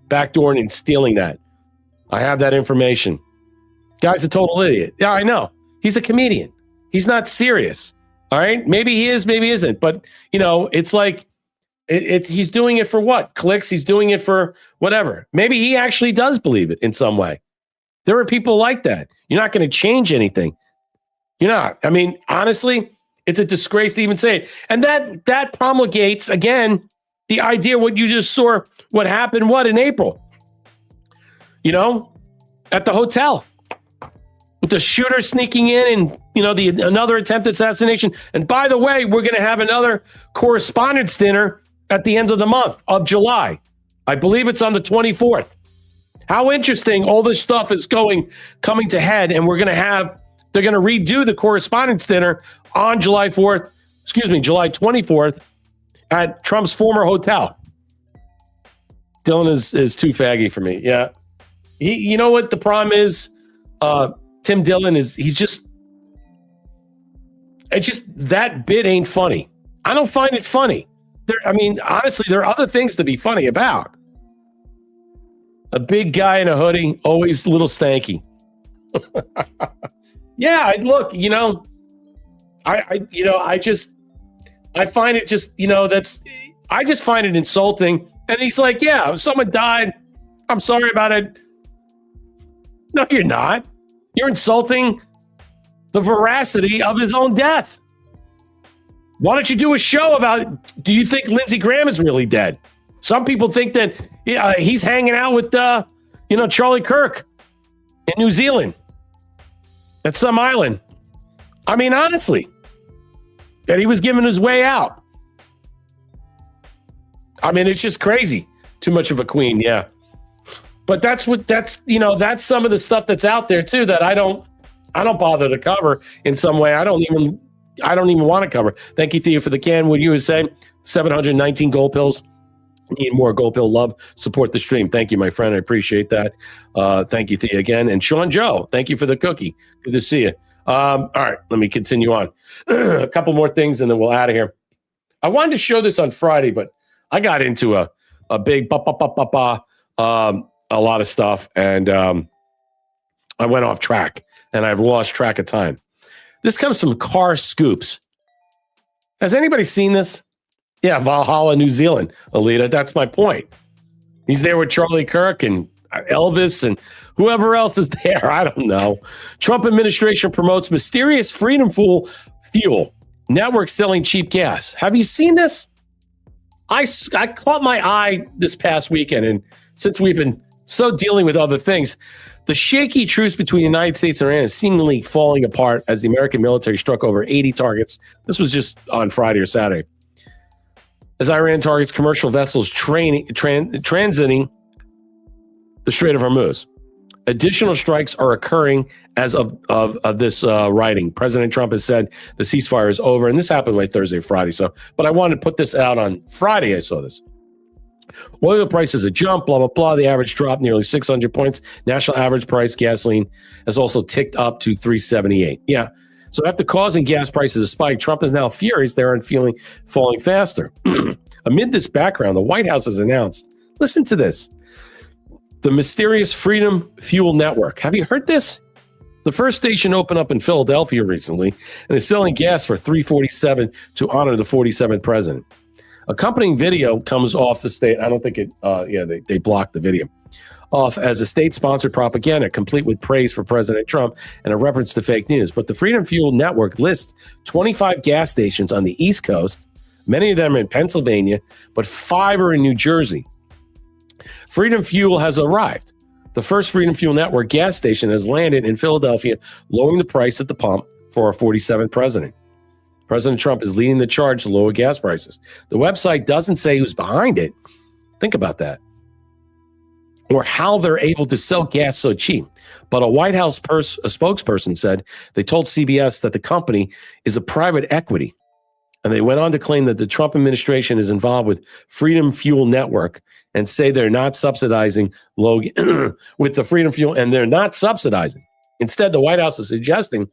backdooring and stealing that. I have that information. Guy's a total idiot. Yeah, I know. He's a comedian. He's not serious. All right? Maybe he is, maybe he isn't. But, it's like He's doing it for what? Clicks. He's doing it for whatever. Maybe he actually does believe it in some way. There are people like that. You're not going to change anything. You're not. I mean, honestly, it's a disgrace to even say it. And that promulgates, again, the idea what you just saw, what happened, in April? At the hotel. With the shooter sneaking in and, another attempted assassination. And by the way, we're going to have another correspondence dinner at the end of the month of July. I believe it's on the 24th. How interesting all this stuff is coming to head. And they're going to redo the correspondence dinner on July 24th at Trump's former hotel. Dylan is too faggy for me. Yeah. You know what the problem is? Tim Dillon that bit ain't funny. I don't find it funny. Honestly, there are other things to be funny about. A big guy in a hoodie, always a little stanky. Yeah, look, I find it just, I just find it insulting. And he's like, yeah, if someone died, I'm sorry about it. No, you're not. You're insulting the veracity of his own death. Why don't you do a show about, do you think Lindsey Graham is really dead? Some people think that he's hanging out with, Charlie Kirk in New Zealand at some island. I mean, honestly, that he was giving his way out. I mean, it's just crazy. Too much of a queen, yeah. But that's some of the stuff that's out there too that I don't bother to cover in some way. I don't even want to cover. Thank you, Thea, for the can. What you were saying, 719 gold pills. Need more gold pill love. Support the stream. Thank you, my friend. I appreciate that. Thank you, Thea, again. And Sean Joe, thank you for the cookie. Good to see you. All right, let me continue on. A couple more things and then we'll out of here. I wanted to show this on Friday, but I got into a big a lot of stuff, and I went off track, and I've lost track of time. This comes from Car Scoops. Has anybody seen this? Yeah, Valhalla, New Zealand, Alita. That's my point. He's there with Charlie Kirk and Elvis and whoever else is there. I don't know. Trump administration promotes mysterious freedom fuel network selling cheap gas. Have you seen this? I caught my eye this past weekend, and since we've been so dealing with other things, the shaky truce between the United States and Iran is seemingly falling apart as the American military struck over 80 targets. This was just on Friday or Saturday. As Iran targets commercial vessels transiting the Strait of Hormuz. Additional strikes are occurring as of this writing. President Trump has said the ceasefire is over, and this happened like Thursday or Friday. But I wanted to put this out on Friday. I saw this. Oil prices have jumped, blah, blah, blah. The average dropped nearly 600 points. National average price gasoline has also ticked up to $3.78. Yeah. So after causing gas prices to spike, Trump is now furious they aren't falling faster. Amid this background, the White House has announced, listen to this, the mysterious Freedom Fuel Network. Have you heard this? The first station opened up in Philadelphia recently and is selling gas for $3.47 to honor the 47th president. Accompanying video comes off the state. I don't think it, they blocked the video. Off as a state-sponsored propaganda, complete with praise for President Trump and a reference to fake news. But the Freedom Fuel Network lists 25 gas stations on the East Coast, many of them in Pennsylvania, but 5 are in New Jersey. Freedom Fuel has arrived. The first Freedom Fuel Network gas station has landed in Philadelphia, lowering the price at the pump for our 47th president. President Trump is leading the charge to lower gas prices. The website doesn't say who's behind it. Think about that. Or how they're able to sell gas so cheap. But a White House a spokesperson said they told CBS that the company is a private equity. And they went on to claim that the Trump administration is involved with Freedom Fuel Network and say they're not subsidizing with the Freedom Fuel, and they're not subsidizing. Instead, the White House is suggesting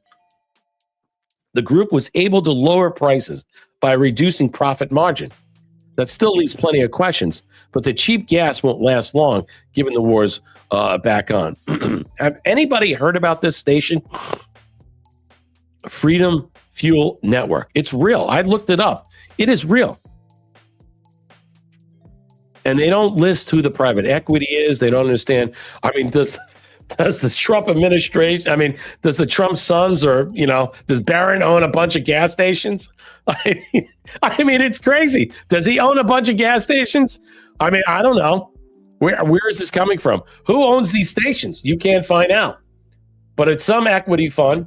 the group was able to lower prices by reducing profit margin. That still leaves plenty of questions, but the cheap gas won't last long given the war's back on. Have anybody heard about this station? Freedom Fuel Network. It's real. I looked it up. It is real. And they don't list who the private equity is. They don't understand. I mean, does the Trump administration, I mean, does the Trump sons or, does Barron own a bunch of gas stations? I mean, it's crazy. Does he own a bunch of gas stations? I mean, I don't know. Where is this coming from? Who owns these stations? You can't find out. But it's some equity fund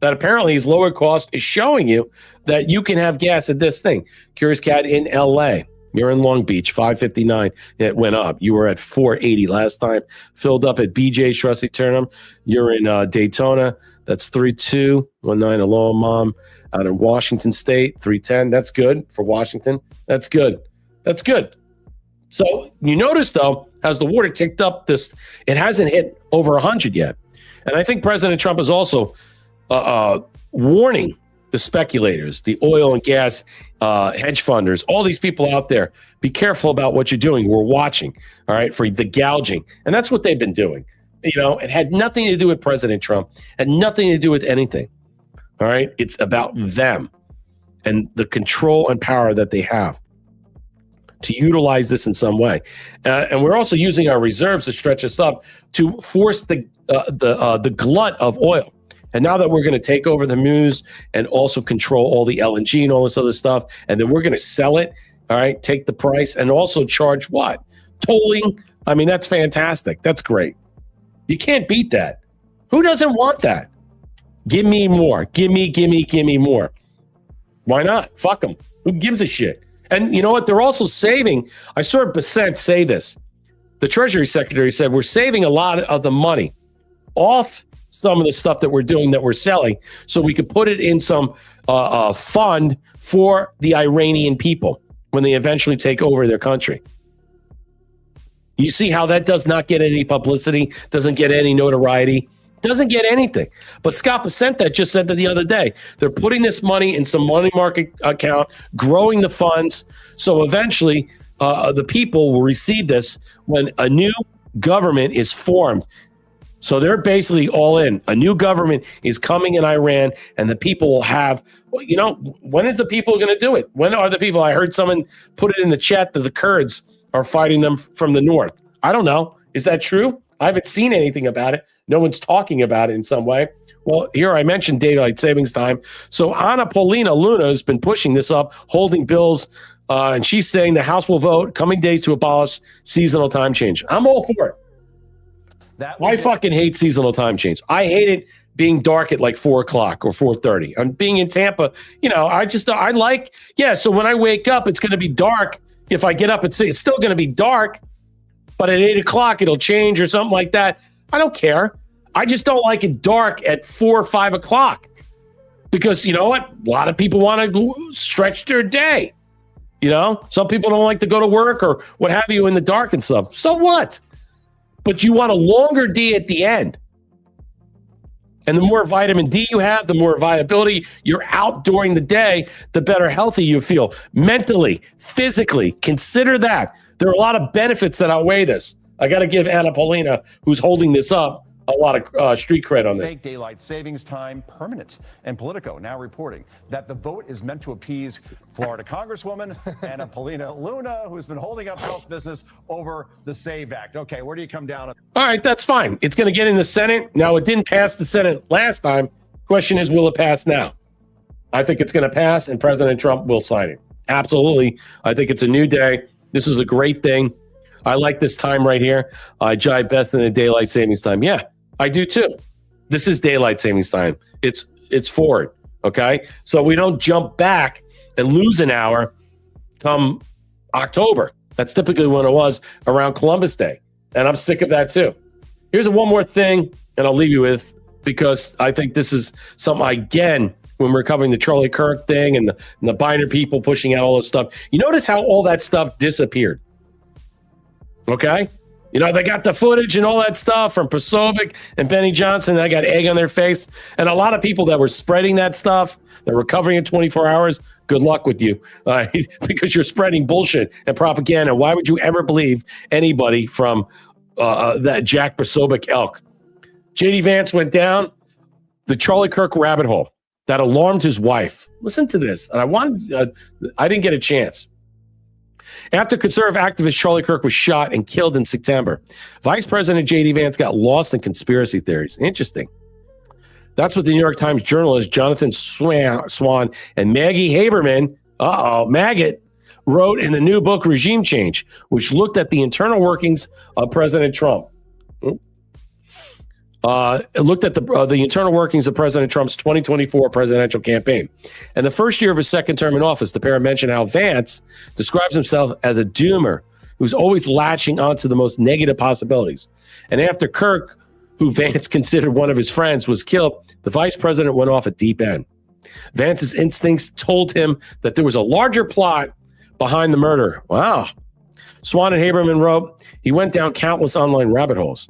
that apparently is lower cost is showing you that you can have gas at this thing. Curious Cat in LA. You're in Long Beach, $5.59. It went up. You were at $4.80 last time. Filled up at BJ's Trusty Turnham. You're in Daytona. That's 3219. Aloha, Mom. Out in Washington State, 310. That's good for Washington. That's good. That's good. So you notice, though, as the water ticked up, it hasn't hit over 100 yet. And I think President Trump is also warning the speculators, the oil and gas hedge funders, all these people out there, be careful about what you're doing. We're watching, all right, for the gouging. And that's what they've been doing. It had nothing to do with President Trump, had nothing to do with anything, all right? It's about them and the control and power that they have to utilize this in some way. And we're also using our reserves to stretch us up to force the glut of oil. And now that we're going to take over the Hormuz and also control all the LNG and all this other stuff, and then we're going to sell it, all right, take the price, and also charge what? Tolling. I mean, that's fantastic. That's great. You can't beat that. Who doesn't want that? Give me more. Give me more. Why not? Fuck them. Who gives a shit? And you know what? They're also saving. I saw Bissett say this. The Treasury Secretary said, we're saving a lot of the money off some of the stuff that we're doing, that we're selling, so we could put it in some fund for the Iranian people when they eventually take over their country. You see how that does not get any publicity, doesn't get any notoriety, doesn't get anything. But Scott Bissett just said that the other day. They're putting this money in some money market account, growing the funds, so eventually the people will receive this when a new government is formed. So they're basically all in. A new government is coming in Iran, and the people will have, when is the people going to do it? When are the people? I heard someone put it in the chat that the Kurds are fighting them from the north. I don't know. Is that true? I haven't seen anything about it. No one's talking about it in some way. Well, here I mentioned daylight savings time. So Anna Paulina Luna has been pushing this up, holding bills, and she's saying the House will vote coming days to abolish seasonal time change. I'm all for it. I fucking hate seasonal time change. I hate it being dark at like 4 o'clock or 4:30. I'm being in Tampa. I like, so when I wake up, it's going to be dark. If I get up at 6, it's still going to be dark, but at 8 o'clock, it'll change or something like that. I don't care. I just don't like it dark at 4 or 5 o'clock because you know what? A lot of people want to stretch their day. Some people don't like to go to work or what have you in the dark and stuff. So what? But you want a longer day at the end. And the more vitamin D you have, the more viability you're out during the day, the better healthy you feel. Mentally, physically, consider that. There are a lot of benefits that outweigh this. I got to give Anna Paulina, who's holding this up, a lot of street cred on this. Make daylight savings time permanent. And Politico now reporting that the vote is meant to appease Florida Congresswoman Anna Paulina Luna, who's been holding up House business over the SAVE Act. Okay, where do you come down? All right, that's fine. It's going to get in the Senate. Now, it didn't pass the Senate last time. Question is, will it pass now? I think it's going to pass, and President Trump will sign it. Absolutely. I think it's a new day. This is a great thing. I like this time right here. I jive best in the daylight savings time. Yeah, I do too. This is daylight savings time. It's forward, okay? So we don't jump back and lose an hour come October. That's typically when it was around Columbus Day. And I'm sick of that too. Here's one more thing, and I'll leave you with, because I think this is something, again, when we're covering the Charlie Kirk thing and the Biner people pushing out all this stuff, you notice how all that stuff disappeared. Okay? They got the footage and all that stuff from Posobiec and Benny Johnson. They got egg on their face. And a lot of people that were spreading that stuff, that were covering it 24 hours, good luck with you. Because you're spreading bullshit and propaganda. Why would you ever believe anybody from that Jack Posobiec elk? J.D. Vance went down the Charlie Kirk rabbit hole that alarmed his wife. Listen to this. And I didn't get a chance. After conservative activist Charlie Kirk was shot and killed in September, Vice President J.D. Vance got lost in conspiracy theories. Interesting. That's what the New York Times journalists Jonathan Swan and Maggie Haberman, maggot, wrote in the new book Regime Change, which looked at the internal workings of President Trump. It looked at the internal workings of President Trump's 2024 presidential campaign. And the first year of his second term in office, the pair mentioned how Vance describes himself as a doomer who's always latching onto the most negative possibilities. And after Kirk, who Vance considered one of his friends, was killed, the vice president went off at deep end. Vance's instincts told him that there was a larger plot behind the murder. Wow. Swan and Haberman wrote, he went down countless online rabbit holes,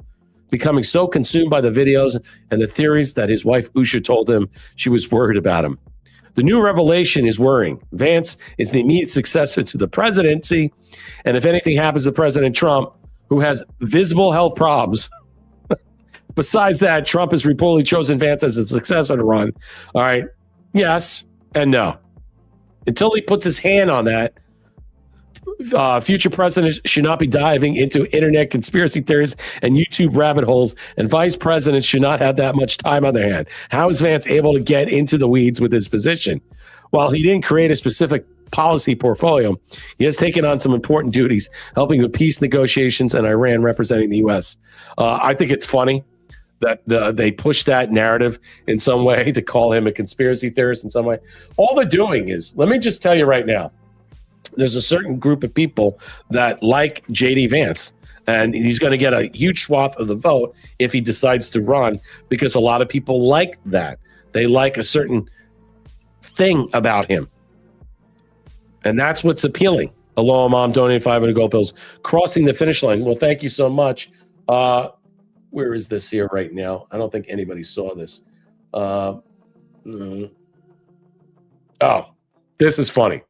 becoming so consumed by the videos and the theories that his wife Usha told him she was worried about him. The new revelation is worrying. Vance is the immediate successor to the presidency, and if anything happens to President Trump, who has visible health problems, besides that, Trump has reportedly chosen Vance as a successor to run. All right, yes and no. Until he puts his hand on that, future presidents should not be diving into internet conspiracy theories and YouTube rabbit holes, and vice presidents should not have that much time on their hand. How is Vance able to get into the weeds with his position? While he didn't create a specific policy portfolio, he has taken on some important duties, helping with peace negotiations and Iran representing the U.S. I think it's funny that they push that narrative in some way to call him a conspiracy theorist in some way. All they're doing is, let me just tell you right now, there's a certain group of people that like J.D. Vance, and he's going to get a huge swath of the vote if he decides to run, because a lot of people like that. They like a certain thing about him. And that's what's appealing. Aloha, Mom, donating 500 gold pills. Crossing the finish line. Well, thank you so much. Where is this here right now? I don't think anybody saw this. Oh, this is funny.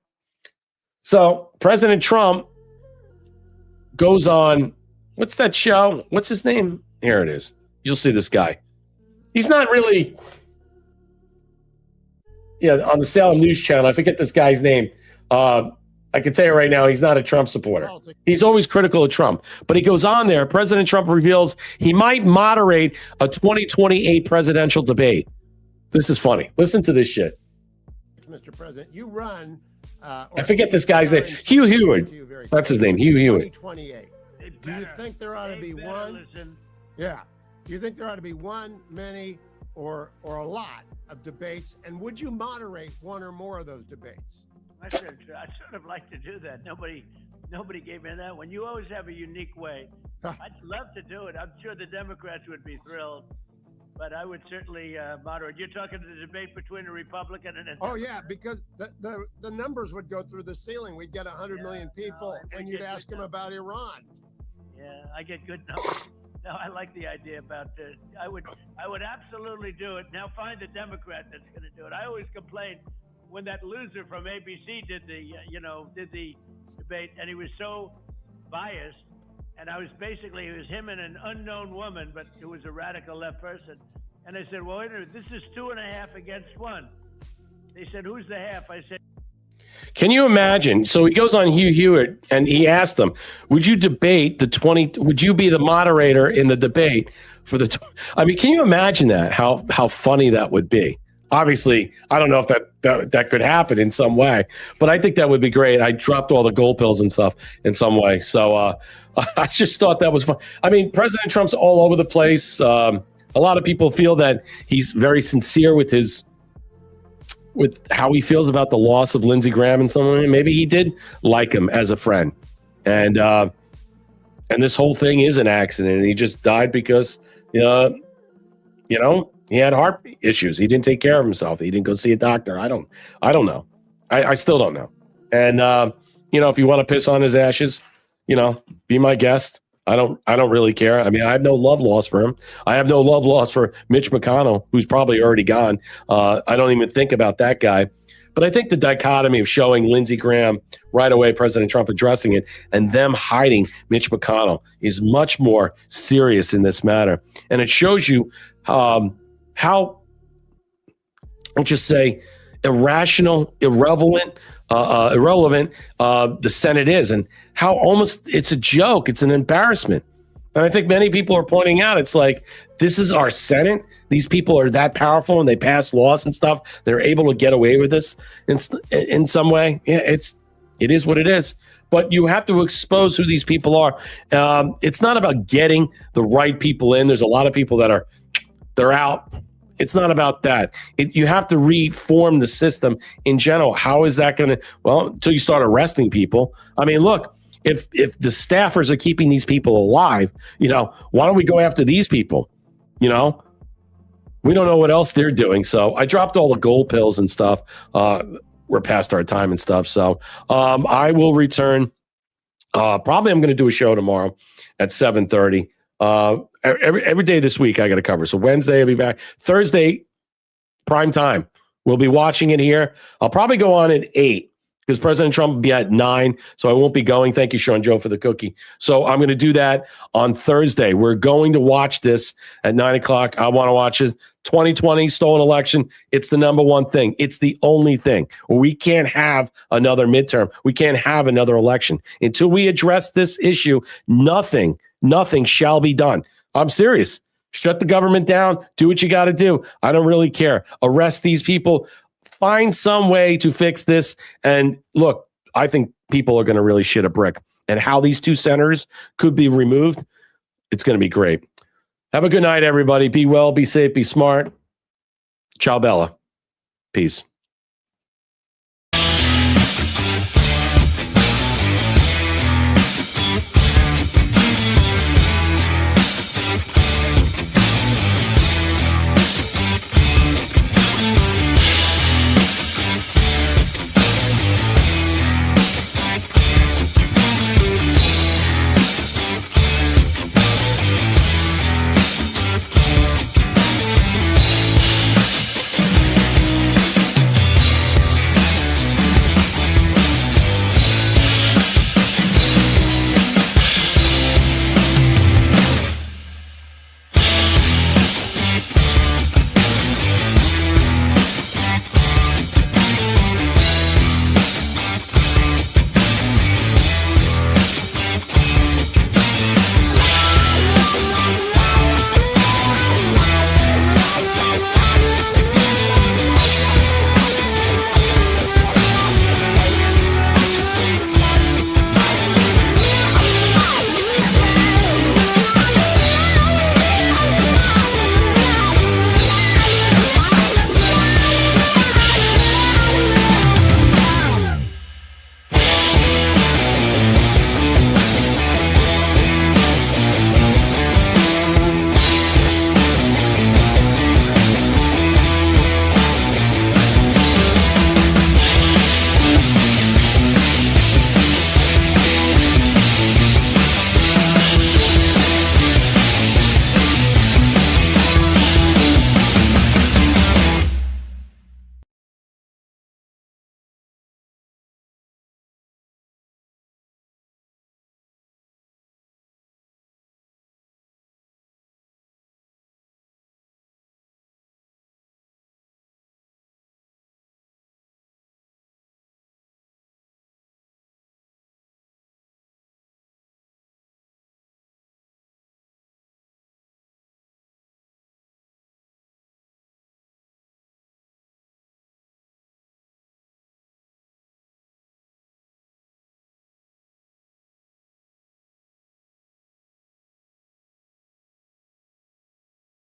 So President Trump goes on, what's that show? What's his name? Here it is. You'll see this guy. He's not really, on the Salem News Channel. I forget this guy's name. I can tell you right now, he's not a Trump supporter. He's always critical of Trump. But he goes on there. President Trump reveals he might moderate a 2028 presidential debate. This is funny. Listen to this shit. Mr. President, you run. I forget this guy's name. Hugh Hewitt. That's his name, Hugh Hewitt. 2028. Do you think there ought to be one? Yeah. Do you think there ought to be one, many, or a lot of debates? And would you moderate one or more of those debates? I'd sort of like to do that. Nobody gave me that one. You always have a unique way. I'd love to do it. I'm sure the Democrats would be thrilled, but I would certainly moderate. You're talking the debate between a Republican and a Democrat. Oh yeah, because the numbers would go through the ceiling. We'd get 100 million people, and you'd ask them about Iran. Yeah, I get good numbers. No, I like the idea about this. I would absolutely do it. Now find a Democrat that's going to do it. I always complain when that loser from ABC did the debate, and he was so biased, and it was him and an unknown woman, but it was a radical left person. And I said, well, wait a minute, this is 2.5 against 1. They said, who's the half? I said, can you imagine? So he goes on Hugh Hewitt and he asked them, would you debate would you be the moderator in the debate for can you imagine that? How funny that would be? Obviously, I don't know if that could happen in some way, but I think that would be great. I dropped all the gold pills and stuff in some way. So I just thought that was fun. I mean, President Trump's all over the place. A lot of people feel that he's very sincere with how he feels about the loss of Lindsey Graham in some way. Maybe he did like him as a friend. And this whole thing is an accident. He just died because, he had heart issues. He didn't take care of himself. He didn't go see a doctor. I don't know. I still don't know. And, if you want to piss on his ashes, be my guest. I don't really care. I mean, I have no love lost for him. I have no love lost for Mitch McConnell, who's probably already gone. I don't even think about that guy. But I think the dichotomy of showing Lindsey Graham right away, President Trump addressing it, and them hiding Mitch McConnell is much more serious in this matter. And it shows you how, I'll just say, irrational, irrelevant, irrelevant the Senate is, and how almost it's a joke. It's an embarrassment. And I think many people are pointing out, it's like, this is our Senate. These people are that powerful and they pass laws and stuff. They're able to get away with this in some way. Yeah, it is what it is. But you have to expose who these people are. It's not about getting the right people in. There's a lot of people that they're out. It's not about that. You have to reform the system in general. How is that going to? Well, until you start arresting people. I mean, look, if the staffers are keeping these people alive, why don't we go after these people? We don't know what else they're doing. So I dropped all the gold pills and stuff. We're past our time and stuff. So I will return. Probably I'm going to do a show tomorrow at 7:30. Every day this week I got to cover. So Wednesday I'll be back. Thursday, prime time. We'll be watching it here. I'll probably go on at 8 because President Trump will be at 9. So I won't be going. Thank you, Sean Joe, for the cookie. So I'm going to do that on Thursday. We're going to watch this at 9 o'clock. I want to watch it. 2020 stolen election. It's the number one thing. It's the only thing. We can't have another midterm. We can't have another election. Until we address this issue, nothing shall be done. I'm serious. Shut the government down. Do what you got to do. I don't really care. Arrest these people. Find some way to fix this. And look, I think people are going to really shit a brick. And how these 2 senators could be removed, it's going to be great. Have a good night, everybody. Be well, be safe, be smart. Ciao, Bella. Peace.